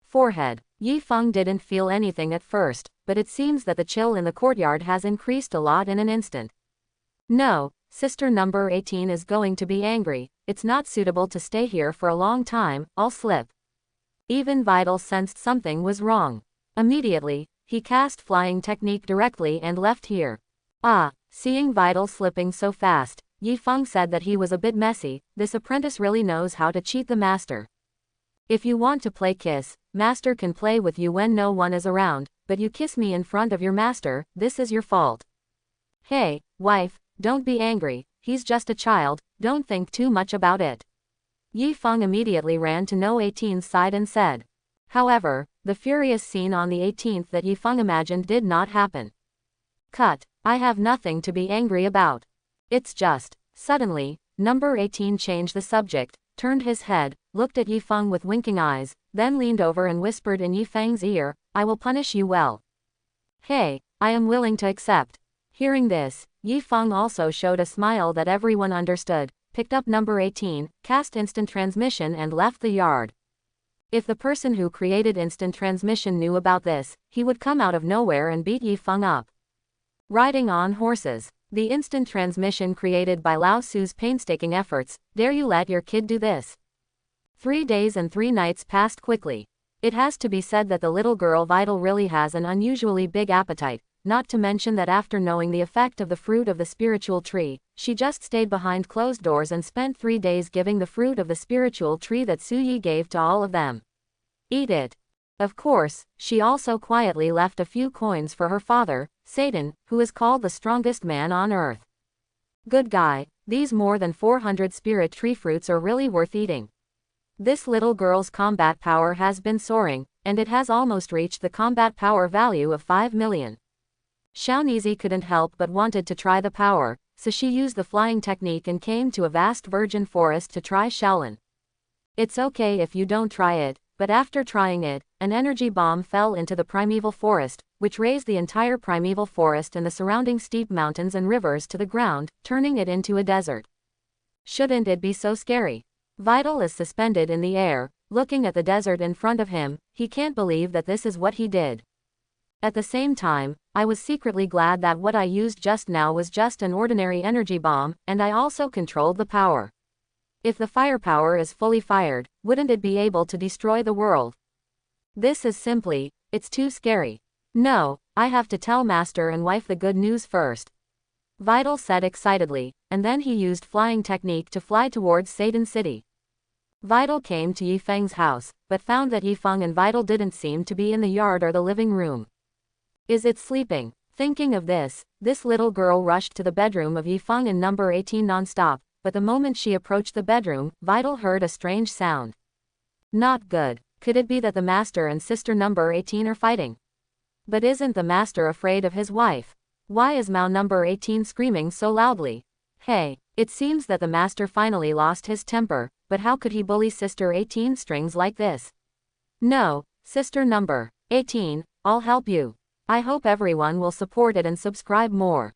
Forehead. Yi Feng didn't feel anything at first, but it seems that the chill in the courtyard has increased a lot in an instant. No, sister number 18 is going to be angry, it's not suitable to stay here for a long time, I'll slip. Even Vital sensed something was wrong. Immediately, he cast flying technique directly and left here. Seeing Vital slipping so fast, Yi Feng said that he was a bit messy. This apprentice really knows how to cheat the master. If you want to play kiss, master can play with you when no one is around, but you kiss me in front of your master, this is your fault. Hey, wife, don't be angry, he's just a child, don't think too much about it. Yi Feng immediately ran to No 18's side and said. However, the furious scene on the 18th that Yifeng imagined did not happen. Cut. I have nothing to be angry about. It's just. Suddenly, number 18 changed the subject, turned his head, looked at Yifeng with winking eyes, then leaned over and whispered in Yifeng's ear, I will punish you well. Hey, I am willing to accept. Hearing this, Yifeng also showed a smile that everyone understood, picked up number 18, cast instant transmission and left the yard. If the person who created instant transmission knew about this, he would come out of nowhere and beat Yifeng up. Riding on horses. The instant transmission created by Lao Su's painstaking efforts, dare you let your kid do this? 3 days and 3 nights passed quickly. It has to be said that the little girl Vital really has an unusually big appetite, not to mention that after knowing the effect of the fruit of the spiritual tree, she just stayed behind closed doors and spent 3 days giving the fruit of the spiritual tree that Su Yi gave to all of them. Eat it. Of course, she also quietly left a few coins for her father, Satan, who is called the strongest man on earth. Good guy, these more than 400 spirit tree fruits are really worth eating. This little girl's combat power has been soaring, and it has almost reached the combat power value of 5 million. Xiaonizi couldn't help but wanted to try the power, so she used the flying technique and came to a vast virgin forest to try Shaolin. It's okay if you don't try it, but after trying it, an energy bomb fell into the primeval forest, which raised the entire primeval forest and the surrounding steep mountains and rivers to the ground, turning it into a desert. Shouldn't it be so scary? Vital is suspended in the air, looking at the desert in front of him. He can't believe that this is what he did. At the same time, I was secretly glad that what I used just now was just an ordinary energy bomb, and I also controlled the power. If the firepower is fully fired, wouldn't it be able to destroy the world? This is simply, it's too scary. No, I have to tell master and wife the good news first. Vital said excitedly, and then he used flying technique to fly towards Satan City. Vital came to Yifeng's house, but found that Yifeng and Vital didn't seem to be in the yard or the living room. Is it sleeping? Thinking of this little girl rushed to the bedroom of Yifeng and number 18 non-stop, but the moment she approached the bedroom, Vital heard a strange sound. Not good. Could it be that the master and sister number 18 are fighting? But isn't the master afraid of his wife? Why is Mao number 18 screaming so loudly? Hey, it seems that the master finally lost his temper, but how could he bully sister 18 strings like this? No, sister number 18, I'll help you. I hope everyone will support it and subscribe more.